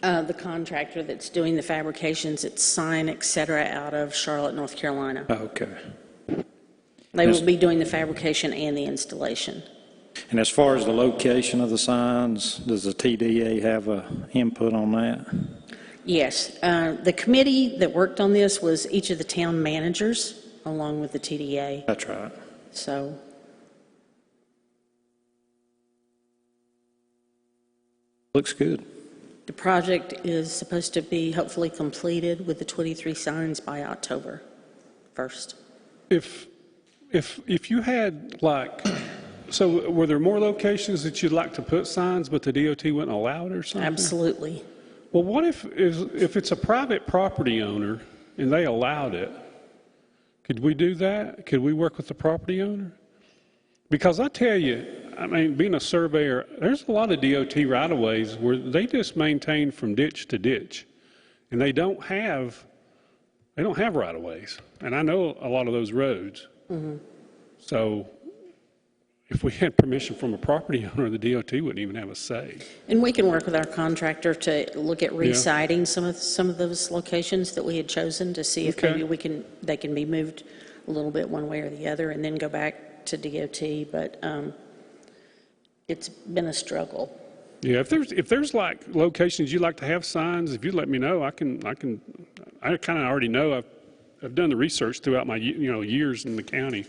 The contractor that's doing the fabrications, it's Sign, et cetera, out of Charlotte, North Carolina. Okay. They will be doing the fabrication and the installation. And as far as the location of the signs, does the TDA have a input on that? Yes. The committee that worked on this was each of the town managers along with the TDA. That's right. So looks good. the project is supposed to be hopefully completed with the 23 signs by October 1st. If you had so were there more locations that you'd like to put signs, but the DOT wouldn't allow it or something? Absolutely. Well, what if it's a private property owner and they allowed it? Could we do that? Could we work with the property owner? Because I tell you, I mean, being a surveyor, there's a lot of DOT right-of-ways where they just maintain from ditch to ditch, and they don't have right-of-ways. And I know a lot of those roads. Mm-hmm. So if we had permission from a property owner, the DOT wouldn't even have a say. And we can work with our contractor to look at reciting some of those locations that we had chosen to see if maybe they can be moved a little bit one way or the other, and then go back to DOT. But it's been a struggle. Yeah, if there's like locations you'd like to have signs, if you'd let me know, I kind of already know. I've done the research throughout my years in the county,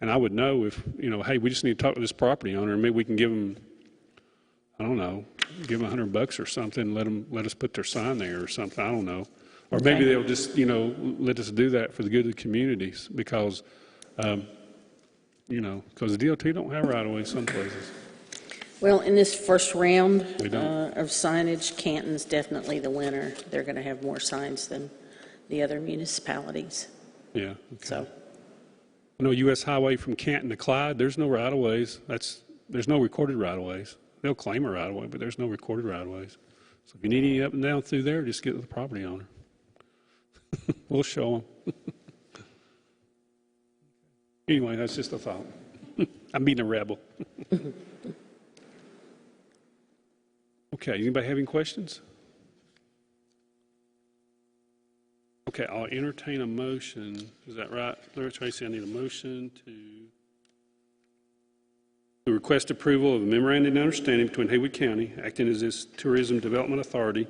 and I would know if hey, we just need to talk to this property owner, and maybe we can give them, I don't know, give them $100 or something, let us put their sign there or something. I don't know, or maybe they'll just let us do that for the good of the communities because because the DOT don't have right of way some places. Well, in this first round of signage, Canton's definitely the winner. They're going to have more signs than the other municipalities. Yeah. Okay. So, I know U.S. Highway from Canton to Clyde, there's no right of ways. There's no recorded right of ways. They'll claim a right of way, but there's no recorded right of ways. So if you need any up and down through there, just get to the property owner. We'll show them. Anyway, that's just a thought. I'm being a rebel. Okay, anybody have any questions? Okay, I'll entertain a motion. Is that right? Larry Tracy, I need a motion to request approval of a memorandum of understanding between Haywood County, acting as its Tourism Development Authority,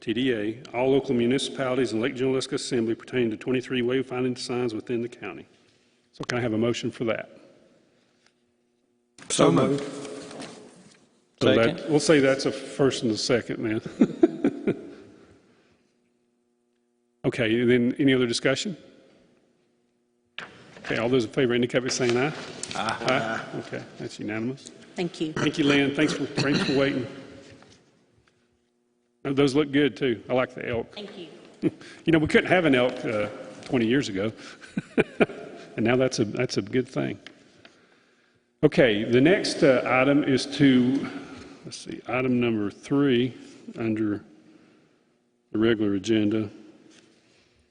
TDA, all local municipalities and Lake Junaluska Assembly pertaining to 23 wayfinding signs within the county. So can I have a motion for that? So moved. So we'll say that's a first and a second then. Okay, and then any other discussion? Okay, all those in favor indicate by saying aye. Aye. Okay, that's unanimous. thank you. Thank you, Lynn. Thanks for waiting. Oh, those look good too. I like the elk. Thank you. We couldn't have an elk 20 years ago, and now that's a good thing. Okay, the next item is to let's see, item number 3 under the regular agenda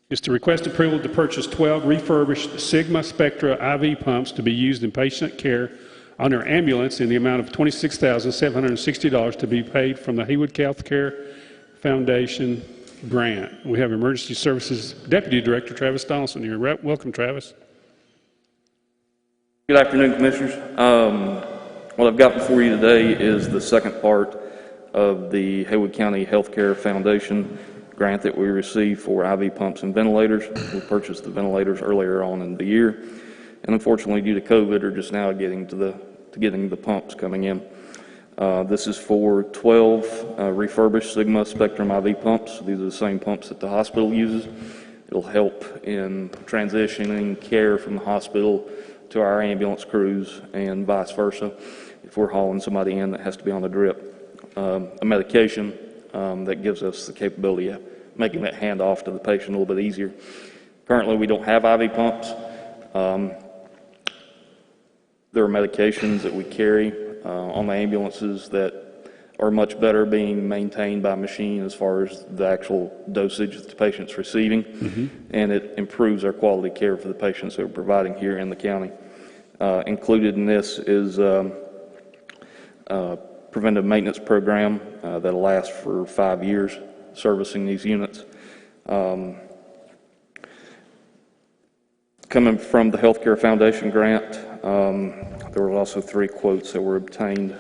is to request approval to purchase 12 refurbished Sigma Spectra IV pumps to be used in patient care on our ambulance in the amount of $26,760 to be paid from the Haywood Healthcare Foundation grant. We have Emergency Services Deputy Director Travis Donaldson here. Welcome, Travis. Good afternoon, Commissioners. What I've got before you today is the second part of the Haywood County Healthcare Foundation grant that we received for IV pumps and ventilators. We purchased the ventilators earlier on in the year, and unfortunately, due to COVID, are just now getting to the pumps coming in. This is for 12 refurbished Sigma Spectrum IV pumps. These are the same pumps that the hospital uses. It'll help in transitioning care from the hospital to our ambulance crews and vice versa if we're hauling somebody in that has to be on the drip. A medication that gives us the capability of making that handoff to the patient a little bit easier. Currently, we don't have IV pumps. There are medications that we carry on the ambulances that are much better being maintained by machine as far as the actual dosage that the patient's receiving, and it improves our quality care for the patients that we're providing here in the county. Included in this is preventive maintenance program that'll last for 5 years, servicing these units. Coming from the Healthcare Foundation grant, there were also 3 quotes that were obtained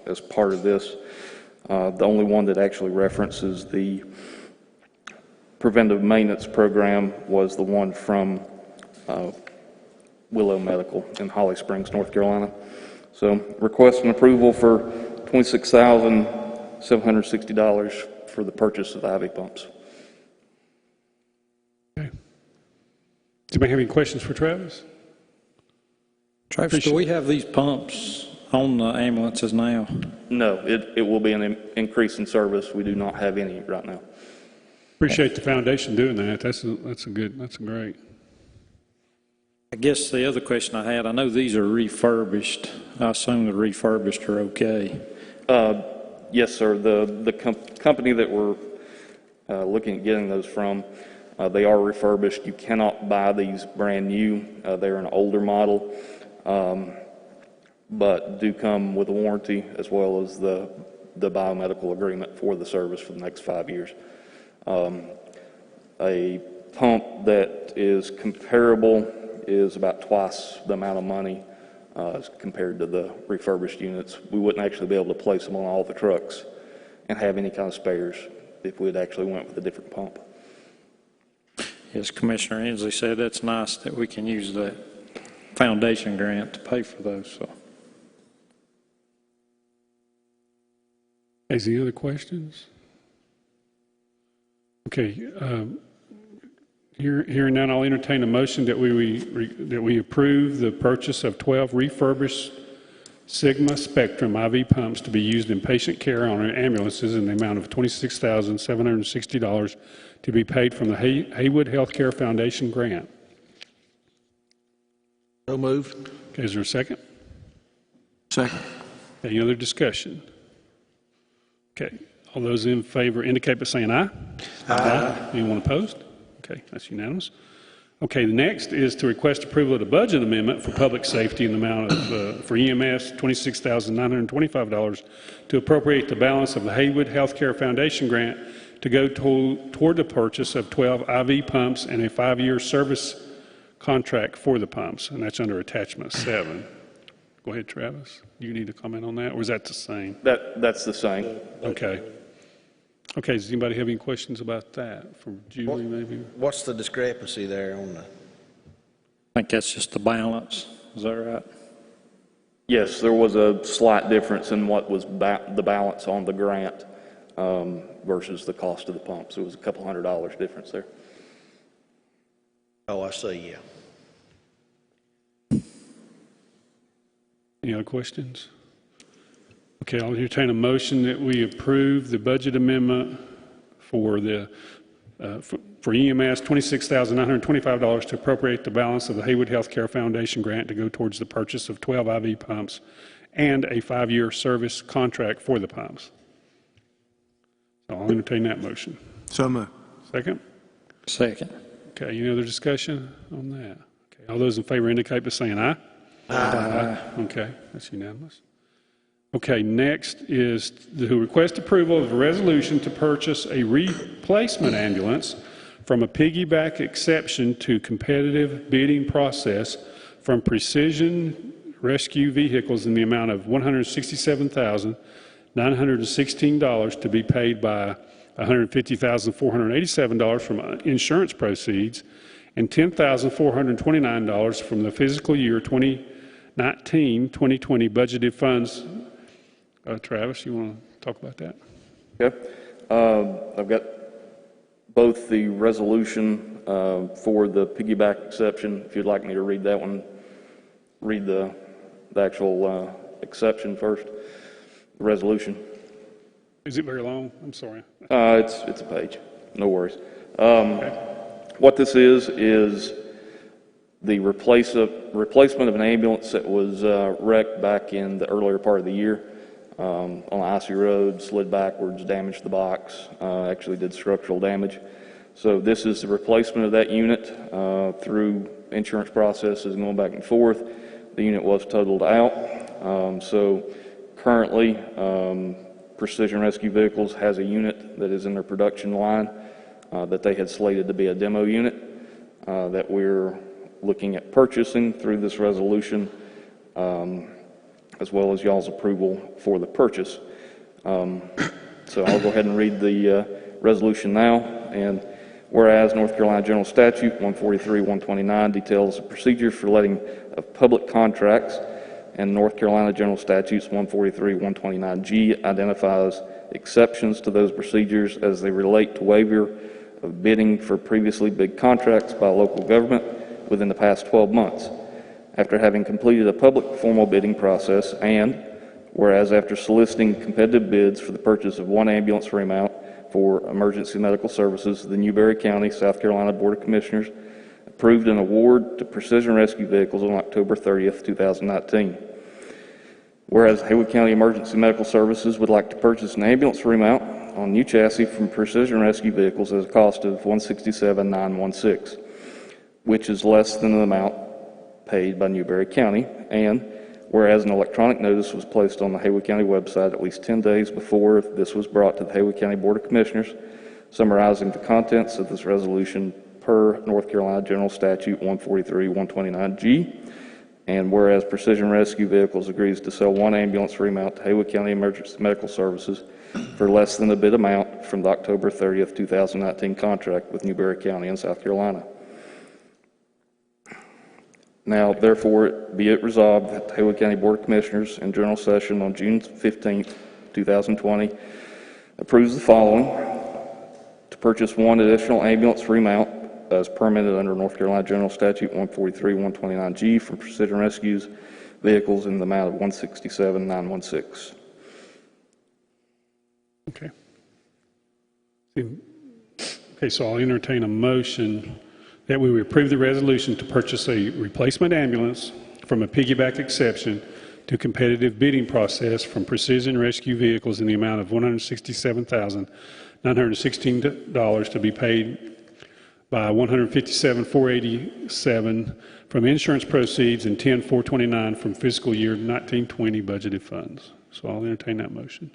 as part of this. The only one that actually references the preventive maintenance program was the one from Willow Medical in Holly Springs, North Carolina. So requesting approval for $26,760 for the purchase of IV pumps. Okay. Does anybody have any questions for Travis? Travis, do we have these pumps on the ambulances now? No, it will be an increase in service. We do not have any right now. Appreciate the foundation doing that. That's great. I guess the other question I had, I know these are refurbished. I assume the refurbished are okay. Yes, sir. The company that we're looking at getting those from, they are refurbished. You cannot buy these brand new. They're an older model, but do come with a warranty as well as the biomedical agreement for the service for the next 5 years. A pump that is comparable is about twice the amount of money as compared to the refurbished units. We wouldn't actually be able to place them on all the trucks and have any kind of spares if we'd actually went with a different pump. As Commissioner Inslee said, that's nice that we can use that foundation grant to pay for those. So. Is there any other questions? Okay. Hearing none, I'll entertain a motion that we approve the purchase of 12 refurbished Sigma Spectrum IV pumps to be used in patient care on our ambulances in the amount of $26,760 to be paid from the Haywood Healthcare Foundation grant. So moved. Okay, is there a second? Second. Any other discussion? Okay, all those in favor indicate by saying aye. Aye. Anyone opposed? Okay, that's unanimous. Okay, the next is to request approval of the budget amendment for public safety in the amount of, for EMS, $26,925 to appropriate the balance of the Haywood Healthcare Foundation grant to go toward the purchase of 12 IV pumps and a 5-year service contract for the pumps, and that's under attachment 7. Go ahead, Travis. Do you need to comment on that, or is that the same? That's the same. Okay. Okay, does anybody have any questions about that? From Julie, maybe? What's the discrepancy there on the? I think that's just the balance. Is that right? Yes, there was a slight difference in what was the balance on the grant versus the cost of the pumps. It was a couple $100 difference there. Oh, I see, yeah. Any other questions? Okay, I'll entertain a motion that we approve the budget amendment for the for EMS, $26,925 to appropriate the balance of the Haywood Healthcare Foundation grant to go towards the purchase of 12 IV pumps and a 5-year service contract for the pumps. So I'll entertain that motion. So moved. Second? Second. Okay, any other discussion on that? Okay, all those in favor indicate by saying aye. Aye. Okay, that's unanimous. Okay, next is the request approval of a resolution to purchase a replacement ambulance from a piggyback exception to competitive bidding process from Precision Rescue Vehicles in the amount of $167,916 to be paid by $150,487 from insurance proceeds and $10,429 from the fiscal year 2019-2020 budgeted funds. Travis, you want to talk about that? Okay. I've got both the resolution for the piggyback exception. If you'd like me to read that one, read the actual exception first, the resolution. Is it very long? I'm sorry. It's a page. No worries. What this is the replacement of an ambulance that was wrecked back in the earlier part of the year on an icy road, slid backwards, damaged the box, actually did structural damage. So this is the replacement of that unit through insurance processes going back and forth. The unit was totaled out. So currently, Precision Rescue Vehicles has a unit that is in their production line that they had slated to be a demo unit that we're looking at purchasing through this resolution, as well as y'all's approval for the purchase. So I'll go ahead and read the resolution now. And whereas North Carolina General Statute 143-129 details the procedures for letting of public contracts, and North Carolina General Statutes 143-129G identifies exceptions to those procedures as they relate to waiver of bidding for previously bid contracts by local government within the past 12 months. After having completed a public formal bidding process, and whereas after soliciting competitive bids for the purchase of one ambulance remount for emergency medical services, the Newberry County, South Carolina Board of Commissioners approved an award to Precision Rescue Vehicles on October 30th, 2019. Whereas Haywood County Emergency Medical Services would like to purchase an ambulance remount on new chassis from Precision Rescue Vehicles at a cost of $167,916, which is less than the amount paid by Newberry County. And whereas an electronic notice was placed on the Haywood County website at least 10 days before this was brought to the Haywood County Board of Commissioners, summarizing the contents of this resolution per North Carolina General Statute 143-129G. And whereas Precision Rescue Vehicles agrees to sell one ambulance remount to Haywood County Emergency Medical Services for less than the bid amount from the October 30th, 2019 contract with Newberry County in South Carolina. Now, therefore, be it resolved that the Haywood County Board of Commissioners in general session on June 15th, 2020 approves the following: to purchase one additional ambulance remount as permitted under North Carolina General Statute 143-129G from Precision Rescues Vehicles in the amount of $167,916. Okay. Okay, so I'll entertain a motion that we approve the resolution to purchase a replacement ambulance from a piggyback exception to competitive bidding process from Precision Rescue Vehicles in the amount of $167,916 to be paid by $157,487 from insurance proceeds and $10,429 from fiscal year 1920 budgeted funds. So I'll entertain that motion.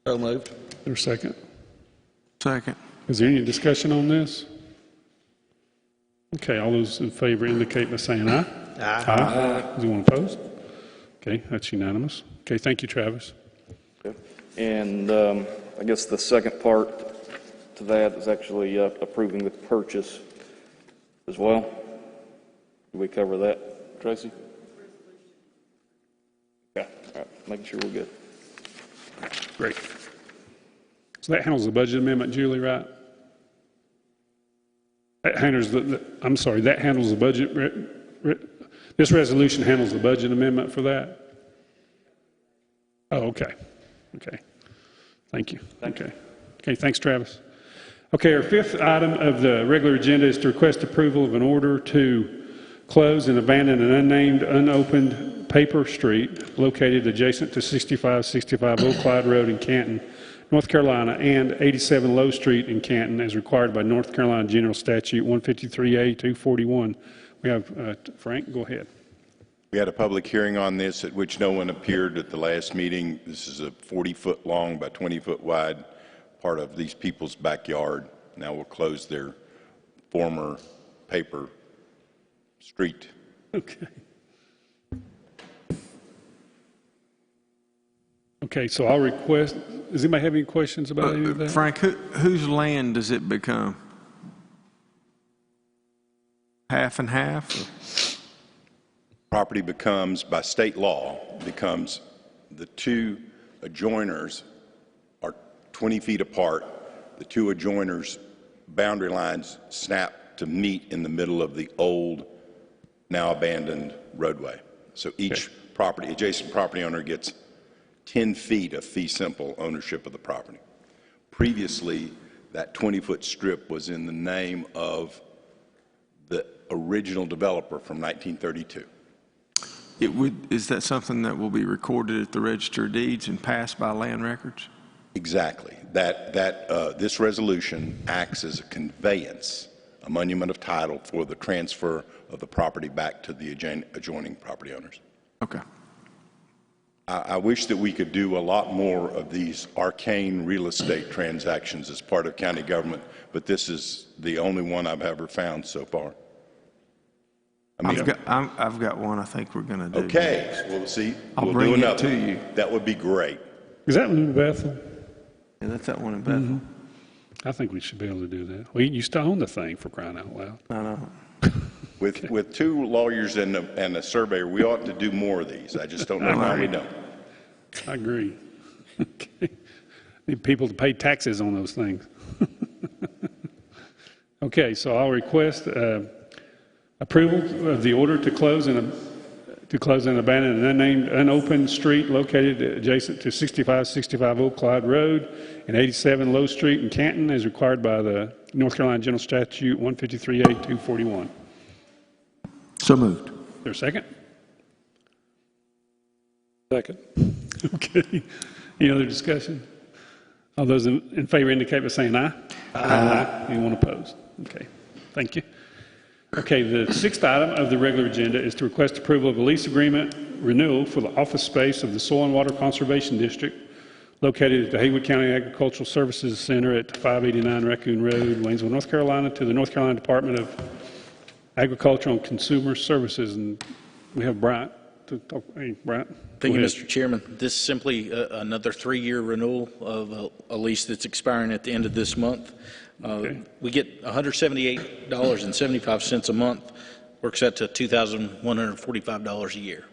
So moved. Is there a second? Second. Is there any discussion on this? Okay, all those in favor indicate by saying aye. Aye. Aye. Is anyone opposed? Okay, that's unanimous. Okay, thank you, Travis. Okay. And I guess the second part to that is actually approving the purchase as well. Did we cover that, Tracy? Okay, all right, making sure we're good. Great. So that handles the budget amendment, Julie, right? That handles I'm sorry, that handles the budget. This resolution handles the budget amendment for that? Oh, okay. Okay. Thank you. Okay. Okay, thanks, Travis. Okay, our fifth item of the regular agenda is to request approval of an order to close and abandon an unnamed, unopened Paper Street, located adjacent to 6565 Oak Clyde Road in Canton, North Carolina, and 87 Low Street in Canton, as required by North Carolina General Statute 153A 241. We have Frank, go ahead. We had a public hearing on this at which no one appeared at the last meeting. This is a 40-foot long by 20-foot wide part of these people's backyard. Now we'll close their former paper street. Okay. Okay, so I'll request, does anybody have any questions about any of that? Frank, whose land does it become? Half and half? Property becomes, by state law, becomes the two adjoiners are 20 feet apart. The two adjoiners' boundary lines snap to meet in the middle of the old, now abandoned roadway. So each property, adjacent property owner gets 10 feet of fee simple ownership of the property. Previously, that 20-foot strip was in the name of the original developer from 1932. Is that something that will be recorded at the Register of Deeds and passed by land records? Exactly. This resolution acts as a conveyance, a monument of title for the transfer of the property back to the adjoining property owners. Okay. I wish that we could do a lot more of these arcane real estate transactions as part of county government, but this is the only one I've ever found so far. I've got one I think we're going to do. Okay, well, see, I'll bring do it another. to you. That would be great. Is that one in Bethel? Yeah, that's that one in Bethel. I think we should be able to do that. Well, you still own the thing, for crying out loud. I know. With two lawyers and a surveyor, we ought to do more of these. I just don't know why we don't. I agree. Okay. Need people to pay taxes on those things. Okay, so I'll request approval of the order to close and abandon an unnamed, unopened street located adjacent to 6565 Oak Clyde Road and 87 Low Street in Canton, as required by the North Carolina General Statute 153A 241. So moved. Is there a second? Second. Okay. Any other discussion? All those in favor indicate by saying aye. Aye. Anyone opposed? Okay. Thank you. Okay, the sixth item of the regular agenda is to request approval of a lease agreement renewal for the office space of the Soil and Water Conservation District located at the Haywood County Agricultural Services Center at 589 Raccoon Road, Waynesville, North Carolina, to the North Carolina Department of Agriculture and Consumer Services. And we have Bryant to talk. Hey, Bryant. Thank you, Mr. Chairman. This is simply another 3-year renewal of a lease that's expiring at the end of this month. We get $178.75 a month, works out to $2,145 a year.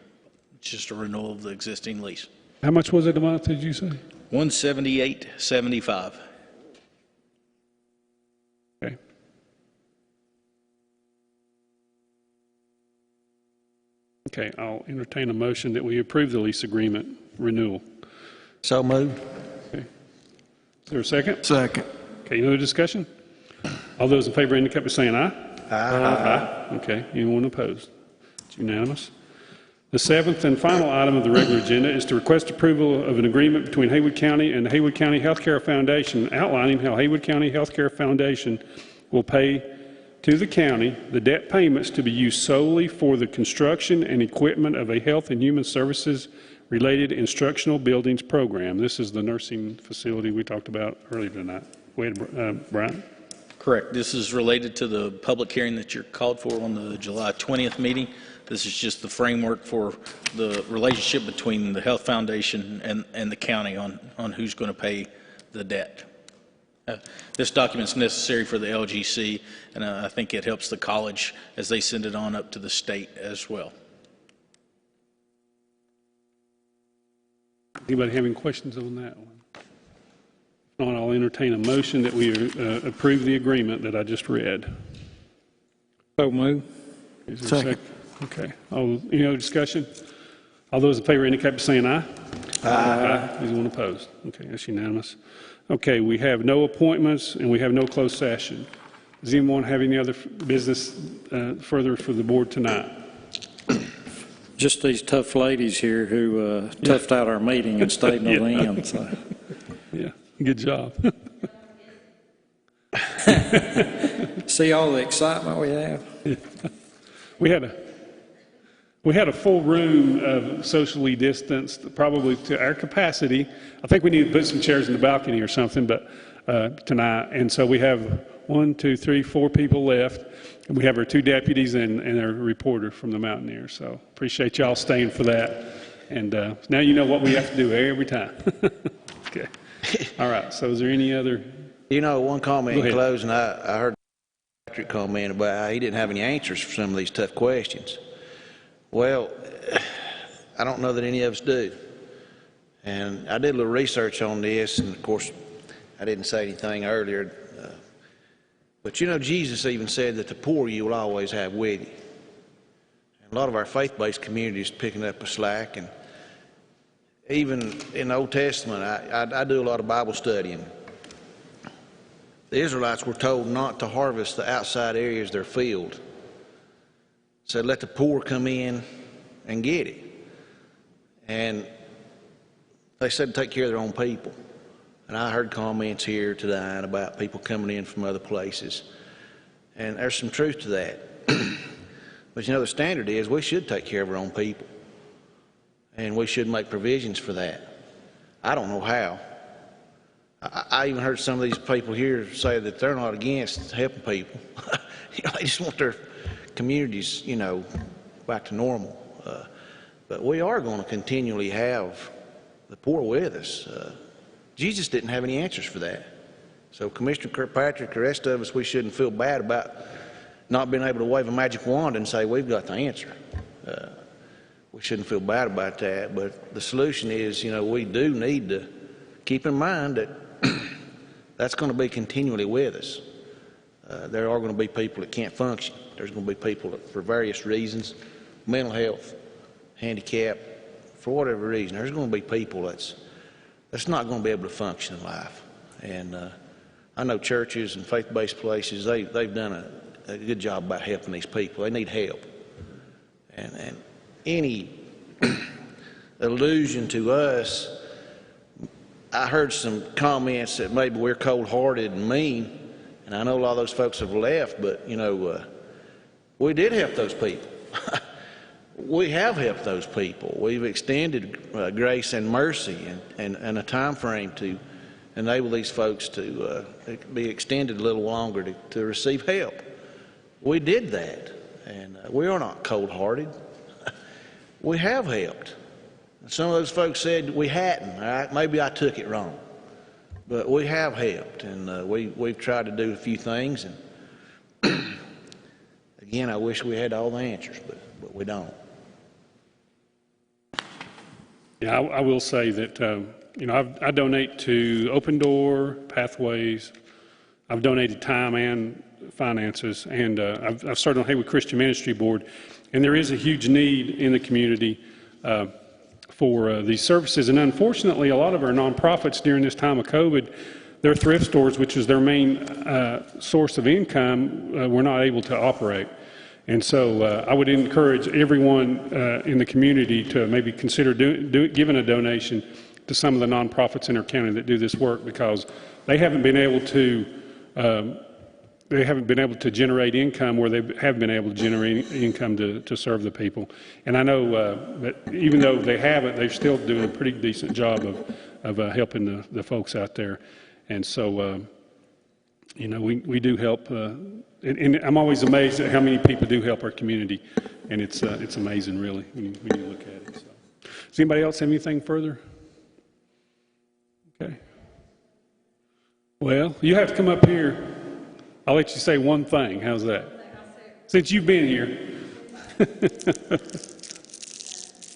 It's just a renewal of the existing lease. How much was it a month, did you say? $178.75. Okay. Okay, I'll entertain a motion that we approve the lease agreement renewal. So moved. Okay. Is there a second? Second. Okay, any other discussion? All those in favor indicate by saying aye. Aye. Okay, anyone opposed? It's unanimous. The seventh and final item of the regular agenda is to request approval of an agreement between Haywood County and the Haywood County Healthcare Foundation outlining how Haywood County Healthcare Foundation will pay to the county the debt payments to be used solely for the construction and equipment of a health and human services related instructional buildings program. This is the nursing facility we talked about earlier tonight. Go ahead, Brian. Correct. This is related to the public hearing that you're called for on the July 20th meeting. This is just the framework for the relationship between the Health Foundation and the county on who's going to pay the debt. This document is necessary for the LGC, and I think it helps the college as they send it on up to the state as well. Anybody have any questions on that one? If not, I'll entertain a motion that we approve the agreement that I just read. So moved. Is there a second? Okay. Any other discussion? All those in favor indicate by saying aye. Aye. Anyone opposed? Okay, that's unanimous. Okay, we have no appointments and we have no closed session. Does anyone have any other business further for the board tonight? Just these tough ladies here who toughed out our meeting and stayed until the end. So. Yeah, good job. See all the excitement we have? We had a full room of socially distanced, probably to our capacity. I think we need to put some chairs in the balcony or something, but tonight. And so we have 1, 2, 3, 4 people left. And we have our 2 deputies and our reporter from the Mountaineers. So appreciate y'all staying for that. And now you know what we have to do every time. Okay. All right. So is there any other? You know, one comment in closing, I heard Patrick comment about how he didn't have any answers for some of these tough questions. Well, I don't know that any of us do. And I did a little research on this, and of course, I didn't say anything earlier. But you know, Jesus even said that the poor you will always have with you. And a lot of our faith-based communities picking up a slack. And even in the Old Testament, I do a lot of Bible studying. The Israelites were told not to harvest the outside areas of their field. Said, let the poor come in and get it. And they said to take care of their own people. And I heard comments here tonight about people coming in from other places. And there's some truth to that. But you know, the standard is we should take care of our own people. And we should make provisions for that. I don't know how. I even heard some of these people here say that they're not against helping people. You know, they just want their communities, you know, back to normal. But we are going to continually have the poor with us. Jesus didn't have any answers for that. So Commissioner Kirkpatrick, the rest of us, we shouldn't feel bad about not being able to wave a magic wand and say we've got the answer. We shouldn't feel bad about that. But the solution is, you know, we do need to keep in mind that that's going to be continually with us. There are going to be people that can't function. There's going to be people that, for various reasons, mental health, handicap, for whatever reason, there's going to be people that's not going to be able to function in life. And I know churches and faith-based places, they've done a good job about helping these people. They need help. And any allusion to us, I heard some comments that maybe we're cold-hearted and mean, and I know a lot of those folks have left, but, you know, we did help those people. We have helped those people. We've extended grace and mercy and a time frame to enable these folks to be extended a little longer to receive help. We did that, and we are not cold-hearted. We have helped. Some of those folks said we hadn't. All right? Maybe I took it wrong. But we have helped, and we've tried to do a few things. And again, I wish we had all the answers, but we don't. Yeah, I will say that, you know, I donate to Open Door, Pathways. I've donated time and finances, and I've started on Haywood Christian Ministry Board, and there is a huge need in the community for these services. And unfortunately, a lot of our nonprofits during this time of COVID, their thrift stores, which is their main source of income, were not able to operate. And so I would encourage everyone in the community to maybe consider giving a donation to some of the nonprofits in our county that do this work, because they haven't been able to generate income where they have been able to generate income to serve the people. And I know that even though they haven't, they're still doing a pretty decent job of helping the folks out there. And so, you know, we do help. And I'm always amazed at how many people do help our community. And it's amazing, really, when you look at it. So. Does anybody else have anything further? Okay. Well, you have to come up here. I'll let you say one thing. How's that? Since you've been here.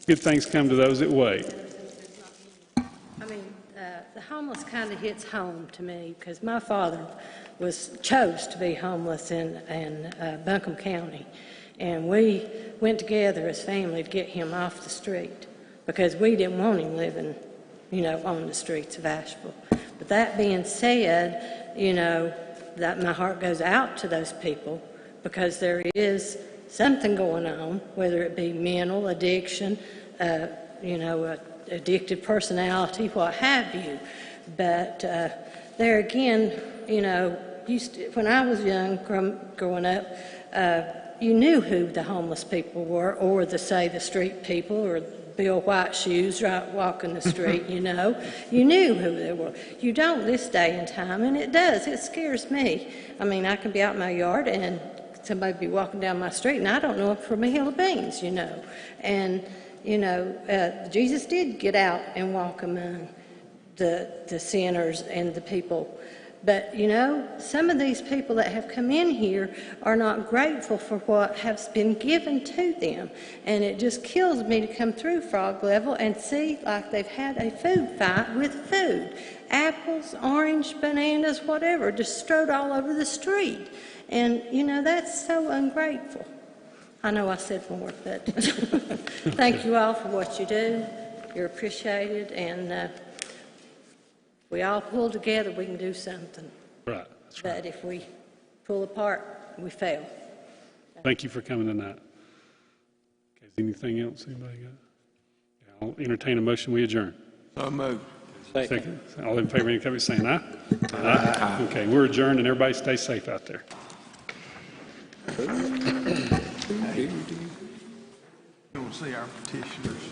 Good things come to those that wait. I mean, the homeless kind of hits home to me, because my father chose to be homeless in Buncombe County. And we went together as family to get him off the street, because we didn't want him living, you know, on the streets of Asheville. But that being said, you know, that my heart goes out to those people, because there is something going on, whether it be mental addiction, addicted personality, what have you. But there again, when I was young, growing up, you knew who the homeless people were, or the street people, or Bill White Shoes walking the street, You knew who they were. You don't this day and time, and it does. It scares me. I mean, I can be out in my yard and somebody be walking down my street, and I don't know it from a hill of beans, And, Jesus did get out and walk among the sinners and the people. But, some of these people that have come in here are not grateful for what has been given to them. And it just kills me to come through Frog Level and see like they've had a food fight with food. Apples, orange, bananas, whatever, just strewed all over the street. And, that's so ungrateful. I know I said more, but thank you all for what you do. You're appreciated, and we all pull together, we can do something. Right. That's right. But if we pull apart, we fail. Thank you for coming tonight. Okay, is anything else anybody got? Yeah, I'll entertain a motion. We adjourn. So moved. Second. All in favor, indicate by saying aye. Aye. Okay, we're adjourned, and everybody stay safe out there. You want to see our petitioners?